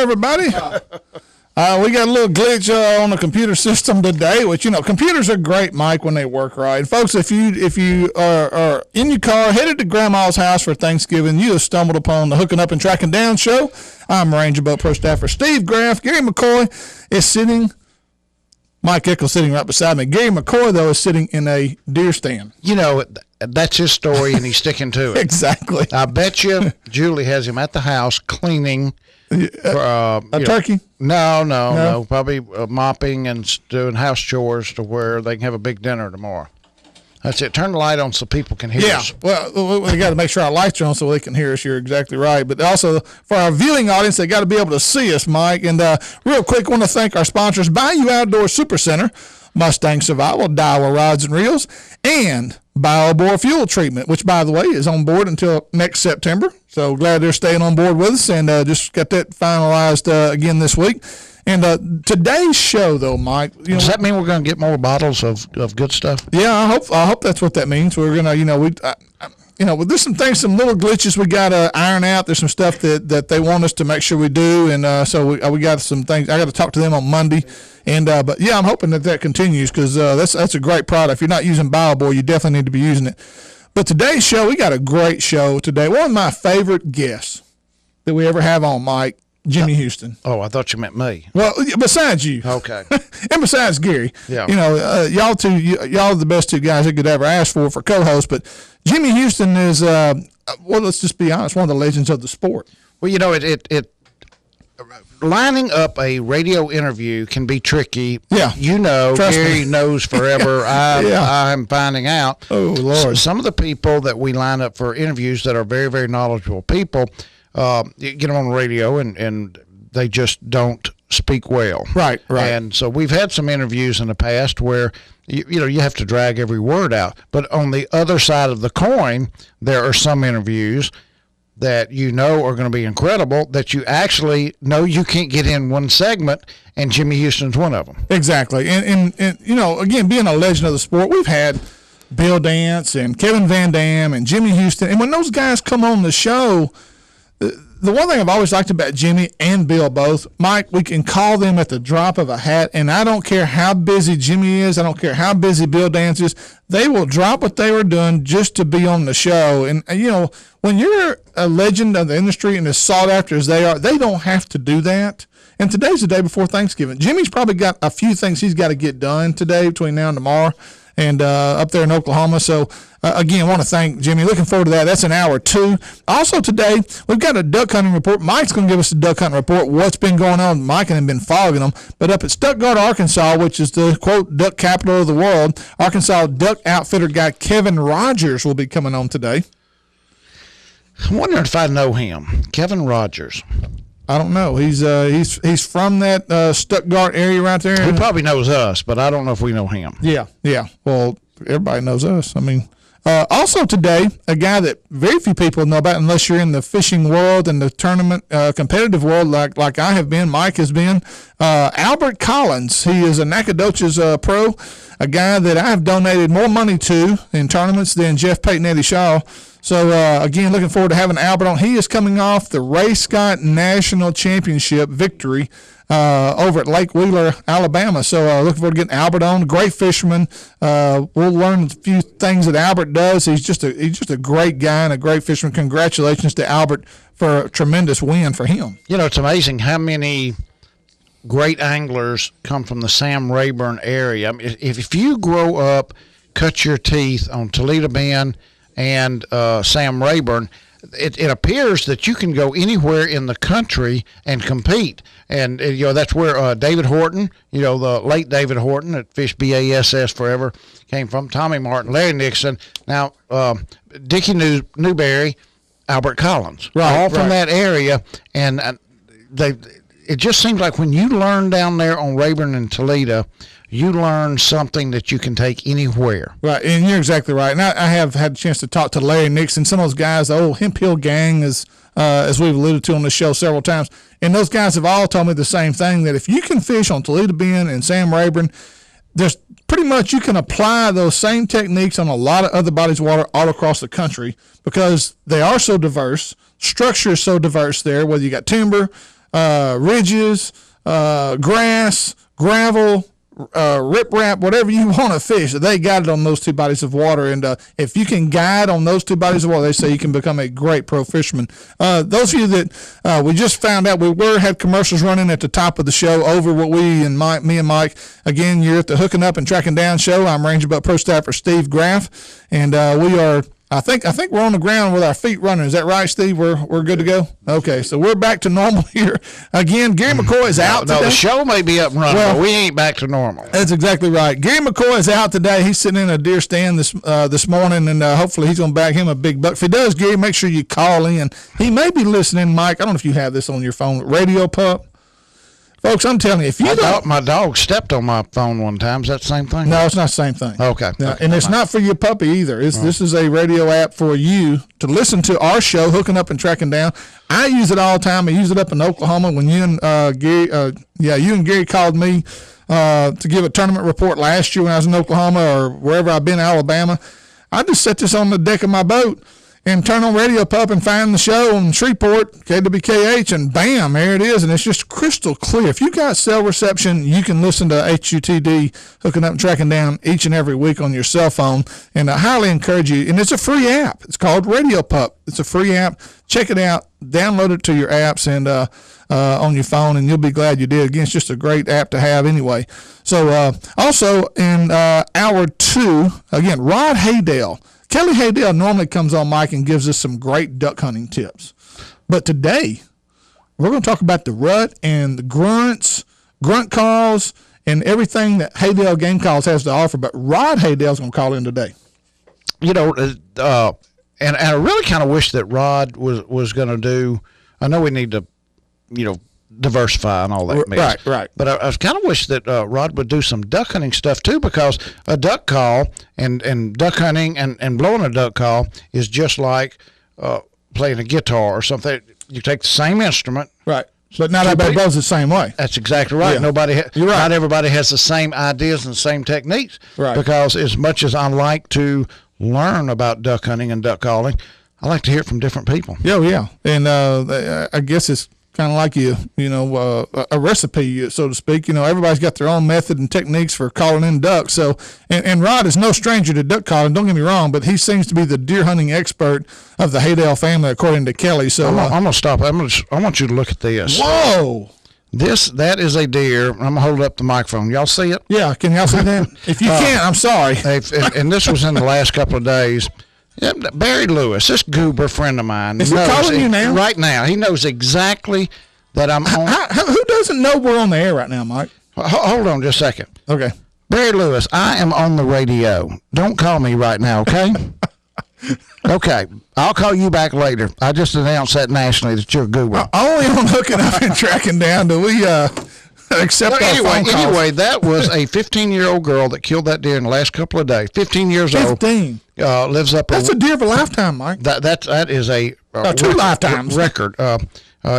everybody. We got a little glitch on the computer system today, which, computers are great, Mike, when they work right. And folks, if you are in your car, headed to Grandma's house for Thanksgiving, you have stumbled upon the Hooking Up and Tracking Down show. I'm Ranger Boat Pro staffer Steve Graff. Gary McCoy is sitting, Mike Eccles sitting right beside me. Gary McCoy, though, is sitting in a deer stand. That's his story, and he's sticking to it. Exactly. I bet you Julie has him at the house cleaning. A turkey? No. Probably mopping and doing house chores to where they can have a big dinner tomorrow. That's it. Turn the light on so people can hear us. Well, we got to make sure our lights are on so they can hear us. You're exactly right. But also, for our viewing audience, they got to be able to see us, Mike. And real quick, I want to thank our sponsors, Bayou Outdoor Super Center, Mustang Survival, Daiwa Rods and Reels, and BioBore Fuel Treatment, which, by the way, is on board until next September. So glad they're staying on board with us, and just got that finalized again this week. And today's show, though, Mike, does that mean we're going to get more bottles of good stuff? Yeah, I hope that's what that means. We're gonna, there's some things, some little glitches we got to iron out. There's some stuff that they want us to make sure we do, and so we got some things. I got to talk to them on Monday. And but yeah, I'm hoping that continues because that's a great product. If you're not using BioBore, you definitely need to be using it. But today's show, we got a great show today. One of my favorite guests that we ever have on, Mike, Jimmy Houston. Oh, I thought you meant me. Well, besides you. Okay. And besides Gary. Yeah. Y'all are the best two guys I could ever ask for co-host. But Jimmy Houston is, let's just be honest, one of the legends of the sport. Well, it lining up a radio interview can be tricky. Yeah. Gary knows forever. I'm finding out. Oh, Lord. Some of the people that we line up for interviews that are very, very knowledgeable people, you get them on the radio and they just don't speak well. Right. And so we've had some interviews in the past where you have to drag every word out. But on the other side of the coin, there are some interviews that are going to be incredible that you actually know you can't get in one segment, and Jimmy Houston's one of them. Exactly. And again, being a legend of the sport, we've had Bill Dance and Kevin Van Dam and Jimmy Houston. And when those guys come on the show, the one thing I've always liked about Jimmy and Bill both, Mike, we can call them at the drop of a hat, and I don't care how busy Jimmy is. I don't care how busy Bill Dance is. They will drop what they were doing just to be on the show. And, when you're a legend of the industry and as sought after as they are, they don't have to do that. And today's the day before Thanksgiving. Jimmy's probably got a few things he's got to get done today between now and tomorrow and up there in Oklahoma. So, again, I want to thank Jimmy. Looking forward to that. That's an hour 2. Also today, we've got a duck hunting report. Mike's going to give us a duck hunting report, what's been going on. Mike and I have been following them. But up at Stuttgart, Arkansas, which is the, quote, duck capital of the world, Arkansas duck outfitter guy Kevin Rogers will be coming on today. I'm wondering if I know him. Kevin Rogers. I don't know. He's from that Stuttgart area right there. He probably knows us, but I don't know if we know him. Yeah. Well, everybody knows us. I mean, also today, a guy that very few people know about unless you're in the fishing world and the tournament competitive world like I have been, Mike has been, Albert Collins. He is a Nacogdoches pro, a guy that I've donated more money to in tournaments than Jeff Payton, Eddie Shaw. So, again, looking forward to having Albert on. He is coming off the Ray Scott National Championship victory over at Lake Wheeler, Alabama. So, looking forward to getting Albert on. Great fisherman. We'll learn a few things that Albert does. He's just a great guy and a great fisherman. Congratulations to Albert for a tremendous win for him. It's amazing how many great anglers come from the Sam Rayburn area. I mean, if you grow up, cut your teeth on Toledo Bend and Sam Rayburn, it appears that you can go anywhere in the country and compete. And, that's where David Horton, the late David Horton that fished BASS forever, came from. Tommy Martin, Larry Nixon, now Dickie Newberry, Albert Collins. All from that area. And it just seems like when you learn down there on Rayburn and Toledo, you learn something that you can take anywhere. Right, and you're exactly right. And I have had a chance to talk to Larry Nixon, some of those guys, the old Hemp Hill gang, as we've alluded to on the show several times. And those guys have all told me the same thing, that if you can fish on Toledo Bend and Sam Rayburn, there's pretty much you can apply those same techniques on a lot of other bodies of water all across the country because they are so diverse. Structure is so diverse there, whether you got timber, ridges, grass, gravel, riprap, whatever you want to fish, they got it on those two bodies of water. And if you can guide on those two bodies of water, they say you can become a great pro fisherman. Those of you that we just found out, we had commercials running at the top of the show over what me and Mike. Again, you're at the Hooking Up and Tracking Down show. I'm Ranger Buck Pro Staffer Steve Graff, and we are. I think we're on the ground with our feet running. Is that right, Steve? We're good to go? Okay, so we're back to normal here. Again, Gary McCoy is out today. No, the show may be up and running, but we ain't back to normal. That's exactly right. Gary McCoy is out today. He's sitting in a deer stand this morning, and hopefully he's going to bag him a big buck. If he does, Gary, make sure you call in. He may be listening, Mike. I don't know if you have this on your phone. Radio Pup. Folks, I'm telling you, if you my dog stepped on my phone one time. Is that the same thing? No, it's not the same thing. Okay. And it's not for your puppy either. This is a radio app for you to listen to our show, Hooking Up and Tracking Down. I use it all the time. I use it up in Oklahoma when you and Gary called me to give a tournament report last year when I was in Oklahoma or wherever I've been in Alabama. I just set this on the deck of my boat and turn on Radio Pup and find the show on Shreveport, KWKH, and bam, there it is. And it's just crystal clear. If you got cell reception, you can listen to HUTD, Hooking Up and Tracking Down, each and every week on your cell phone. And I highly encourage you. And it's a free app. It's called Radio Pup. It's a free app. Check it out. Download it to your apps and on your phone, and you'll be glad you did. Again, it's just a great app to have anyway. So also in hour 2, again, Rod Haydale. Kelly Haydale normally comes on, Mike, and gives us some great duck hunting tips. But today, we're going to talk about the rut and the grunt calls, and everything that Haydale Game Calls has to offer. But Rod Haydale's going to call in today. You know, and I really kind of wish that Rod was going to do. I know we need to, diversify and all that mess. Right. But I kind of wish that Rod would do some duck hunting stuff too, because a duck call and duck hunting and blowing a duck call is just like playing a guitar or something. You take the same instrument. Right. But not everybody blows the same way. That's exactly right. Yeah. Not everybody has the same ideas and the same techniques. Right. Because as much as I like to learn about duck hunting and duck calling, I like to hear it from different people. Yeah. And I guess it's kind of like a recipe, so to speak. Everybody's got their own method and techniques for calling in ducks. So, and Rod is no stranger to duck calling. Don't get me wrong, but he seems to be the deer hunting expert of the Haydale family, according to Kelly. So I'm gonna stop. I want you to look at this. Whoa! That is a deer. I'm gonna hold up the microphone. Y'all see it? Yeah. Can y'all see that? If you can't, I'm sorry. And this was in the last couple of days. Yeah, Barry Lewis, this goober friend of mine, is he calling you now? Right now, he knows exactly that I'm on. Who doesn't know we're on the air right now, Mike? Hold on just a second. Okay. Barry Lewis, I am on the radio. Don't call me right now, okay? Okay, I'll call you back later. I just announced that nationally that you're a goober. Only on Hooking Up and Tracking Down do we accept our phone calls. Anyway, that was a 15-year-old girl that killed that deer in the last couple of days. 15 years old. 15. Lives up. That's a deer of a lifetime, Mike. That is a 2 lifetimes record.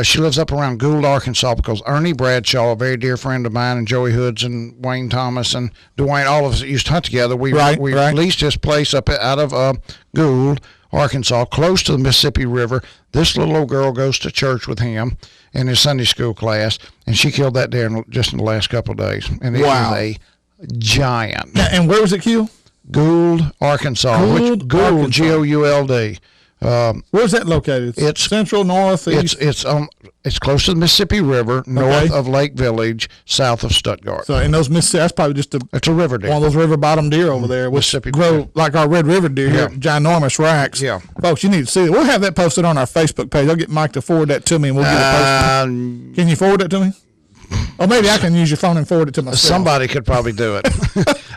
She lives up around Gould, Arkansas, because Ernie Bradshaw, a very dear friend of mine, and Joey Hoods and Wayne Thomas and Dwayne, all of us used to hunt together. We leased this place up out of Gould, Arkansas, close to the Mississippi River. This little old girl goes to church with him in his Sunday school class, and she killed that deer just in the last couple of days. And it was a giant. And where was it killed? Gould, Arkansas. Gould, Gould. Where's that located? It's central, north, east? It's close to the Mississippi River, north of Lake Village, south of Stuttgart. So in those Mississippi, that's probably just it's a river deer. One of those river bottom deer over there, which grow like our red river deer here, ginormous racks. Yeah, folks, you need to see it. We'll have that posted on our Facebook page. I'll get Mike to forward that to me, and we'll get it posted. Can you forward that to me? Or maybe I can use your phone and forward it to myself. Somebody could probably do it.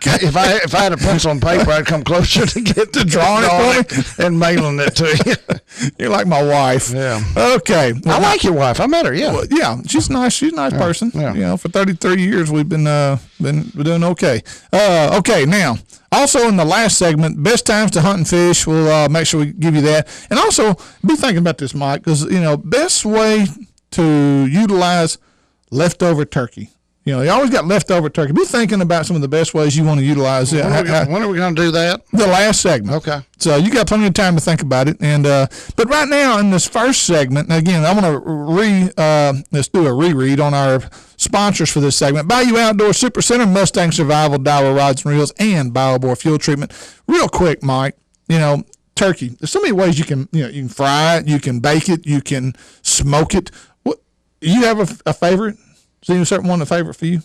If I had a pencil and paper, I'd come closer to get to drawing it and mailing it to you. You're like my wife. Yeah. Okay. Well, I like your wife. I met her. Yeah. Well, yeah. She's nice. She's a nice person. Yeah. For 33 years, we've been doing okay. Okay. Now, also in the last segment, best times to hunt and fish. We'll make sure we give you that, and also be thinking about this, Mike, because best way to utilize leftover turkey. You always got leftover turkey. Be thinking about some of the best ways you want to utilize it. When are we going to do that? The last segment. Okay. So you got plenty of time to think about it. And but right now in this first segment, again, I want to let's do a reread on our sponsors for this segment: Bayou Outdoor Super Center, Mustang Survival, Daiwa Rods and Reels, and BioBore Fuel Treatment. Real quick, Mike. Turkey. There's so many ways you can fry it, you can bake it, you can smoke it. What you have a favorite? Is there a certain one a favorite for you?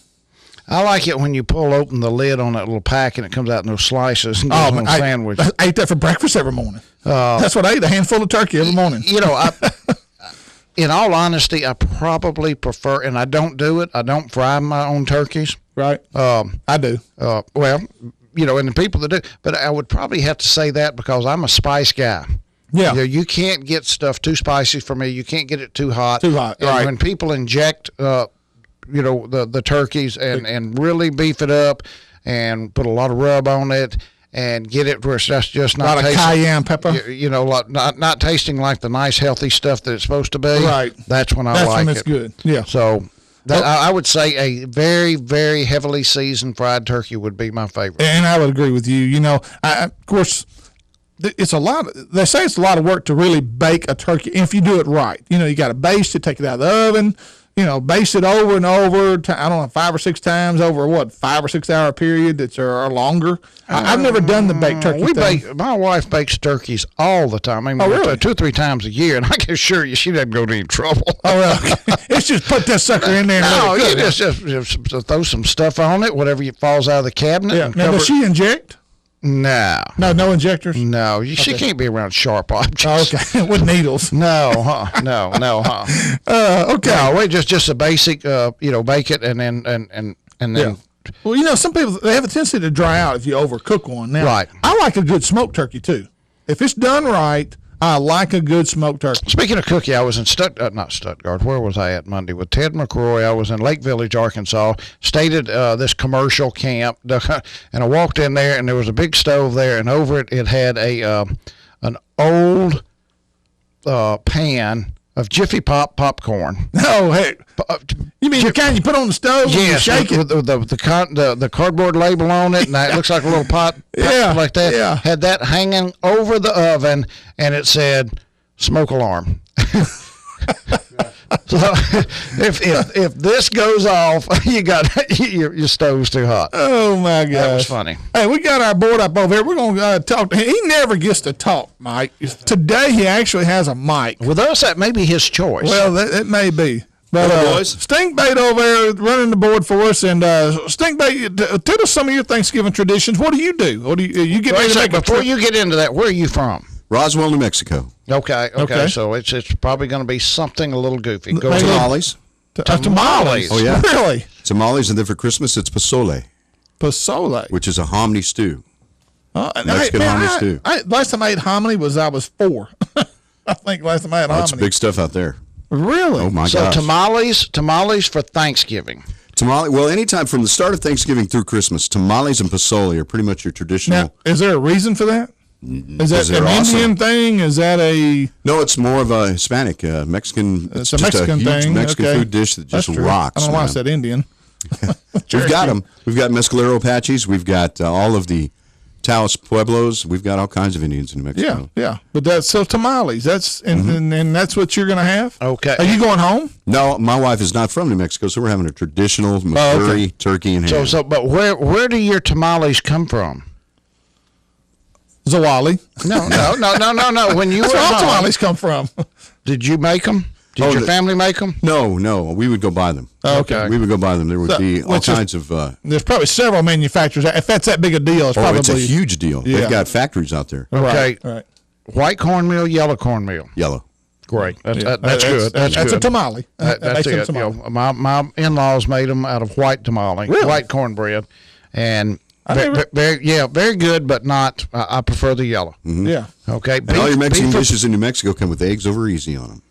I like it when you pull open the lid on that little pack and it comes out in those slices and goes on a sandwich. I ate that for breakfast every morning. That's what I ate, a handful of turkey every morning. In all honesty, I probably prefer, and I don't do it, I don't fry my own turkeys. Right. I do. And the people that do, but I would probably have to say that because I'm a spice guy. Yeah. You can't get stuff too spicy for me. You can't get it too hot. Too hot, and right. When people inject, the turkeys and really beef it up and put a lot of rub on it and get it where it's just not a lot of cayenne pepper. Not tasting like the nice healthy stuff that it's supposed to be. Right. That's when I like it. That's when it's good. Yeah. So I would say a very, very heavily seasoned fried turkey would be my favorite. And I would agree with you. Of course, it's a lot. They say it's a lot of work to really bake a turkey if you do it right. You got to baste it, take it out of the oven. Baste it over and over. I don't know, 5 or 6 times over 5 or 6 hour period that are longer. I've never done the baked turkey thing. My wife bakes turkeys all the time. Really? 2 or 3 times a year, and I can assure you she doesn't go to any trouble. Oh, well, it's just put that sucker in there. No, you just throw some stuff on it, whatever falls out of the cabinet. Yeah. Now, does she inject? No. No injectors? No, she can't be around sharp objects. Okay, with needles. No, no. Okay. No, wait, just a basic, bake it and then. Yeah. Well, some people, they have a tendency to dry out if you overcook one. Now, right. I like a good smoked turkey too. If it's done right, I like a good smoked turkey. Speaking of cookie, I was in not Stuttgart. Where was I at Monday with Ted McCrory? I was in Lake Village, Arkansas. Stayed at this commercial camp, and I walked in there, and there was a big stove there, and over it had an old pan of Jiffy Pop popcorn. No, hey, you mean the kind you put on the stove? Yes, and you shake it? With the cardboard label on it, and it looks like a little pot like that. Yeah. Had that hanging over the oven, and it said "smoke alarm." So if this goes off, you got your stove's too hot. Oh my gosh, that was funny. Hey, we got our board up over here. We're gonna talk to him. He never gets to talk, Mike. Today he actually has a mic. With us, that may be his choice. Well, it may be. But boys. Stinkbait over there running the board for us, and Stinkbait, tell us some of your Thanksgiving traditions. What do you do? What do you get ready to make before you get into that? Where are you from? Roswell, New Mexico. Okay. So it's probably going to be something a little goofy. Go ahead. Tamales. Tamales. Oh, yeah. Really? Tamales, and then for Christmas, it's pozole. Pozole. Which is a hominy stew. Mexican Hey, hominy stew. Last time I ate hominy was I was 4. I think last time I had hominy. That's big stuff out there. Really? Oh, my So gosh. tamales for Thanksgiving. Well, anytime from the start of Thanksgiving through Christmas, tamales and pozole are pretty much your traditional. Now, is there a reason for that? Is that an awesome. Indian thing? Is that a... No, it's more of a Hispanic, Mexican. It's just a Mexican huge thing. Mexican food dish that just rocks. I don't know why I said Indian. We've got them. We've got Mescalero Apaches. We've got all of the Taos Pueblos. We've got all kinds of Indians in New Mexico. Yeah. But that's so tamales. That's and that's what you're going to have. Okay. Are you going home? No, my wife is not from New Mexico, so we're having a traditional McCurry turkey and ham. But where do your tamales come from? Zawali. No. When you That's were where all home, tamales come from. did you make them? Did your family make them? No, we would go buy them. Okay. We would go buy them. There would be all kinds of... There's probably several manufacturers. If that's that big a deal, it's probably... it's a huge deal. Yeah. They've got factories out there. Okay. Right. White cornmeal, yellow cornmeal. Yellow. Great. That's good. That's good. a tamale. That's it. My in-laws made them out of white tamale, white cornbread, and very good, but not. I prefer the yellow. Mm-hmm. Yeah. Okay. And all your Mexican dishes in New Mexico come with eggs over easy on them.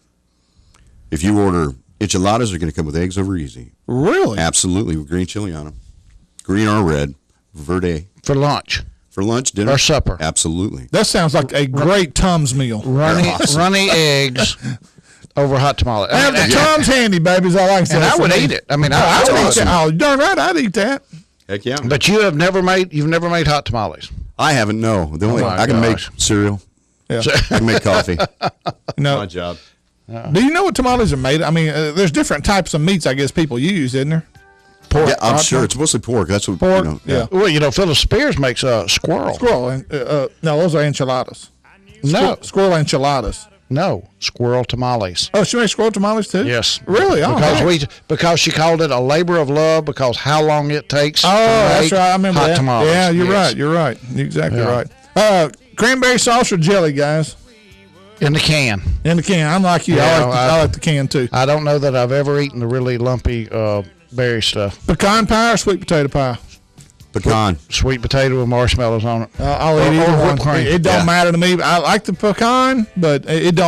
If you order enchiladas, they're going to come with eggs over easy. Really? Absolutely, with green chili on them, green or red, verde. For lunch. For lunch, dinner, or supper. Absolutely. That sounds like a great Tums meal. Runny eggs. over hot tamale. Have the Tom's handy, baby, is all I can say. And I would eat it. I mean, I would eat that. Oh, darn right, I'd eat that. Heck yeah. But you've never made hot tamales. I haven't, no. The only I can make cereal. Yeah. I can make coffee. No. My job. Do you know what tamales are made? I mean, there's different types of meats I guess people use, isn't there? Pork. Yeah, I'm sure. It's mostly pork. That's what, pork. Yeah. Well, Phyllis Spears makes a squirrel. Squirrel. No, those are enchiladas. No. Squirrel enchiladas. No, squirrel tamales. Oh, she makes squirrel tamales too? Yes. Really? Oh, because she called it a labor of love because how long it takes to that's make right. I remember hot that. tamales. Yeah, you're right. You're right. You're exactly right. Cranberry sauce or jelly, guys? In the can. In the can. I'm like you. I like the can too. I don't know that I've ever eaten the really lumpy berry stuff. Pecan pie or sweet potato pie? Pecan. Sweet potato with marshmallows on it. I'll eat either one. Whipped cream. It don't matter to me. I like the pecan, but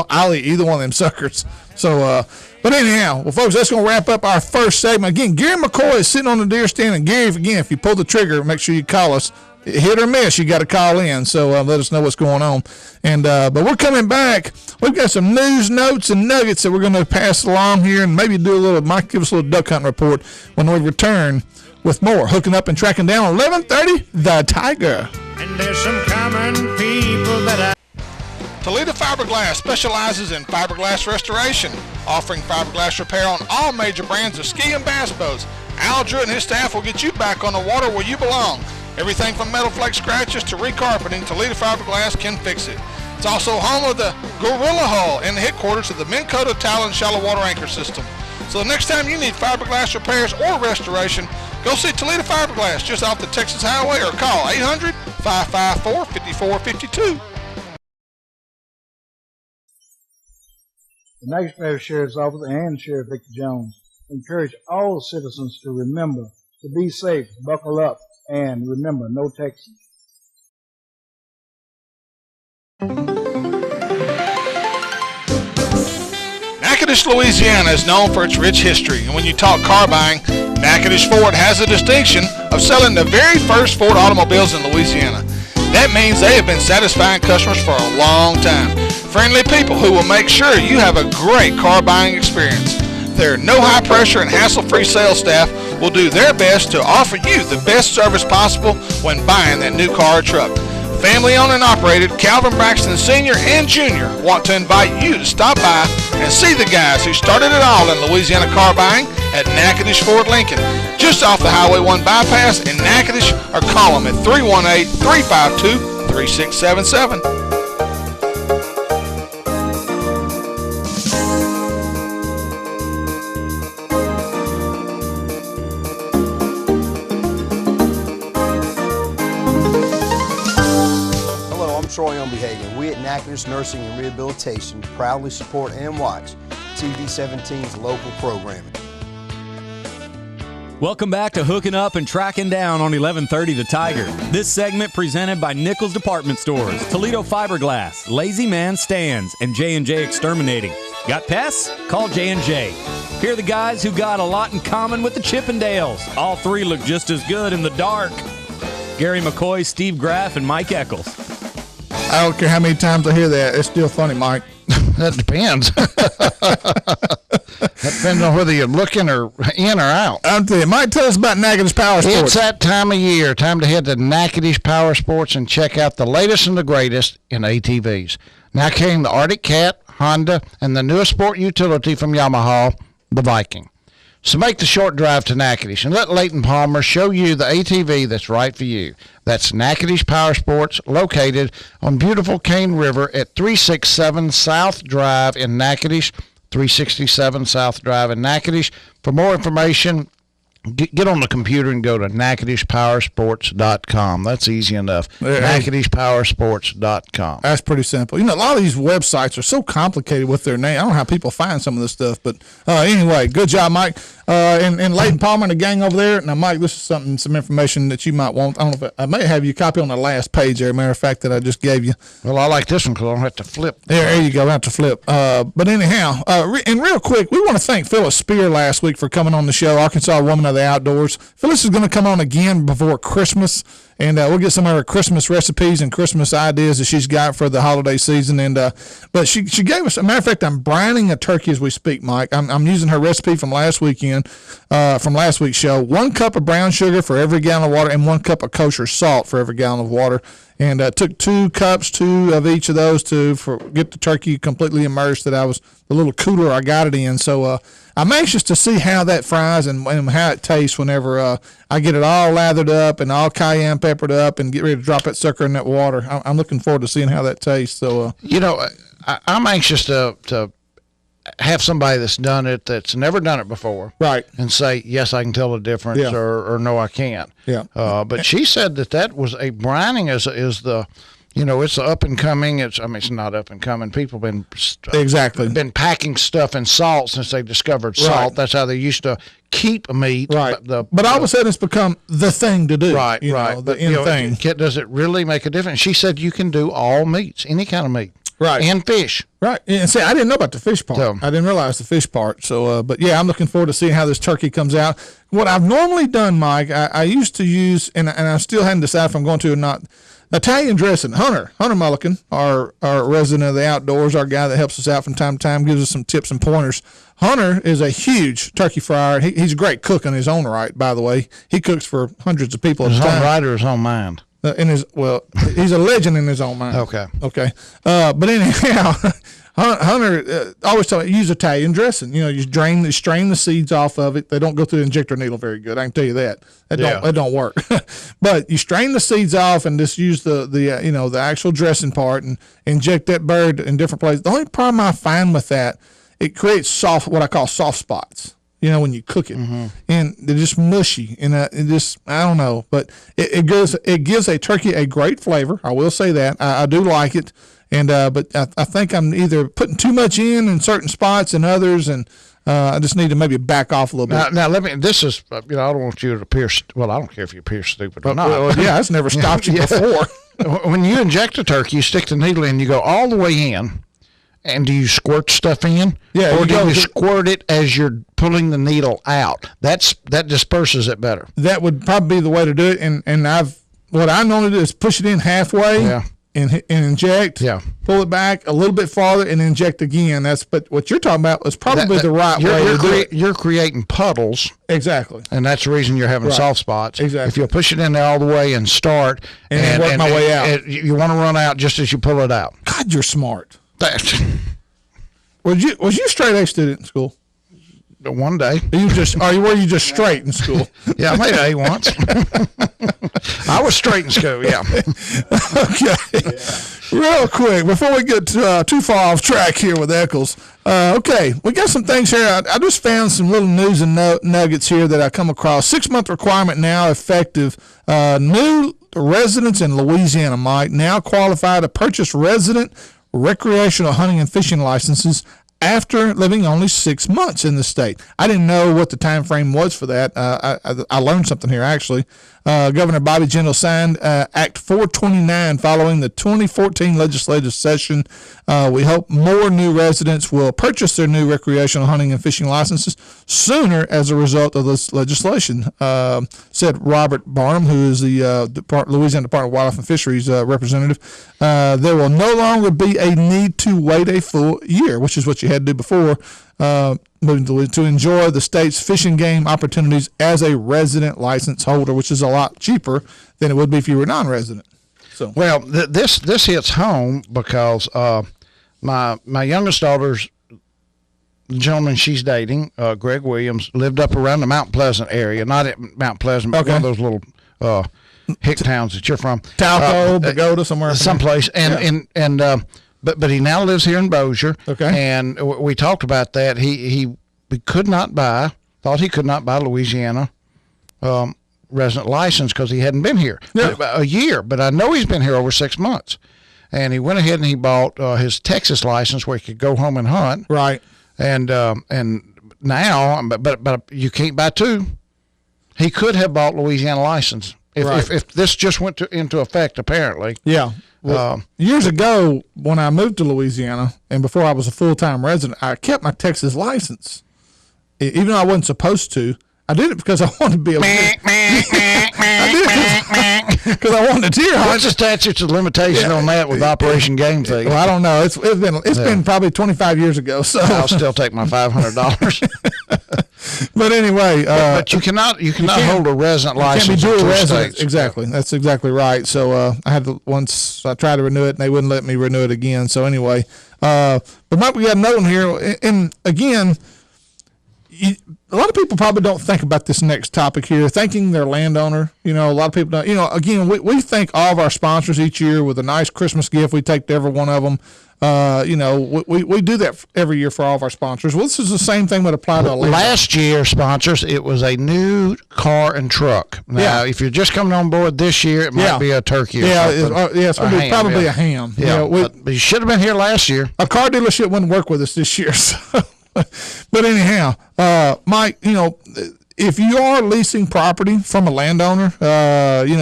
I'll eat either one of them suckers. So, but anyhow, well, folks, that's going to wrap up our first segment. Again, Gary McCoy is sitting on the deer stand, and Gary, if you pull the trigger, make sure you call us. Hit or miss, you got to call in. So let us know what's going on. And but we're coming back. We've got some news, notes, and nuggets that we're going to pass along here, and maybe might give us a little duck hunting report when we return with more hooking up and tracking down 1130 The Tiger. And there's some common people that Toledo Fiberglass specializes in fiberglass restoration, offering fiberglass repair on all major brands of ski and bass boats. Al Drew and his staff will get you back on the water where you belong. Everything from metal flake scratches to recarpeting, Toledo Fiberglass can fix it. It's also home of the Gorilla Hull and the headquarters of the Minn Kota Talon Shallow Water Anchor System. So the next time you need fiberglass repairs or restoration, go see Toledo Fiberglass just off the Texas Highway or call 800-554-5452. The Nashville Sheriff's Office and Sheriff Victor Jones encourage all citizens to remember to be safe, buckle up, and remember, no texting. Natchitoches, Louisiana is known for its rich history, and when you talk car buying, Natchitoches Ford has the distinction of selling the very first Ford automobiles in Louisiana. That means they have been satisfying customers for a long time. Friendly people who will make sure you have a great car buying experience. Their no high pressure and hassle-free sales staff will do their best to offer you the best service possible when buying that new car or truck. Family owned and operated, Calvin Braxton Sr. and Jr. want to invite you to stop by and see the guys who started it all in Louisiana car buying at Natchitoches Ford Lincoln, just off the Highway 1 bypass in Natchitoches, or call them at 318-352-3677. Troy Umbehagen. We at Natchitoches Nursing and Rehabilitation proudly support and watch TV17's local programming. Welcome back to Hooking Up and Tracking Down on 1130 The Tiger. This segment presented by Nichols Department Stores, Toledo Fiberglass, Lazy Man Stands, and J&J Exterminating. Got pests? Call J&J. Here are the guys who got a lot in common with the Chippendales. All three look just as good in the dark. Gary McCoy, Steve Graff, and Mike Eccles. I don't care how many times I hear that. It's still funny, Mike. That depends. That depends on whether you're looking or in or out. I'm telling you, Mike, tell us about Natchitoches Power Sports. It's that time of year. Time to head to Natchitoches Power Sports and check out the latest and the greatest in ATVs. Now carrying the Arctic Cat, Honda, and the newest sport utility from Yamaha, the Viking. So make the short drive to Natchitoches and let Leighton Palmer show you the ATV that's right for you. That's Natchitoches Power Sports, located on beautiful Cane River at 367 South Drive in Natchitoches, 367 South Drive in Natchitoches. For more information, get on the computer and go to natchitochespowersports.com. That's easy enough. natchitochespowersports.com. That's pretty simple. You know, a lot of these websites are so complicated with their name. I don't know how people find some of this stuff, but anyway, good job, Mike. And Leighton Palmer and the gang over there. Now, Mike, this is some information that you might want. I don't know if I may have you copy on the last page there, matter of fact, that I just gave you. Well, I like this one because I don't have to flip. There you go. I have to flip. But anyhow, and real quick, we want to thank Phyllis Spear last week for coming on the show, Arkansas Woman of the Outdoors. Phyllis is going to come on again before Christmas, and we'll get some of her Christmas recipes and Christmas ideas that she's got for the holiday season. And but she gave us, a matter of fact, I'm brining a turkey as we speak, Mike. I'm using her recipe from last weekend, from last week's show. 1 cup of brown sugar for every gallon of water, and 1 cup of kosher salt for every gallon of water. And took 2 cups, 2 of each of those to get the turkey completely immersed. That I was the little cooler I got it in. So I'm anxious to see how that fries and how it tastes whenever I get it all lathered up and all cayenne peppered up and get ready to drop that sucker in that water. I'm looking forward to seeing how that tastes. So I'm anxious to have somebody that's done it, that's never done it before, right, and say, yes, I can tell the difference, or no, I can't. Yeah. But she said that was a brining is the, it's up and coming. It's not up and coming. People been been packing stuff in salt since they discovered salt. Right. That's how they used to keep meat. Right. But all of a sudden it's become the thing to do. Right. The end thing. Does it really make a difference? She said you can do all meats, any kind of meat. Right. And fish. Right. And see, I didn't know about the fish part. So, I didn't realize the fish part. So, but yeah, I'm looking forward to seeing how this turkey comes out. What I've normally done, Mike, I used to use, and I still hadn't decided if I'm going to or not, Italian dressing. Hunter Mulligan, our resident of the outdoors, our guy that helps us out from time to time, gives us some tips and pointers. Hunter is a huge turkey fryer. He's a great cook in his own right, by the way. He cooks for hundreds of people at a time. His own right or his own mind? He's a legend in his own mind. Okay. But anyhow, Hunter always tell me, use Italian dressing. You strain the seeds off of it. They don't go through the injector needle very good. I can tell you that. That don't work. But you strain the seeds off and just use the actual dressing part and inject that bird in different places. The only problem I find with that, it creates what I call soft spots. When you cook it, and they're just mushy, and I don't know, but it gives a turkey a great flavor. I will say that I do like it, and but I think I'm either putting too much in certain spots and others, and I just need to maybe back off a little bit. Now let me. This is I don't want you to appear. Well, I don't care if you appear stupid or not. Well, that's never stopped you before. When you inject a turkey, you stick the needle in, you go all the way in. And do you squirt stuff in? Yeah. Or do you squirt it as you're pulling the needle out? That disperses it better. That would probably be the way to do it. And what I normally do is push it in halfway and inject. Yeah. Pull it back a little bit farther and inject again. But what you're talking about is probably the right way to do it. You're creating puddles. Exactly. And that's the reason you're having soft spots. Exactly. If you'll push it in there all the way and start. And work my way out. You want to run out just as you pull it out. God, you're smart. Was you a straight A student in school? One day. Were you just straight in school? Yeah, I made A once. I was straight in school, yeah. Okay. Real quick, before we get too far off track here with Eccles, okay, we got some things here. I just found some little news and nuggets here that I come across. 6-month requirement now effective. New residents in Louisiana might now qualify to purchase resident recreational hunting and fishing licenses after living only 6 months in the state. I didn't know what the time frame was for that. I learned something here, actually. Governor Bobby Jindal signed Act 429 following the 2014 legislative session. We hope more new residents will purchase their new recreational hunting and fishing licenses sooner as a result of this legislation, said Robert Barnum, who is the Louisiana Department of Wildlife and Fisheries representative. There will no longer be a need to wait a full year, which is what you had to do before, to enjoy the state's fishing game opportunities as a resident license holder, which is a lot cheaper than it would be if you were non-resident. So, well, this hits home because my youngest daughter's the gentleman she's dating, Greg Williams, lived up around the Mount Pleasant area, not at Mount Pleasant, but one of those little hick towns that you're from, Talco, Pagoda, somewhere, someplace, But he now lives here in Bossier. Okay. And we talked about that. He could not buy Louisiana resident license because he hadn't been here a year. But I know he's been here over 6 months. And he went ahead and he bought his Texas license where he could go home and hunt. Right. And now, but you can't buy two. He could have bought Louisiana license if this just went into effect, apparently. Yeah. Well, years ago, when I moved to Louisiana, and before I was a full-time resident, I kept my Texas license. Even though I wasn't supposed to, I did it because I wanted to be able to. I did it because I wanted to deer hunt. What's the statutes of limitation on that with Operation Game Thief? Well, I don't know. It's been probably 25 years ago. So I'll still take my $500. But anyway, but you cannot hold a resident license can't be in dual two resident. states. Exactly. That's exactly right. So I had to, once I tried to renew it, and they wouldn't let me renew it again. So anyway, but Mike, we got another one here, and again. A lot of people probably don't think about this next topic here, thanking their landowner. A lot of people don't. Again, we thank all of our sponsors each year with a nice Christmas gift we take to every one of them. We do that every year for all of our sponsors. Well, this is the same thing that apply to a landowner. Last year, sponsors, it was a new car and truck. Now, if you're just coming on board this year, it might be a turkey or something. It's going to be probably a ham. Yeah, but you should have been here last year. A car dealership wouldn't work with us this year, so... But anyhow, Mike, if you are leasing property from a landowner,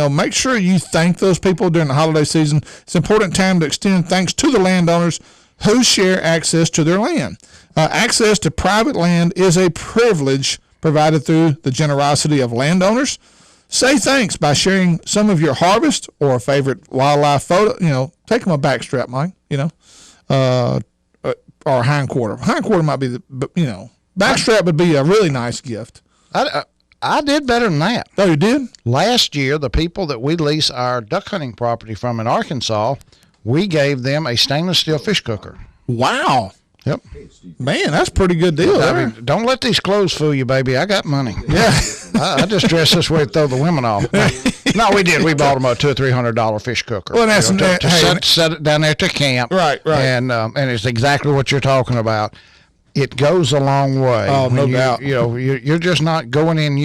make sure you thank those people during the holiday season. It's an important time to extend thanks to the landowners who share access to their land. Access to private land is a privilege provided through the generosity of landowners. Say thanks by sharing some of your harvest or a favorite wildlife photo. Take them a backstrap, Mike, or hindquarter. Hindquarter might be backstrap would be a really nice gift. I did better than that. Oh, you did? Last year, the people that we lease our duck hunting property from in Arkansas, we gave them a stainless steel fish cooker. Wow. Yep. Man, that's a pretty good deal. I mean, don't let these clothes fool you, baby. I got money. Yeah. I just dress this way to throw the women off. No, we did. We bought them a $200 or $300 fish cooker. Well, that's to set it down there to camp. Right. And it's exactly what you're talking about. It goes a long way. Oh, no doubt. You're just not going in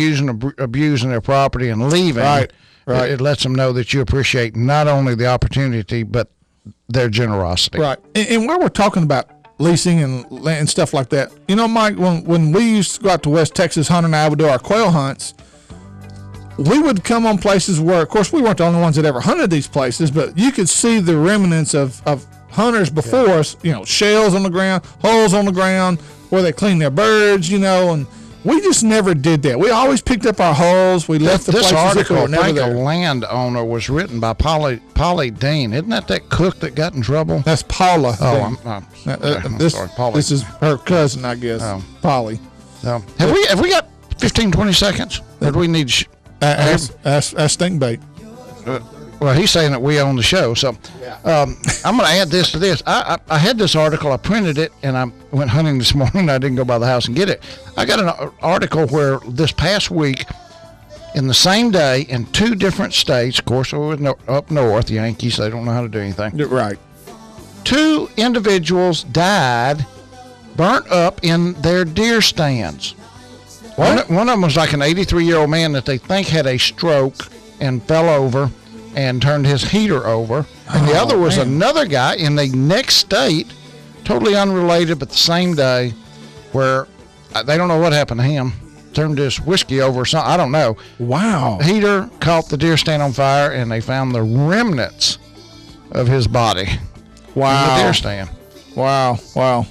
abusing their property and leaving. Right. It lets them know that you appreciate not only the opportunity but their generosity. Right. And while we're talking about leasing and stuff like that, Mike, when we used to go out to West Texas, Hunter and I would do our quail hunts. We would come on places where, of course, we weren't the only ones that ever hunted these places, but you could see the remnants of hunters before us, shells on the ground, holes on the ground where they clean their birds, and we just never did that. We always picked up our holes. We left the places that article, were never there. A landowner, was written by Polly Dean. Isn't that cook that got in trouble? That's Paula. Oh, I'm sorry, Polly. This is her cousin, I guess. Oh. Polly. Have we got 15, 20 seconds? Or do we need... Ask Stinkbait. Well, he's saying that we own the show, so I'm going to add this to this. I had this article. I printed it, and I went hunting this morning. I didn't go by the house and get it. I got an article where this past week, in the same day, in 2 different states, of course, up north, the Yankees, they don't know how to do anything. Right. 2 individuals died, burnt up in their deer stands. One of them was like an 83-year-old man that they think had a stroke and fell over and turned his heater over. And the other was another guy in the next state, totally unrelated, but the same day, where they don't know what happened to him. Turned his whiskey over or something. I don't know. Wow. Heater caught the deer stand on fire, and they found the remnants of his body. Wow. In the deer stand. Wow. Well,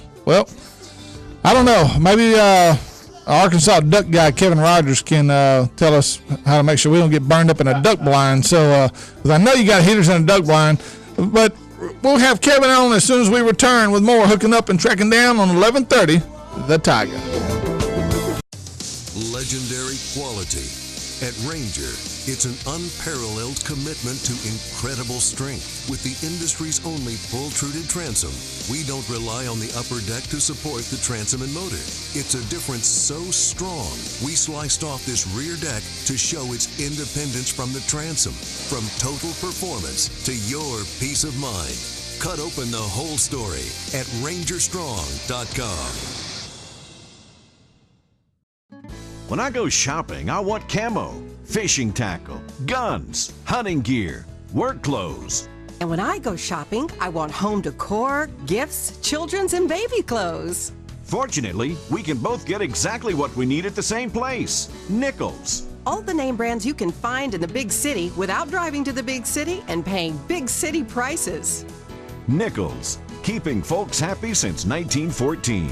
I don't know. Maybe Arkansas duck guy Kevin Rogers can tell us how to make sure we don't get burned up in a duck blind. So, because I know you got heaters in a duck blind, but we'll have Kevin on as soon as we return with more Hooking Up and Tracking Down on 1130 The Tiger. Legendary quality. At Ranger, it's an unparalleled commitment to incredible strength. With the industry's only full-truted transom, we don't rely on the upper deck to support the transom and motor. It's a difference so strong, we sliced off this rear deck to show its independence from the transom. From total performance to your peace of mind. Cut open the whole story at rangerstrong.com. When I go shopping, I want camo, fishing tackle, guns, hunting gear, work clothes. And when I go shopping, I want home decor, gifts, children's and baby clothes. Fortunately, we can both get exactly what we need at the same place, Nichols. All the name brands you can find in the big city without driving to the big city and paying big city prices. Nichols, keeping folks happy since 1914.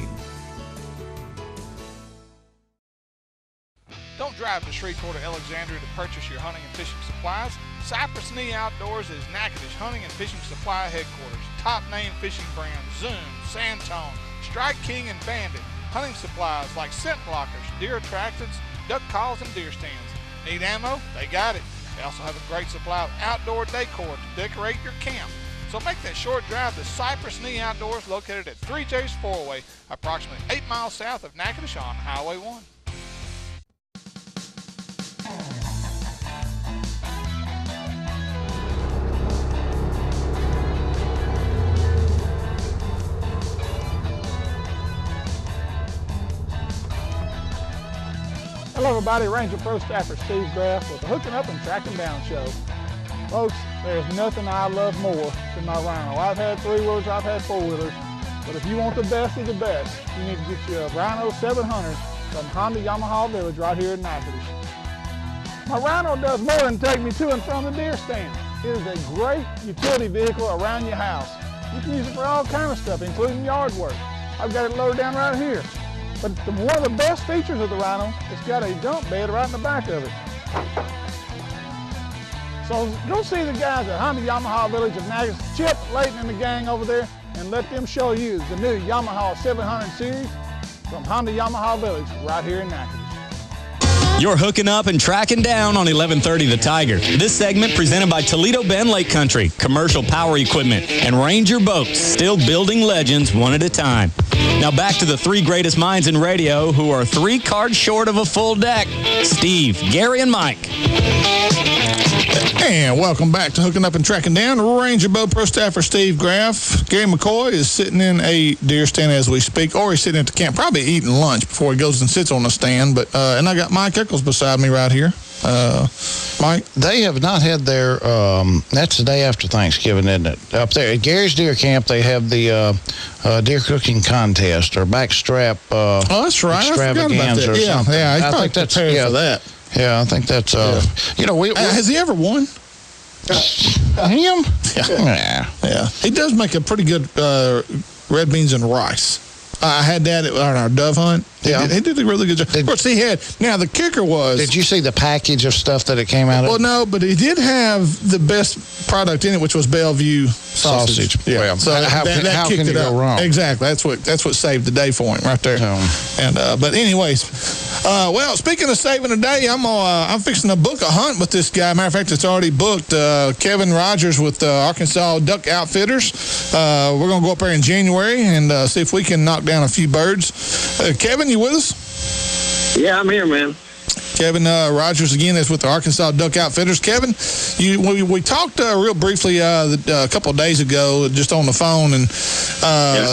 Don't drive to Shreveport or Alexandria to purchase your hunting and fishing supplies. Cypress Knee Outdoors is Natchitoches hunting and fishing supply headquarters. Top name fishing brands Zoom, Santone, Strike King, and Bandit. Hunting supplies like scent blockers, deer attractants, duck calls, and deer stands. Need ammo? They got it. They also have a great supply of outdoor decor to decorate your camp. So make that short drive to Cypress Knee Outdoors, located at 3J's 4-Way, approximately 8 miles south of Natchitoches on Highway 1. Hello everybody, Ranger Pro Staffer Steve Graff with the Hooking Up and Tracking Down show. Folks, there's nothing I love more than my Rhino. I've had 3-wheelers, I've had 4-wheelers, but if you want the best of the best, you need to get you a Rhino 700 from Honda Yamaha Village right here in Natchitoches. My Rhino does more than take me to and from the deer stand. It is a great utility vehicle around your house. You can use it for all kinds of stuff, including yard work. I've got it loaded down right here. But one of the best features of the Rhino, it's got a dump bed right in the back of it. So go see the guys at Honda Yamaha Village of Natchitoches, Chip, Layton, and the gang over there, and let them show you the new Yamaha 700 series from Honda Yamaha Village right here in Natchitoches. You're hooking up and tracking down on 1130 The Tiger. This segment presented by Toledo Bend Lake Country, commercial power equipment, and Ranger boats, still building legends one at a time. Now back to the three greatest minds in radio who are 3 cards short of a full deck. Steve, Gary, and Mike. And welcome back to Hooking Up and Tracking Down. Ranger Bow Pro Staffer Steve Graff. Gary McCoy is sitting in a deer stand as we speak, or he's sitting at the camp, probably eating lunch before he goes and sits on the stand. But and I got Mike Eccles beside me right here. Mike? They have not had their, that's the day after Thanksgiving, isn't it? Up there at Gary's Deer Camp, they have the deer cooking contest or backstrap oh, that's right. extravaganza or something. Yeah, I think that's for that. Yeah, I think that's, you know, has he ever won? Him? Yeah. He does make a pretty good red beans and rice. I had that on our dove hunt. Yeah. He did a really good job. Of course, he had, now the kicker was. Did you see the package of stuff that it came out of? Well, no, but he did have the best product in it, which was Bellevue sausage. Yeah. Well, so how can you go wrong? Exactly. That's what saved the day for him right there. And but anyways, well, speaking of saving the day, I'm fixing to book a hunt with this guy. Matter of fact, it's already booked. Kevin Rogers with Arkansas Duck Outfitters. We're gonna go up there in January and see if we can knock down a few birds. Kevin, you with us? Yeah, I'm here, man. Kevin Rogers again is with the Arkansas Duck Outfitters. Kevin, we talked real briefly a couple of days ago, just on the phone, and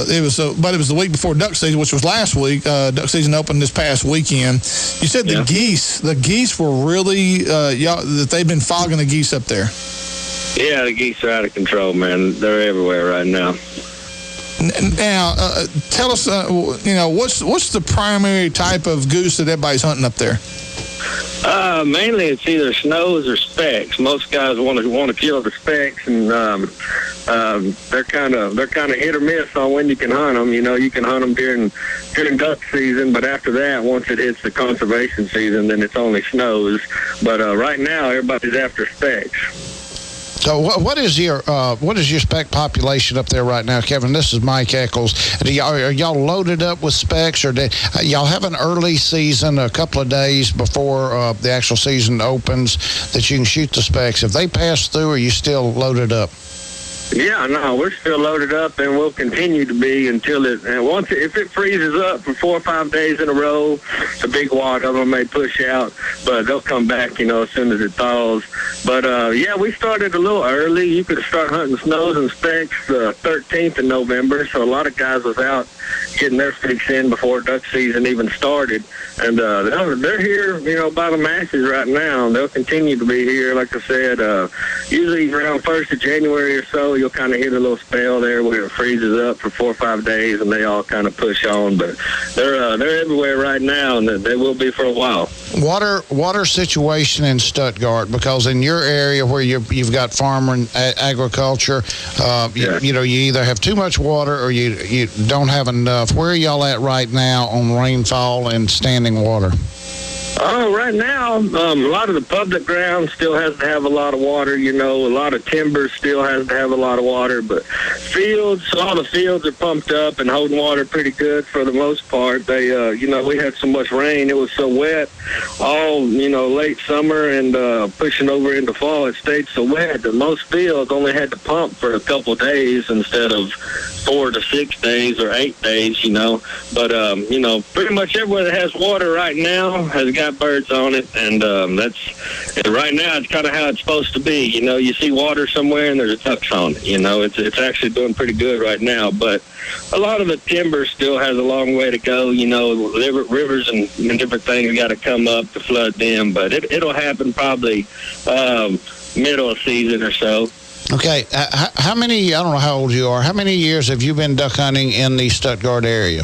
it was the week before duck season, which was last week. Duck season opened this past weekend. You said the geese were really that they've been fogging the geese up there. Yeah, the geese are out of control, man. They're everywhere right now. Now, tell us, what's the primary type of goose that everybody's hunting up there? Mainly it's either snows or specks. Most guys want to kill the specks, and they're kind of hit or miss on when you can hunt them. You know, you can hunt them during duck season, but after that, once it hits the conservation season, then it's only snows. But right now, everybody's after specks. So what is your spec population up there right now, Kevin? This is Mike Eccles. Are y'all loaded up with specs, or did y'all have an early season, a couple of days before the actual season opens, that you can shoot the specs? If they pass through, are you still loaded up? Yeah, no, we're still loaded up, and we'll continue to be until if it freezes up for 4 or 5 days in a row, a big wad of them may push out, but they'll come back, as soon as it thaws. But we started a little early. You could start hunting snows and specks 13th of November, so a lot of guys was out getting their fix in before duck season even started. And they're here, by the masses right now. They'll continue to be here, like I said. Usually around 1st of January or so, you'll kind of hit a little spell there where it freezes up for 4 or 5 days, and they all kind of push on. But they're everywhere right now, and they will be for a while. Water situation in Stuttgart, because in your area where you've got farm and agriculture, you either have too much water or you don't have enough. Where are y'all at right now on rainfall and standing water? Oh, right now, a lot of the public ground still has to have a lot of water. You know, a lot of timber still has to have a lot of water. But fields, all the fields are pumped up and holding water pretty good for the most part. They, we had so much rain. It was so wet all, late summer and pushing over into fall. It stayed so wet that most fields only had to pump for a couple of days instead of 4 to 6 days or 8 days, But, pretty much everywhere that has water right now has got birds on it, and right now it's kind of how it's supposed to be. You see water somewhere and there's ducks on it. It's actually doing pretty good right now, but a lot of the timber still has a long way to go. Rivers and different things got to come up to flood them, but it'll happen probably middle of season or so. Okay, how many, I don't know how old you are, how many years have you been duck hunting in the Stuttgart area?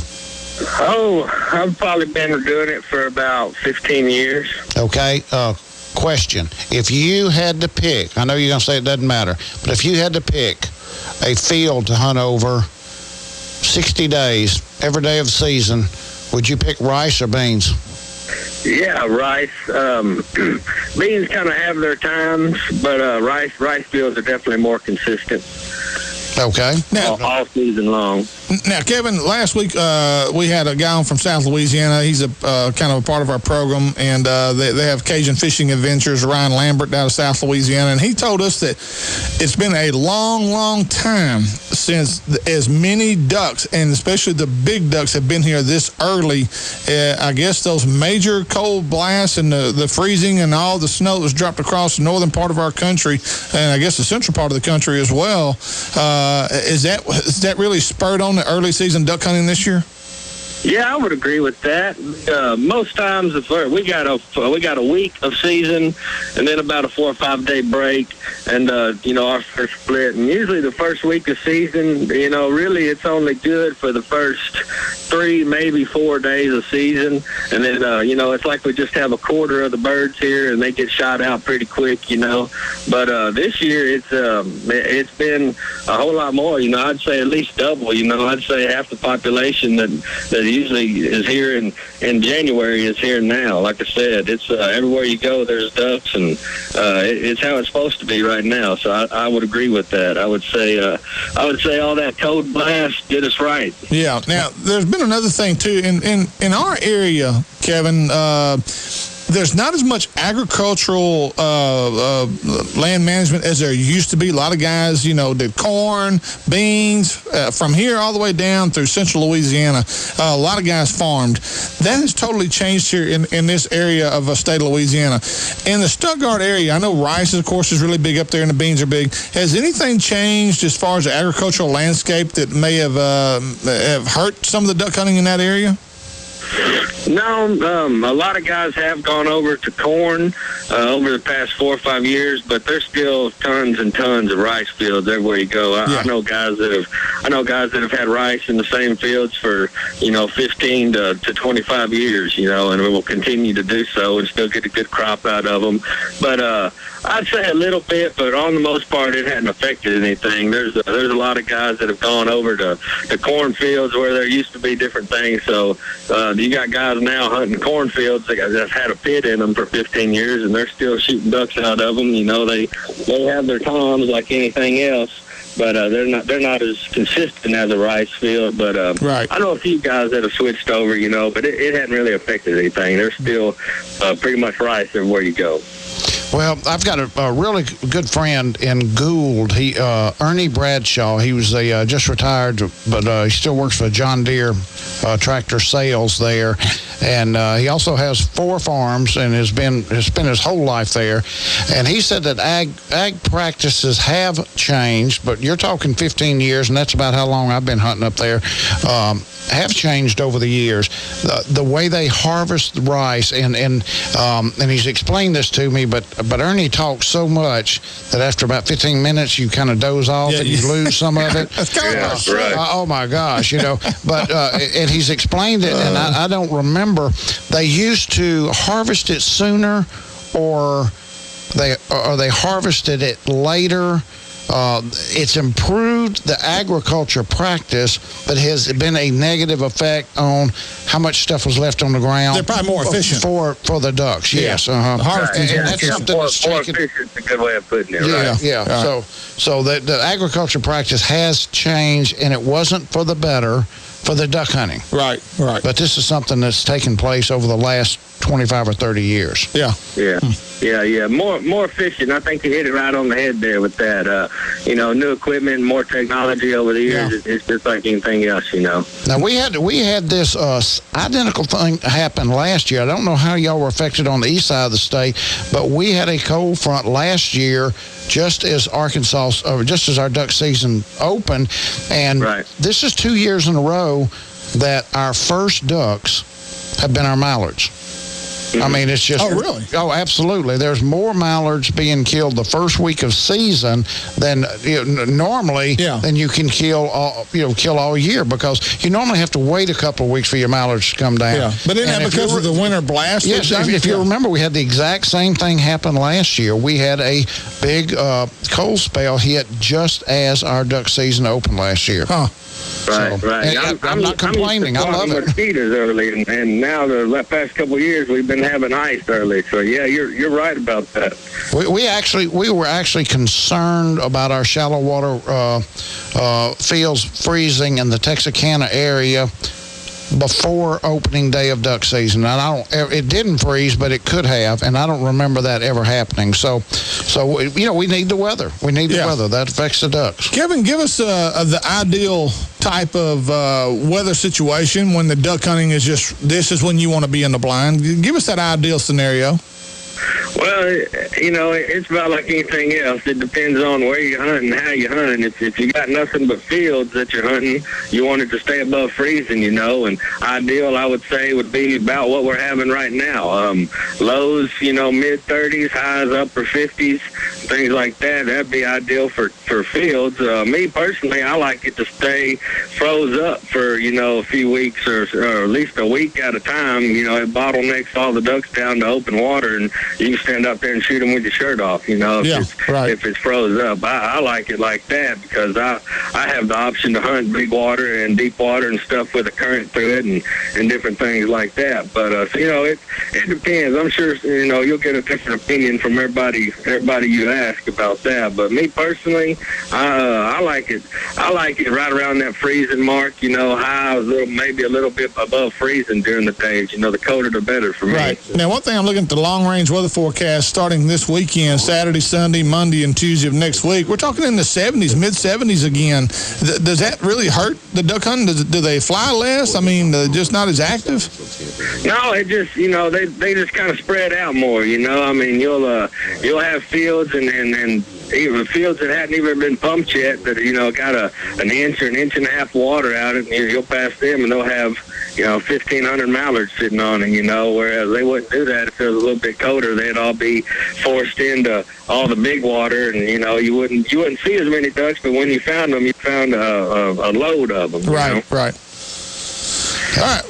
Oh, I've probably been doing it for about 15 years. Okay, question. If you had to pick, I know you're going to say it doesn't matter, but if you had to pick a field to hunt over 60 days, every day of the season, would you pick rice or beans? Yeah, rice. Beans kind of have their times, but rice fields are definitely more consistent. Okay. Now, all season long. Now, Kevin, last week we had a guy on from South Louisiana. He's a kind of a part of our program, and they have Cajun Fishing Adventures, Ryan Lambert, down of South Louisiana, and he told us that it's been a long, long time since as many ducks, and especially the big ducks, have been here this early. I guess those major cold blasts and the freezing and all the snow that was dropped across the northern part of our country, and I guess the central part of the country as well. Is that really spurred on the early season duck hunting this year? Yeah, I would agree with that. Most times, we got a week of season, and then about a 4 or 5 day break, and our first split. And usually, the first week of season, really, it's only good for the first 3, maybe 4 days of season, and then it's like we just have a quarter of the birds here, and they get shot out pretty quick, But this year, it's been a whole lot more. I'd say at least double. I'd say half the population that usually is here in January is here now. Like I said, it's everywhere you go there's ducks, and it's how it's supposed to be right now. So I would agree with that. I would say all that cold blast did us right. Yeah. Now there's been another thing too in our area, Kevin. There's not as much agricultural land management as there used to be. A lot of guys, did corn, beans, from here all the way down through central Louisiana. A lot of guys farmed. That has totally changed here in this area of the state of Louisiana. In the Stuttgart area, I know rice, of course, is really big up there, and the beans are big. Has anything changed as far as the agricultural landscape that may have hurt some of the duck hunting in that area? No, a lot of guys have gone over to corn over the past 4 or 5 years, but there's still tons and tons of rice fields everywhere you go. I know guys that have had rice in the same fields for 15 to 25 years, and we will continue to do so and still get a good crop out of them. But I'd say a little bit, but on the most part, it hadn't affected anything. There's a lot of guys that have gone over to cornfields where there used to be different things. So you got guys now hunting cornfields that had a pit in them for 15 years, and they're still shooting ducks out of them. They have their times like anything else. But they're not as consistent as a rice field. But right. I know a few guys that have switched over, but it hadn't really affected anything. They're still pretty much rice everywhere you go. Well, I've got a really good friend in Gould. Ernie Bradshaw. He was just retired, but he still works for John Deere tractor sales there, and he also has 4 farms and has spent his whole life there. And he said that ag practices have changed, but you're talking 15 years, and that's about how long I've been hunting up there. Have changed over the years. The way they harvest the rice, and he's explained this to me, but Ernie talks so much that after about 15 minutes you kind of doze off and you lose some of it. That's kind of right. Oh my gosh, But and he's explained it, and I don't remember. They used to harvest it sooner, or they harvested it later. it's improved the agriculture practice, but has been a negative effect on how much stuff was left on the ground. They're probably more efficient for the ducks. Yes, Harvesting. And that's something that's more taken. efficient. A good way of putting it. Yeah, right? yeah. Right. So the agriculture practice has changed, and it wasn't for the better for the duck hunting. Right. But this is something that's taken place over the last 25 or 30 years. Yeah. More efficient. I think you hit it right on the head there with that. New equipment, more technology over the years. Yeah. It's just like anything else. Now we had this identical thing happen last year. I don't know how y'all were affected on the east side of the state, but we had a cold front last year, just as our duck season opened, and this is 2 years in a row that our first ducks have been our mallards. I mean, it's just... Oh, really? Oh, absolutely. There's more mallards being killed the first week of season than normally than you can kill all year, because you normally have to wait a couple of weeks for your mallards to come down. Yeah, but isn't that because of the winter blast? Yes, if you remember, we had the exact same thing happen last year. We had a big cold spell hit just as our duck season opened last year. Huh. Right. I'm not complaining. I love it. Mosquitoes early, and now the past couple of years we've been having ice early. So yeah, you're right about that. We were actually concerned about our shallow water fields freezing in the Texarkana area before opening day of duck season, and it didn't freeze, but it could have, and I don't remember that ever happening. So we need the weather. We need the weather that affects the ducks. Kevin, give us the ideal type of weather situation when the duck hunting is this is when you want to be in the blind. Give us that ideal scenario. Well, it's about like anything else. It depends on where you hunt and how you hunt. If you got nothing but fields that you're hunting, you want it to stay above freezing, and ideal, I would say, would be about what we're having right now. Lows, mid-30s, highs, upper 50s, things like that. That'd be ideal for fields. Me, personally, I like it to stay froze up for, a few weeks or at least a week at a time. It bottlenecks all the ducks down to open water, and you can stand up there and shoot them with your shirt off, if it's froze up. I like it like that because I have the option to hunt big water and deep water and stuff with a current through it and different things like that. But, it depends. I'm sure, you'll get a different opinion from everybody you ask about that. But me personally, I like it. I like it right around that freezing mark, highs maybe a little bit above freezing during the days. The colder the better for me. Right. Now, one thing I'm looking at the long-range weather forecast starting this weekend, Saturday, Sunday, Monday, and Tuesday of next week. We're talking in the 70s, mid-70s again. Does that really hurt the duck hunting? Do they fly less? I mean, just not as active? No, it just, they just kind of spread out more, I mean, you'll have fields and even fields that hadn't even been pumped yet that, got an inch or an inch and a half water out of it, and you'll pass them and they'll have, 1,500 mallards sitting on it, whereas they wouldn't do that if it was a little bit colder. They'd all be forced into all the big water, and, you wouldn't see as many ducks, but when you found them, you found a load of them. Right. All right.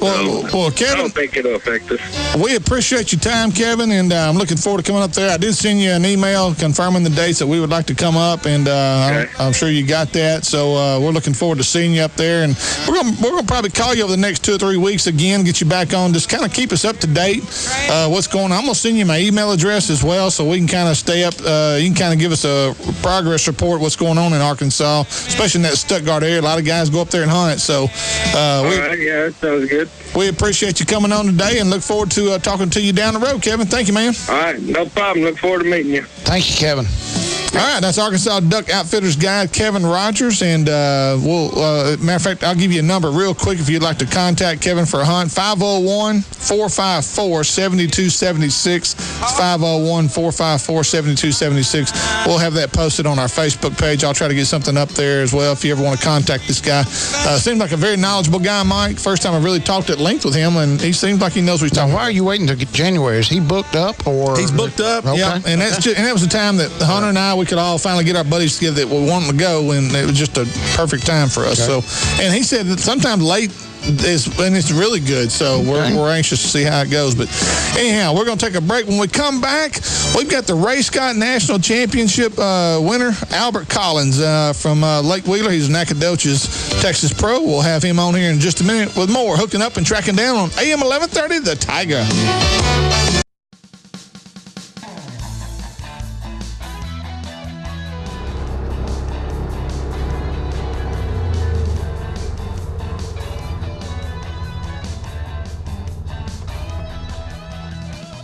Well, Kevin, I don't think it'll affect us. We appreciate your time, Kevin, and I'm looking forward to coming up there. I did send you an email confirming the dates that we would like to come up, and I'm sure you got that. So we're looking forward to seeing you up there, and we're gonna probably call you over the next 2 or 3 weeks again, get you back on, just kind of keep us up to date. What's going on? I'm gonna send you my email address as well, so we can kind of stay up. You can kind of give us a progress report what's going on in Arkansas, especially in that Stuttgart area. A lot of guys go up there and hunt. So that sounds good. We appreciate you coming on today and look forward to talking to you down the road, Kevin. Thank you, man. All right, no problem. Look forward to meeting you. Thank you, Kevin. All right, that's Arkansas Duck Outfitters guide Kevin Rogers, and matter of fact, I'll give you a number real quick if you'd like to contact Kevin for a hunt. 501-454-7276. 501-454-7276. We'll have that posted on our Facebook page. I'll try to get something up there as well if you ever want to contact this guy. Seems like a very knowledgeable guy, Mike. First time I really talked at length with him, and he seems like he knows what he's talking about. Why are you waiting to get January? Is he booked up? Or he's booked up, okay. Yeah. And that's just, and that was the time that the Hunter and I, we could all finally get our buddies together that we wanted to go, and it was just a perfect time for us. Okay. So, and he said that sometimes late it's really good. So we're anxious to see how it goes. But anyhow, we're going to take a break. When we come back, we've got the Ray Scott National Championship winner, Albert Collins from Lake Wheeler. He's Nacogdoches Texas Pro. We'll have him on here in just a minute with more Hooking Up and Tracking Down on AM 1130, The Tiger.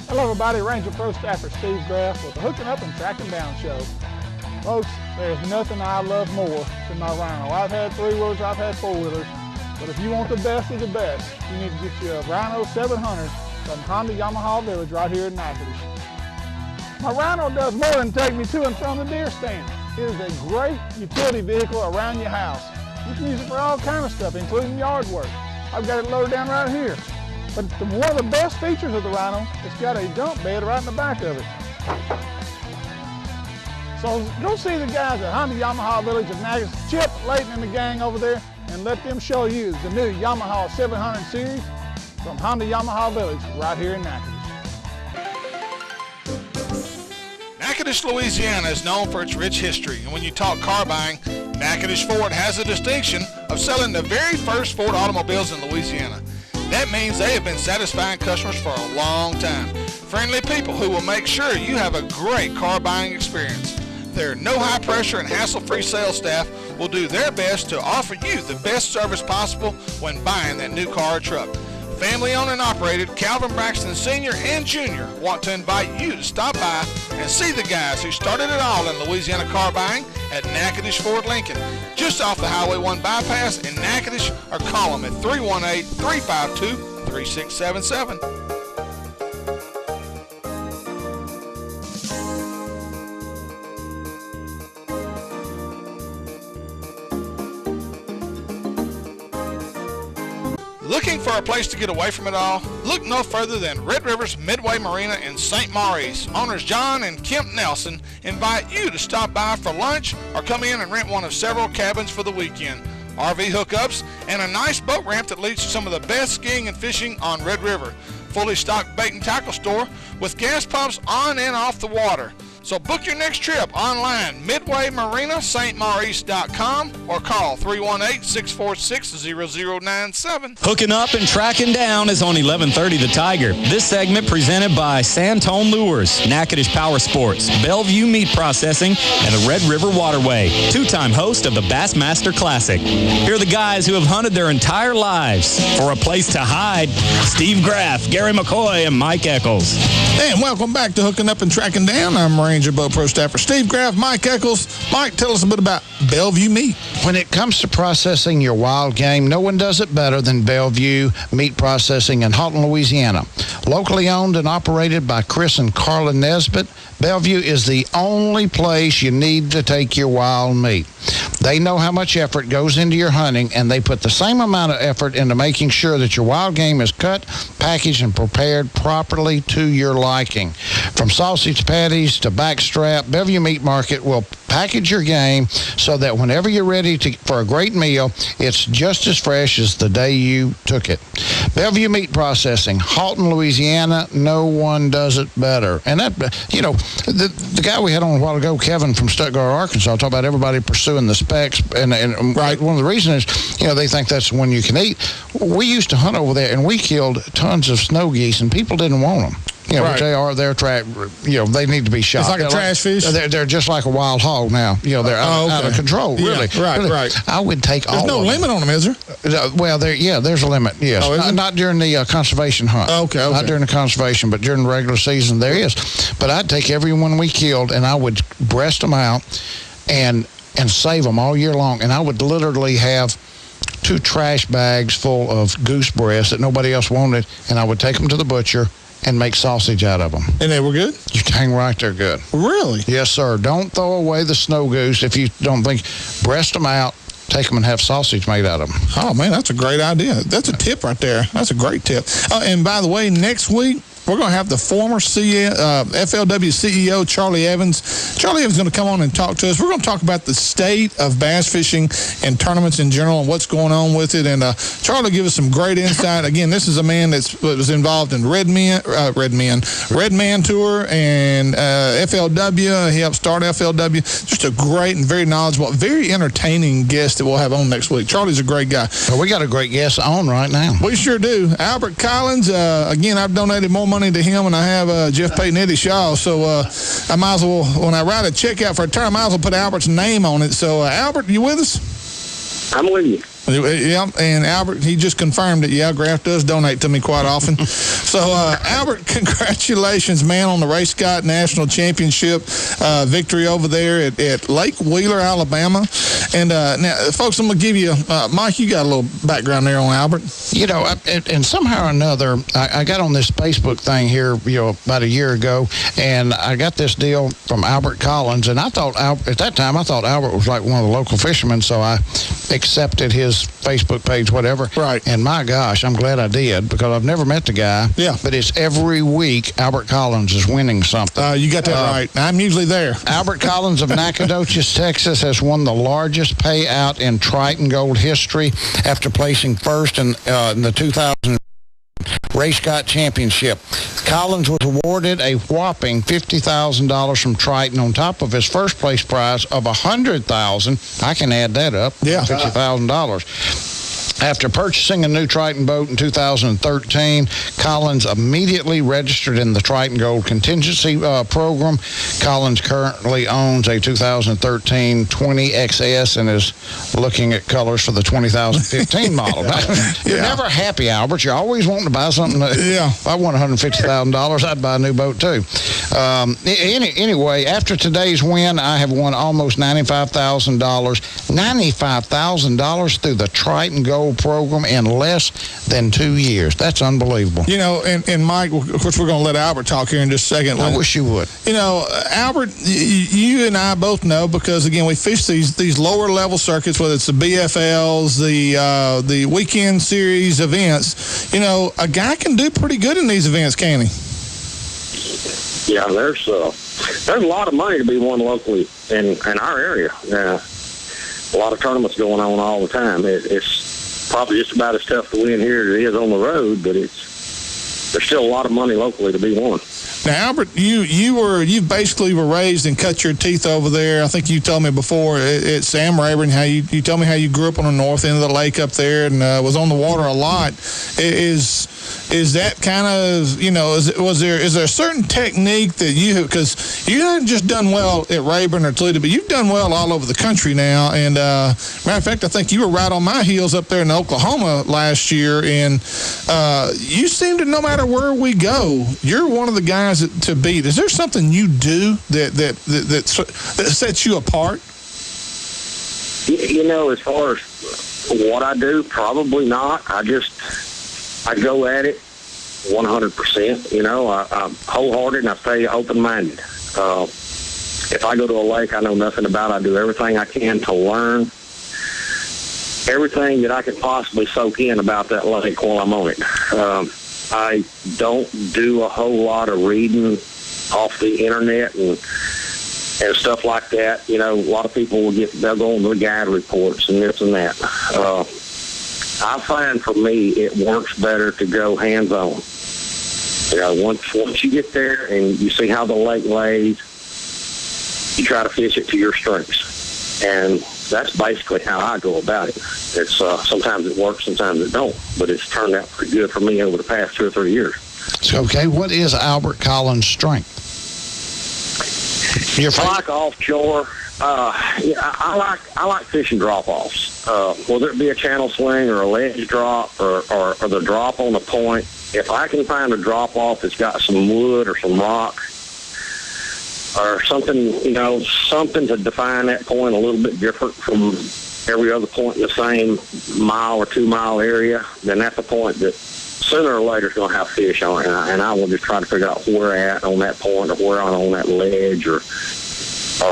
Hello everybody, Ranger Pro Staffer Steve Graff with the Hooking Up and Tracking Down show. Folks, there's nothing I love more than my Rhino. I've had 3-wheelers, I've had 4-wheelers, but if you want the best of the best, you need to get you a Rhino 700 from Honda Yamaha Village right here in Natchitoches. My Rhino does more than take me to and from the deer stand. It is a great utility vehicle around your house. You can use it for all kinds of stuff, including yard work. I've got it loaded down right here. But one of the best features of the Rhino, it's got a dump bed right in the back of it. So go see the guys at Honda Yamaha Village of Natchitoches, Chip, Layton, and the gang over there, and let them show you the new Yamaha 700 series from Honda Yamaha Village right here in Natchitoches. Natchitoches, Louisiana is known for its rich history, and when you talk car buying, Natchitoches Ford has the distinction of selling the very first Ford automobiles in Louisiana. That means they have been satisfying customers for a long time. Friendly people who will make sure you have a great car buying experience. Their no high pressure and hassle-free sales staff will do their best to offer you the best service possible when buying that new car or truck. Family owned and operated, Calvin Braxton Sr. and Jr. want to invite you to stop by and see the guys who started it all in Louisiana car buying at Natchitoches Ford Lincoln, just off the Highway 1 bypass in Natchitoches, or call them at 318-352-3677. Looking for a place to get away from it all? Look no further than Red River's Midway Marina in St. Maurice. Owners John and Kemp Nelson invite you to stop by for lunch or come in and rent one of several cabins for the weekend. RV hookups and a nice boat ramp that leads to some of the best skiing and fishing on Red River. Fully stocked bait and tackle store with gas pumps on and off the water. So book your next trip online, MidwayMarinaStMaurice.com, or call 318-646-0097. Hooking Up and Tracking Down is on 1130 The Tiger. This segment presented by Santone Lures, Natchitoches Power Sports, Bellevue Meat Processing, and the Red River Waterway. Two-time host of the Bassmaster Classic. Here are the guys who have hunted their entire lives for a place to hide. Steve Graff, Gary McCoy, and Mike Eccles. And welcome back to Hooking Up and Tracking Down. I'm Ranger Boat Pro Staffer Steve Graff, Mike Eccles. Mike, tell us a bit about Bellevue Meat. When it comes to processing your wild game, no one does it better than Bellevue Meat Processing in Halton, Louisiana. Locally owned and operated by Chris and Carla Nesbitt, Bellevue is the only place you need to take your wild meat. They know how much effort goes into your hunting, and they put the same amount of effort into making sure that your wild game is cut, packaged, and prepared properly to your liking. From sausage patties to backstrap, Bellevue Meat Market will package your game so that whenever you're ready for a great meal, it's just as fresh as the day you took it. Bellevue Meat Processing, Halton, Louisiana, no one does it better. And that, you know, the guy we had on a while ago, Kevin from Stuttgart, Arkansas, talked about everybody pursuing the specs, and right. One of the reasons is, you know, they think that's the one you can eat. We used to hunt over there, and we killed tons of snow geese, and people didn't want them. You know, right. They are, they're you know, they need to be shot. It's like a trash fish? They're just like a wild hog now. You know, they're out of control, really. Yeah, right, really. Right. I would take all of them. There's no limit on them, is there? Well, there's a limit, yes. Oh, not during the conservation hunt. Okay. Not during the conservation, but during the regular season, there is. But I'd take every one we killed, and I would breast them out and save them all year long. And I would literally have 2 trash bags full of goose breasts that nobody else wanted, and I would take them to the butcher and make sausage out of them. And they were good? You dang right they're good. Really? Yes, sir. Don't throw away the snow goose if you don't think. Breast them out, take them and have sausage made out of them. Oh, man, that's a great idea. That's a tip right there. That's a great tip. And by the way, next week, we're going to have the former FLW CEO, Charlie Evans. Charlie Evans is going to come on and talk to us. We're going to talk about the state of bass fishing and tournaments in general and what's going on with it. And Charlie will give us some great insight. Again, this is a man that was involved in Red Man Tour and FLW. He helped start FLW. Just a great and very knowledgeable, very entertaining guest that we'll have on next week. Charlie's a great guy. Well, we got a great guest on right now. We sure do. Albert Collins. Again, I've donated more money to him than I have Jeff Payton, Eddie Shaw. So I might as well, when I write a check out for a term, I might as well put Albert's name on it. So Albert, you with us? I'm with you. Yeah, and Albert, he just confirmed that, yeah, Graf does donate to me quite often. So, Albert, congratulations, man, on the Ray Scott National Championship victory over there at Lake Wheeler, Alabama. And now, folks, I'm going to give you, Mike, you got a little background there on Albert. You know, and somehow or another, I got on this Facebook thing here, about a year ago, and I got this deal from Albert Collins, and I thought, at that time, I thought Albert was like one of the local fishermen, so I accepted his Facebook page, whatever. Right. And my gosh, I'm glad I did, because I've never met the guy. Yeah. But it's every week Albert Collins is winning something. You got that right. I'm usually there. Albert Collins of Nacogdoches, Texas, has won the largest payout in Triton Gold history after placing first in the 2000 Ray Scott Championship. Collins was awarded a whopping $50,000 from Triton on top of his first place prize of $100,000. I can add that up. Yeah. $50,000. After purchasing a new Triton boat in 2013, Collins immediately registered in the Triton Gold Contingency Program. Collins currently owns a 2013 20XS and is looking at colors for the 2015 model. You're never happy, Albert. You're always wanting to buy something. If I won $150,000, I'd buy a new boat too. Anyway, after today's win, I have won almost $95,000. $95,000 through the Triton Gold program in less than 2 years. That's unbelievable. You know, and Mike, of course, we're going to let Albert talk here in just a second. I wish you would. You know, Albert, you and I both know, because again, we fish these lower level circuits, whether it's the BFLs, the weekend series events. You know, a guy can do pretty good in these events, can he? Yeah, there's a lot of money to be won locally in our area. A lot of tournaments going on all the time. It's probably just about as tough to win here as it is on the road, but there's still a lot of money locally to be won. Now, Albert, you basically were raised and cut your teeth over there. I think you told me before at Sam Rayburn how you told me how you grew up on the north end of the lake up there and was on the water a lot. Is that kind of, you know, is there a certain technique that because you haven't just done well at Rayburn or Toledo, but you've done well all over the country now. And matter of fact, I think you were right on my heels up there in Oklahoma last year. And you seem to, no matter where we go, you're one of the guys to beat. Is there something you do that sets you apart? You know, as far as what I do, probably not. I go at it 100%. You know, I'm wholehearted and I stay open-minded. If I go to a lake I know nothing about, I do everything I can to learn everything that I can possibly soak in about that lake while I'm on it. I don't do a whole lot of reading off the internet and stuff like that. You know, a lot of people they'll go on the guide reports and this and that. I find for me it works better to go hands-on. You know, once you get there and you see how the lake lays, you try to fish it to your strengths. And that's basically how I go about it. It's sometimes it works, sometimes it don't, but it's turned out pretty good for me over the past 2 or 3 years. So, okay, what is Albert Collins' strength? I like offshore. I like fishing drop-offs. Whether it be a channel swing or a ledge drop or the drop on the point, if I can find a drop-off that's got some wood or some rock or something, you know, something to define that point a little bit different from every other point in the same mile or 2 mile area, then that's a point that sooner or later is going to have fish on it. And I will just try to figure out where at on that point or where on that ledge or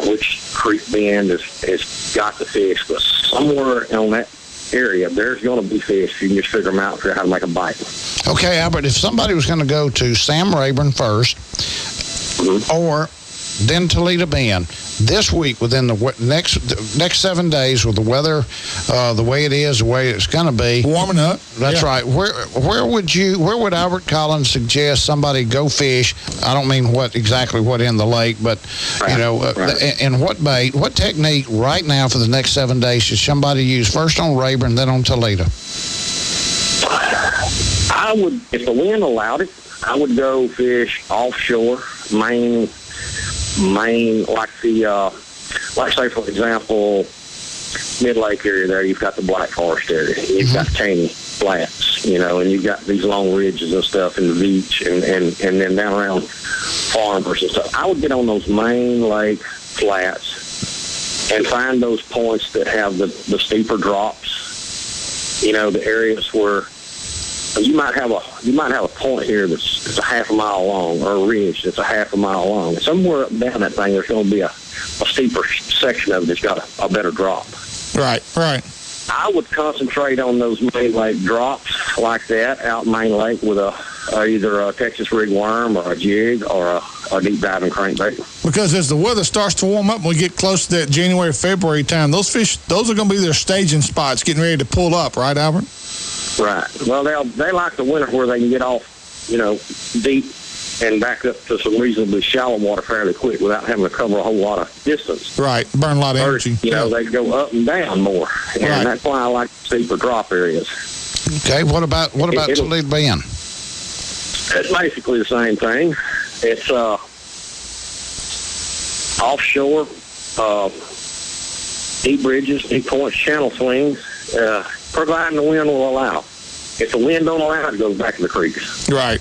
which creek bend has got the fish. But somewhere on that area, there's going to be fish. You can just figure them out, figure out how to make a bite. Okay, Albert, if somebody was going to go to Sam Rayburn first, or then Toledo Bend, this week within the next 7 days with the weather the way it is, the way it's going to be, warming up. That's right. Where would Albert Collins suggest somebody go fish? I don't mean what in the lake, but and what bait, what technique right now for the next 7 days should somebody use first on Rayburn, then on Toledo? I would, if the wind allowed it, I would go fish offshore, Maine, like say for example, mid-lake area there, you've got the Black Forest area, you've got Caney Flats, and you've got these long ridges and stuff in the beach, and then down around Farmers and stuff. I would get on those main lake flats and find those points that have the steeper drops, the areas where you might have a point here that's a half a mile long, or a ridge that's a half a mile long. Somewhere up down that thing, there's going to be a steeper section of it that's got a better drop. Right. I would concentrate on those main lake drops like that out in Main Lake with either a Texas rig worm or a jig or a deep diving crankbait. Because as the weather starts to warm up and we get close to that January, February time, those are going to be their staging spots, getting ready to pull up, right, Albert? Right. Well, they like the winter where they can get off, deep and back up to some reasonably shallow water fairly quick without having to cover a whole lot of distance. Right. Burn a lot of energy. They go up and down more, and that's why I like steeper drop areas. Okay. What about Toledo Bend? It's basically the same thing. It's offshore, deep bridges, deep points, channel swings, providing the wind will allow. If the wind don't allow it, it goes back to the creeks. Right.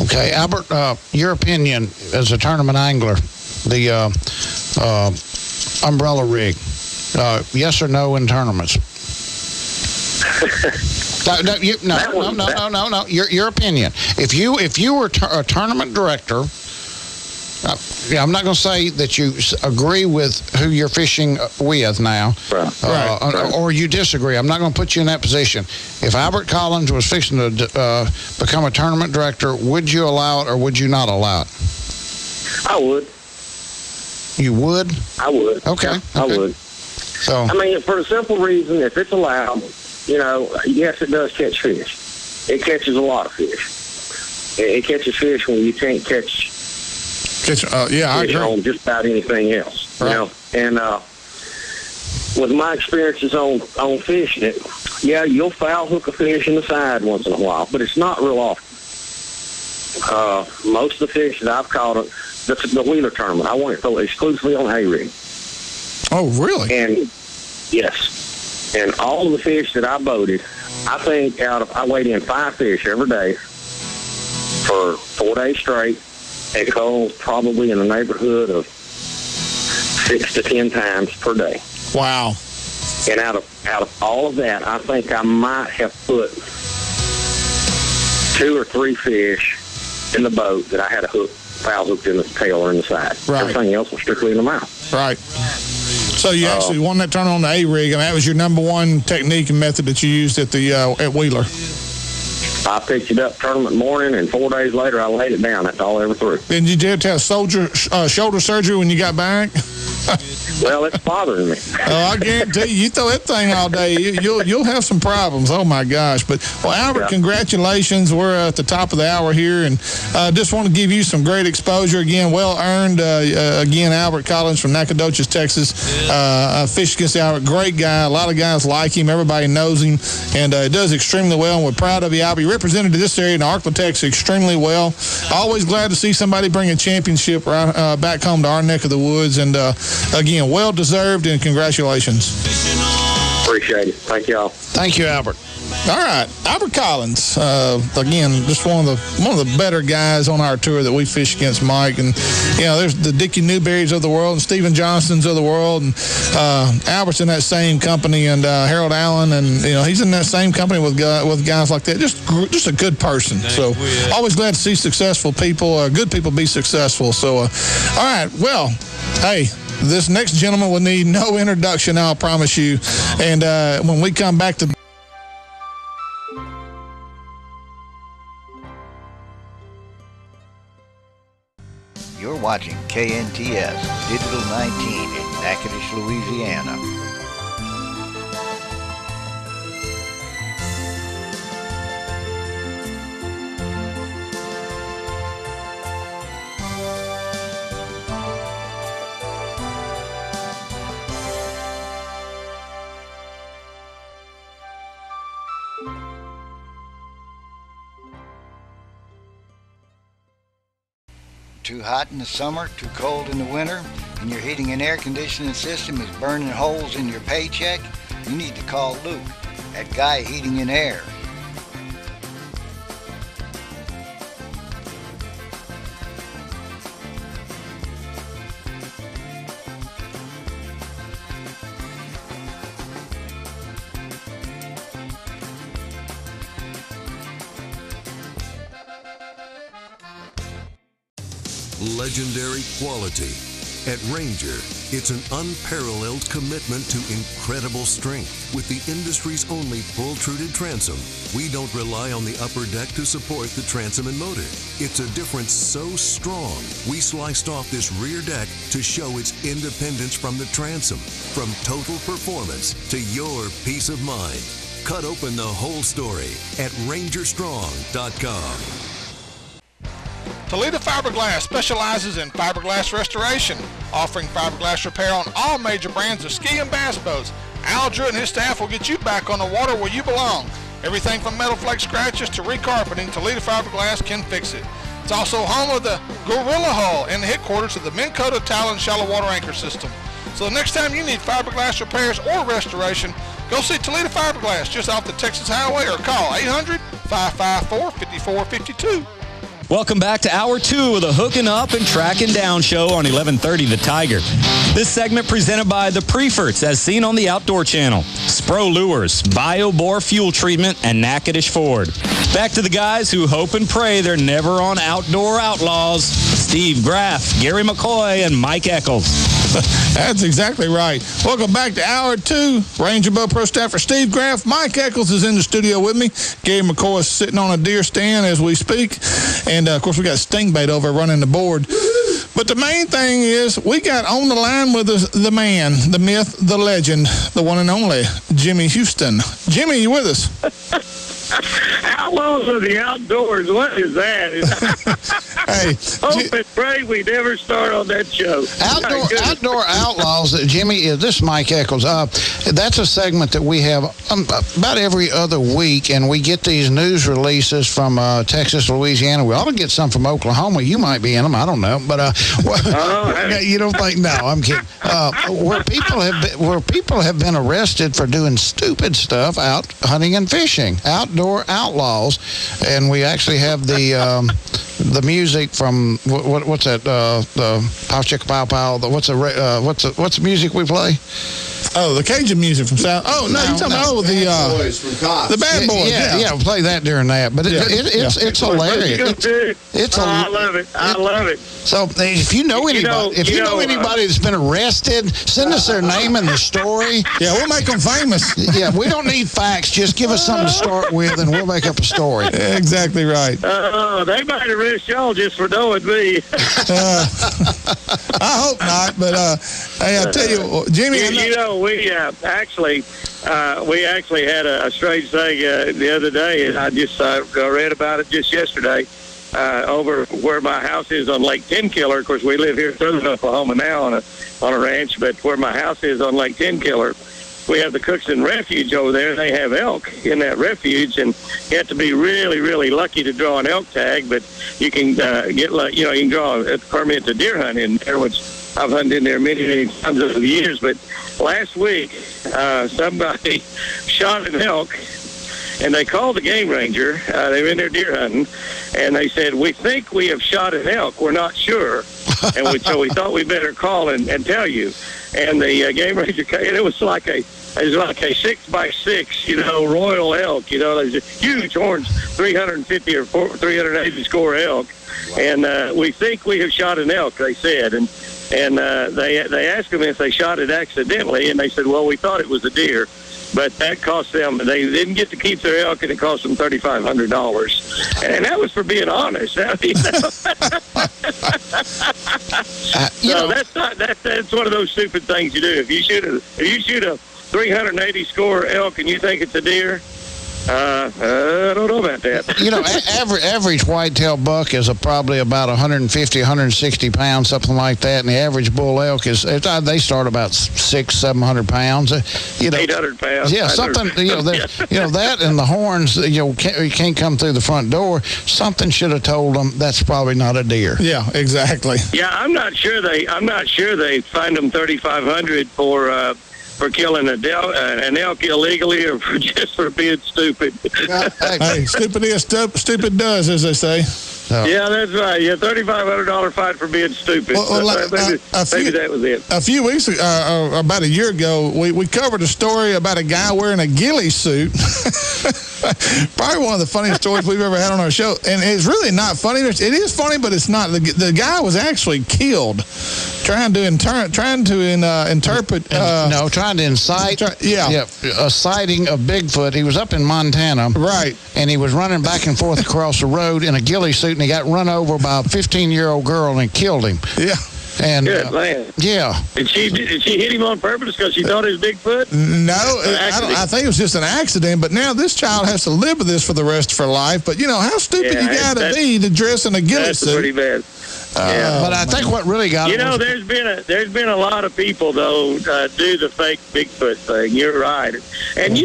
Okay, Albert, your opinion as a tournament angler, the umbrella rig, yes or no in tournaments? No. Your opinion. If you were a tournament director, I'm not going to say that you agree with who you're fishing with now, or you disagree. I'm not going to put you in that position. If Albert Collins was fixing to become a tournament director, would you allow it or would you not allow it? I would. You would? I would. Okay. I would. So, I mean, for the simple reason, if it's allowed, yes, it does catch fish. It catches a lot of fish. It catches fish when you can't catch I agree. On just about anything else, And with my experiences on fishing it, you'll foul hook a fish in the side once in a while, but it's not real often. Most of the fish that I've caught, that's the Wheeler tournament. I want it to exclusively on hay rig. Oh, really? And yes, and all of the fish that I boated, I think I weighed in 5 fish every day for 4 days straight. It goes probably in the neighborhood of 6 to 10 times per day. Wow. And out of all of that, I think I might have put 2 or 3 fish in the boat that I had a foul hooked in the tail or in the side. Right. Everything else was strictly in the mouth. Right. So you actually won that tournament on the A-rig, and that was your number one technique and method that you used at Wheeler. I picked it up tournament morning, and 4 days later, I laid it down. That's all I ever threw. Did you have to have shoulder surgery when you got back? Well, it's bothering me. I guarantee you throw that thing all day, you'll have some problems. Oh, my gosh. But, Albert, congratulations. We're at the top of the hour here, and just want to give you some great exposure. Again, well-earned. Again, Albert Collins from Nacogdoches, Texas. Fish Against the Hour. Great guy. A lot of guys like him. Everybody knows him, and does extremely well, and we're proud of you, Albert. He represented this area in Arklatex extremely well. Always glad to see somebody bring a championship back home to our neck of the woods, and again, well-deserved, and congratulations. Appreciate it. Thank y'all. Thank you, Albert. All right, Albert Collins. Again, just one of the better guys on our tour that we fish against, Mike. And there's the Dickie Newberrys of the world and Stephen Johnsons of the world, and Albert's in that same company, and Harold Allen, and he's in that same company with guys like that. Just a good person. So always glad to see successful people, good people be successful. So all right, well, hey, This next gentleman will need no introduction, I'll promise you. And when we come back to You're watching KNTS Digital 19 in Natchitoches, Louisiana. Too hot in the summer, too cold in the winter, and your heating and air conditioning system is burning holes in your paycheck? You need to call Luke at Guy Heating and Air. Legendary quality. At Ranger, it's an unparalleled commitment to incredible strength. With the industry's only pull-truted transom, we don't rely on the upper deck to support the transom and motor. It's a difference so strong, we sliced off this rear deck to show its independence from the transom. From total performance to your peace of mind. Cut open the whole story at rangerstrong.com. Toledo Fiberglass specializes in fiberglass restoration, offering fiberglass repair on all major brands of ski and bass boats. Al Drew and his staff will get you back on the water where you belong. Everything from metal flake scratches to recarpeting, Toledo Fiberglass can fix it. It's also home of the Gorilla Hull and the headquarters of the Minn Kota Talon Shallow Water Anchor System. So the next time you need fiberglass repairs or restoration, go see Toledo Fiberglass just off the Texas Highway or call 800-554-5452. Welcome back to Hour 2 of the Hooking Up and Tracking Down show on 1130 The Tiger. This segment presented by the Preferts, as seen on the Outdoor Channel, Spro Lures, BioBore Fuel Treatment, and Natchitoches Ford. Back to the guys who hope and pray they're never on Outdoor Outlaws, Steve Graff, Gary McCoy, and Mike Eccles. That's exactly right. Welcome back to Hour 2. Ranger Bow Pro staffer Steve Graff. Mike Eccles is in the studio with me. Gary McCoy is sitting on a deer stand as we speak. And, of course, we got Stingbait over running the board. But the main thing is we got on the line with us the man, the myth, the legend, the one and only Jimmy Houston. Jimmy, you with us? Outlaws of the outdoors. What is that? Hey, hope and pray we never start on that show. Outdoor Outlaws, Jimmy, this is Mike Eccles. That's a segment that we have about every other week, and we get these news releases from Texas, Louisiana. We ought to get some from Oklahoma. You might be in them. I don't know. But you don't think? No, I'm kidding. Where people have been arrested for doing stupid stuff out hunting and fishing. Outdoor Outlaws, and we actually have the music from what's that? The Pow Chicka Pow Pow. What's the music we play? Oh, the Cajun music from South. Oh no, you're talking about the Bad Boys. Yeah, we'll play that during that. But it's hilarious. I love it. I love it. So if you know anybody, anybody that's been arrested, send us their name and the story. Yeah, we'll make them famous. Yeah, we don't need facts. Just give us something to start with, and we'll make up a story. Exactly right. They might arrest y'all just for knowing me. I hope not, but hey, I tell you, Jimmy. We actually had a strange thing the other day, and I just read about it just yesterday. Over where my house is on Lake Tenkiller. Of course, we live here in southern Oklahoma now on a ranch, but where my house is on Lake Tenkiller, we have the Cookson Refuge over there. They have elk in that refuge, and you have to be really, really lucky to draw an elk tag, but you can you can draw a permit to deer hunt in there, which I've hunted in there many, many times over the years. But last week, somebody shot an elk, and they called the game ranger. They were in there deer hunting, and they said, "We think we have shot an elk. We're not sure." And so we thought we better call and tell you. And the game ranger came, and it was like a 6x6, royal elk. There's huge horns, 350 or 380 score elk. And we think we have shot an elk, they said. And And they asked them if they shot it accidentally, and they said, well, we thought it was a deer. But that cost them, they didn't get to keep their elk, and it cost them $3,500. And that was for being honest. So that's one of those stupid things you do. If you shoot a 380 score elk and you think it's a deer, I don't know about that. Average whitetail buck is probably about 150, 160 pounds, something like that. And the average bull elk they start about 600-700 pounds. 800 pounds. Yeah, something. That and the horns. You can't come through the front door. Something should have told them that's probably not a deer. Yeah, exactly. Yeah, I'm not sure they find them 3,500 for killing an elk illegally, or just for being stupid. Hey, stupid is stupid does, as they say. Yeah, that's right. Yeah, $3,500 fine for being stupid. Maybe that was it. A few weeks ago, about a year ago, we covered a story about a guy wearing a ghillie suit. Probably one of the funniest stories we've ever had on our show. And it's really not funny. It is funny, but it's not. The guy was actually killed trying to interpret. Trying to incite. A sighting of Bigfoot. He was up in Montana. Right. And he was running back and forth across the road in a ghillie suit, and he got run over by a 15-year-old girl and killed him. Yeah. And good man. Yeah. Did she hit him on purpose because she thought it was Bigfoot? No, I think it was just an accident. But now this child has to live with this for the rest of her life. But how stupid you got to be to dress in a ghillie suit? That's pretty bad. But I think what really got there's been a lot of people though do the fake Bigfoot thing. You're right, and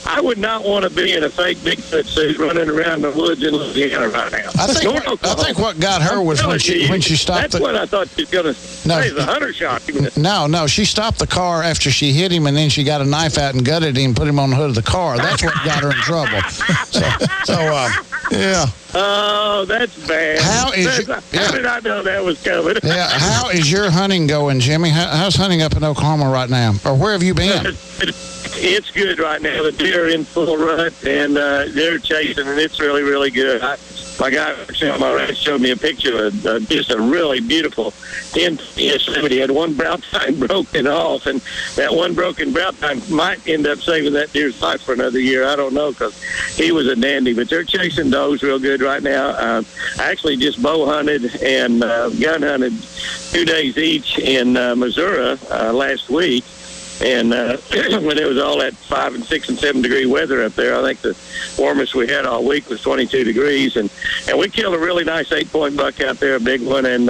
I would not want to be in a fake Bigfoot suit running around the woods in Louisiana right now. I think what got her was when she stopped. That's what I thought she was going to say. The hunter shot him. No, she stopped the car after she hit him, and then she got a knife out and gutted him, and put him on the hood of the car. That's what got her in trouble. Yeah. Oh, that's bad. How did I know that was coming? Yeah. How is your hunting going, Jimmy? How's hunting up in Oklahoma right now? Or where have you been? It's good right now. The deer are in full rut, and they're chasing, and it's really, really good. My guy on my ranch showed me a picture of just a really beautiful 10-70. He had one brow tine broken off, and that one broken brow tine might end up saving that deer's life for another year. I don't know, because he was a dandy. But they're chasing does real good right now. I actually just bow hunted and gun hunted 2 days each in Missouri last week. And when it was all that 5 and 6 and 7 degree weather up there, I think the warmest we had all week was 22 degrees. And we killed a really nice 8-point buck out there, a big one, and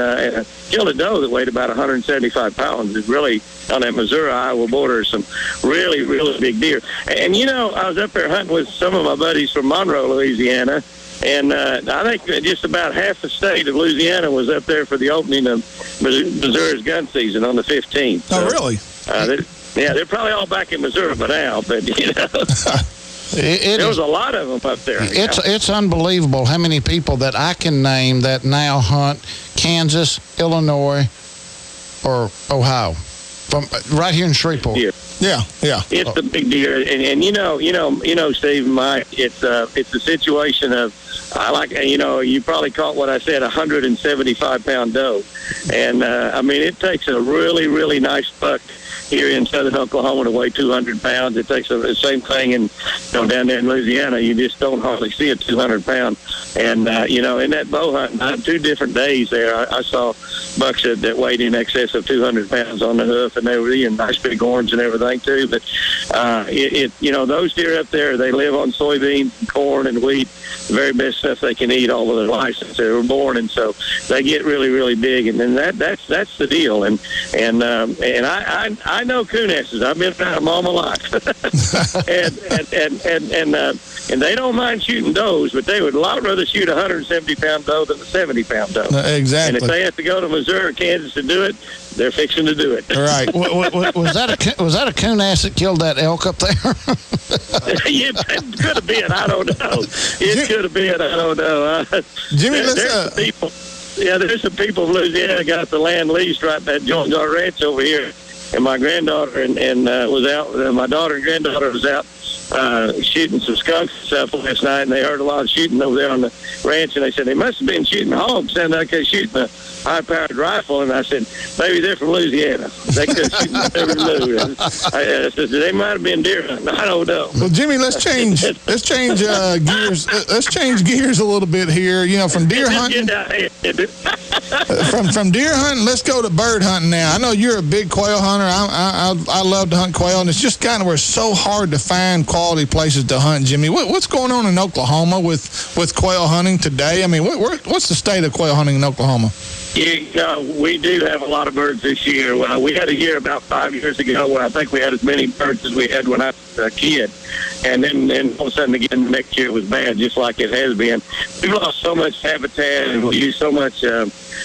killed a doe that weighed about 175 pounds. It's really on that Missouri-Iowa border, some really, really big deer. And, I was up there hunting with some of my buddies from Monroe, Louisiana. And I think just about half the state of Louisiana was up there for the opening of Missouri's gun season on the 15th. Oh, really? They're probably all back in Missouri by now, but there was a lot of them up there. It's unbelievable how many people that I can name that now hunt Kansas, Illinois, or Ohio, from right here in Shreveport. Yeah. It's a big deer, and Steve and Mike, it's a situation of you probably caught what I said, 175-pound doe, and it takes a really, really nice buck here in southern Oklahoma to weigh 200 pounds. It takes the same thing down there in Louisiana. You just don't hardly see a 200-pound. And, in that bow hunt, 2 different days there, I saw bucks that weighed in excess of 200 pounds on the hoof, and they were eating nice big horns and everything, too. But, those deer up there, they live on soybeans and corn and wheat, the very best stuff they can eat all of their life since they were born. And so they get really, really big. And then that's the deal. And I know coonesses. I've been around them all my life, and they don't mind shooting does, but they would a lot rather shoot a 170-pound doe than a 70-pound doe. Exactly. And if they have to go to Missouri or Kansas to do it, they're fixing to do it. Right. Was that a coonass that killed that elk up there? It could have been. I don't know. It could have been. I don't know. Jimmy, there's some people in Louisiana got the land leased right at that Jones Ranch over here. and my granddaughter and was out. My daughter and granddaughter was out shooting some skunks and stuff last night, and they heard a lot of shooting over there on the ranch, and they said they must have been shooting hogs. Sounded like they shooting a high-powered rifle, and I said, maybe they're from Louisiana. They could shoot whatever they do. I said, they might have been deer hunting. I don't know. Well, Jimmy, let's change gears. Let's change gears a little bit here. You know, from deer hunting. From deer hunting, let's go to bird hunting now. I know you're a big quail hunter. I love to hunt quail, and it's just kind of where it's so hard to find quality places to hunt, Jimmy. What's going on in Oklahoma with quail hunting today? I mean, what's the state of quail hunting in Oklahoma? We do have a lot of birds this year. We had a year about 5 years ago where I think we had as many birds as we had when I was a kid. And then all of a sudden, again, next year it was bad, just like it has been. We've lost so much habitat, and we use so much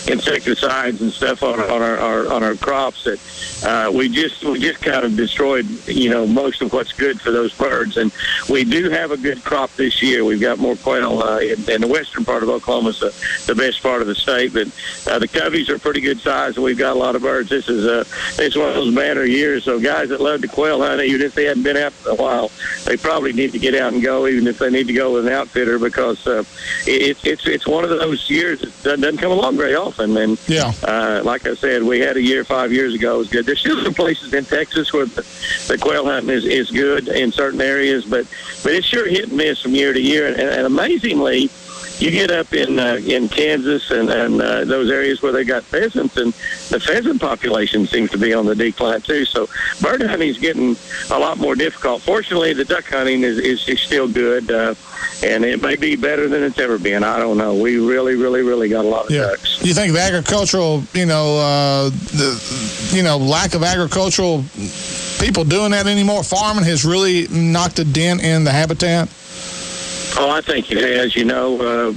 insecticides and stuff on our crops that we just kind of destroyed, most of what's good for those birds. And we do have a good crop this year. We've got more quail in the western part of Oklahoma. Is the best part of the state, but the coveys are pretty good size, and we've got a lot of birds. This is it's one of those banner years. So guys that love to quail hunt, even if they hadn't been out for a while, they probably need to get out and go, even if they need to go with an outfitter, because it's one of those years that doesn't come along very often. And like I said, we had a year 5 years ago. It was good. There's still some places in Texas where the quail hunting is good in certain areas, but it's sure hit and miss from year to year. And amazingly, you get up in Kansas and those areas where they got pheasants, and the pheasant population seems to be on the decline too. So bird hunting is getting a lot more difficult. Fortunately, the duck hunting is still good, and it may be better than it's ever been. I don't know. We really, really, really got a lot of ducks. Do you think the agricultural, lack of agricultural people doing that anymore, farming, has really knocked a dent in the habitat? Oh, I think it has,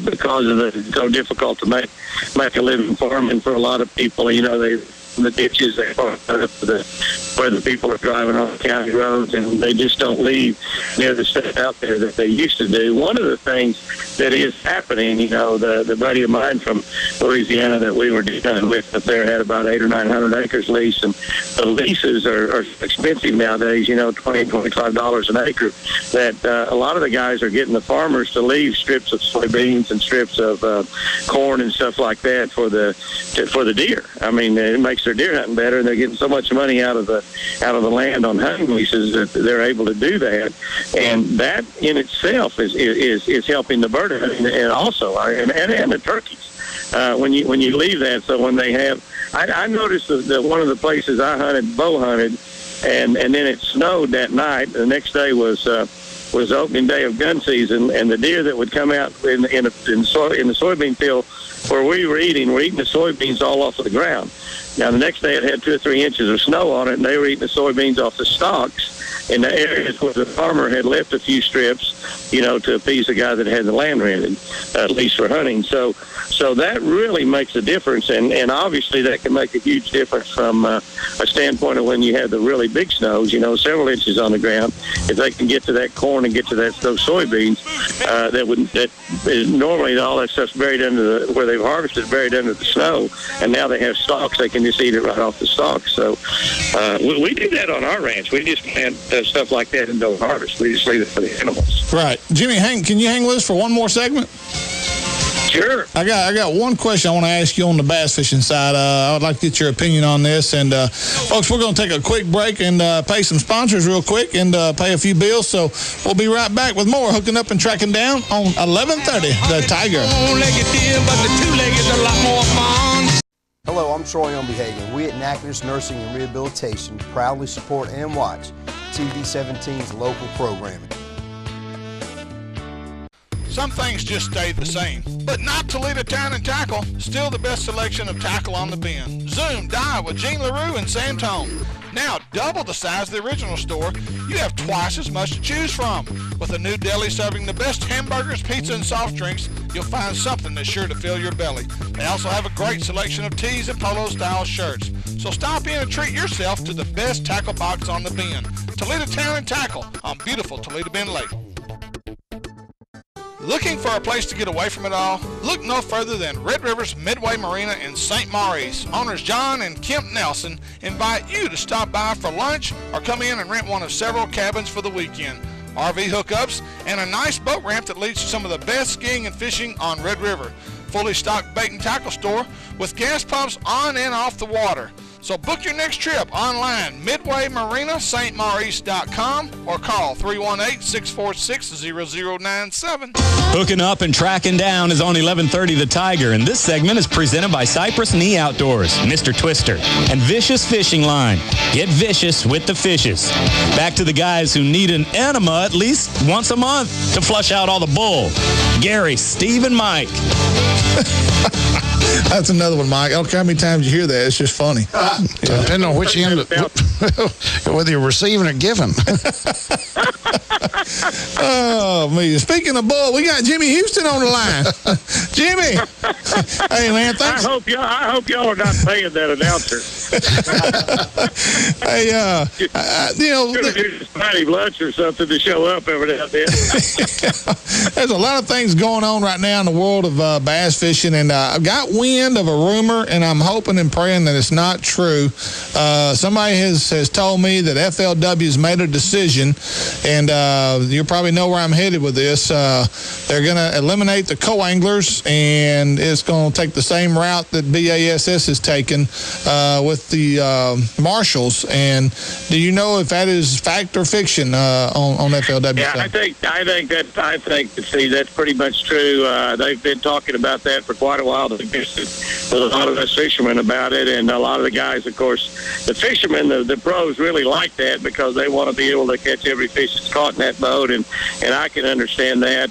because of it's so difficult to make a living farming for a lot of people. The ditches they farm up where the people are driving on the county roads, and they just don't leave near the stuff out there that they used to do. One of the things that is happening, the buddy of mine from Louisiana that we were dealing with up there had about 800 or 900 acres leased, and the leases are expensive nowadays, $20, $25 an acre, that a lot of the guys are getting the farmers to leave strips of soybeans and strips of corn and stuff like that for the deer. I mean, it makes their deer hunting better, and they're getting so much money out of the land on hunting leases that they're able to do that, and that in itself is helping the bird hunting, and also and the turkeys when you leave that. So when they have, I noticed that one of the places I bow hunted, and then it snowed that night. The next day was opening day of gun season, and the deer that would come out in the soybean field where we were eating the soybeans all off of the ground. Now, the next day it had 2 or 3 inches of snow on it, and they were eating the soybeans off the stalks in the areas where the farmer had left a few strips, to appease the guy that had the land rented, at least for hunting. So that really makes a difference, and obviously that can make a huge difference from a standpoint of when you have the really big snows, several inches on the ground. If they can get to that corn and get to those soybeans, that normally all that stuff's buried under where they've harvested, buried under the snow, and now they have stalks. They can just eat it right off the stalks. So we do that on our ranch. We just plant stuff like that and don't harvest. We just leave it for the animals. Right. Jimmy, can you hang with us for one more segment? Sure. I got one question I want to ask you on the bass fishing side. I would like to get your opinion on this. And, folks, we're going to take a quick break and pay some sponsors real quick and pay a few bills. So we'll be right back with more Hooking Up and Tracking Down on 1130 The Tiger. Hello, I'm Troy Umbehagen. We at Nackers Nursing and Rehabilitation proudly support and watch TV17's local programming. Some things just stay the same, but not Toledo Town and Tackle. Still the best selection of tackle on the bin. Zoom Dive with Gene LaRue and Santone. Now double the size of the original store, you have twice as much to choose from. With a new deli serving the best hamburgers, pizza, and soft drinks, you'll find something that's sure to fill your belly. They also have a great selection of tees and polo-style shirts. So stop in and treat yourself to the best tackle box on the bin. Toledo Town and Tackle on beautiful Toledo Bend Lake. Looking for a place to get away from it all? Look no further than Red River's Midway Marina in St. Maurice. Owners John and Kemp Nelson invite you to stop by for lunch or come in and rent one of several cabins for the weekend. RV hookups and a nice boat ramp that leads to some of the best skiing and fishing on Red River. Fully stocked bait and tackle store with gas pumps on and off the water. So book your next trip online, midwaymarinastmaurice.com, or call 318-646-0097. Hooking up and tracking down is on 1130 The Tiger, and this segment is presented by Cypress Knee Outdoors, Mr. Twister, and Vicious Fishing Line. Get vicious with the fishes. Back to the guys who need an enema at least once a month to flush out all the bull. Gary, Steve, and Mike. That's another one, Mike. I don't care how many times you hear that. It's just funny. Depending on which end, whether you're receiving or giving. Oh, me. Speaking of bull, we got Jimmy Houston on the line. Jimmy. Hey, man, thanks. I hope y'all are not paying that announcer. Hey, you know. Could have used Friday lunch or something to show up every now and then. There's a lot of things going on right now in the world of bass fishing, and I've got wind of a rumor, and I'm hoping and praying that it's not true. Somebody has told me that FLW has made a decision, and you probably know where I'm headed with this. They're going to eliminate the co-anglers, and it's going to take the same route that BASS has taken with the marshals. And do you know if that is fact or fiction on FLW? Yeah, I think see, that's pretty much true. They've been talking about that for quite a while. They've with a lot of us fishermen about it, and a lot of the guys, of course, the fishermen, the pros really like that because they want to be able to catch every fish that's caught in that boat, and I can understand that.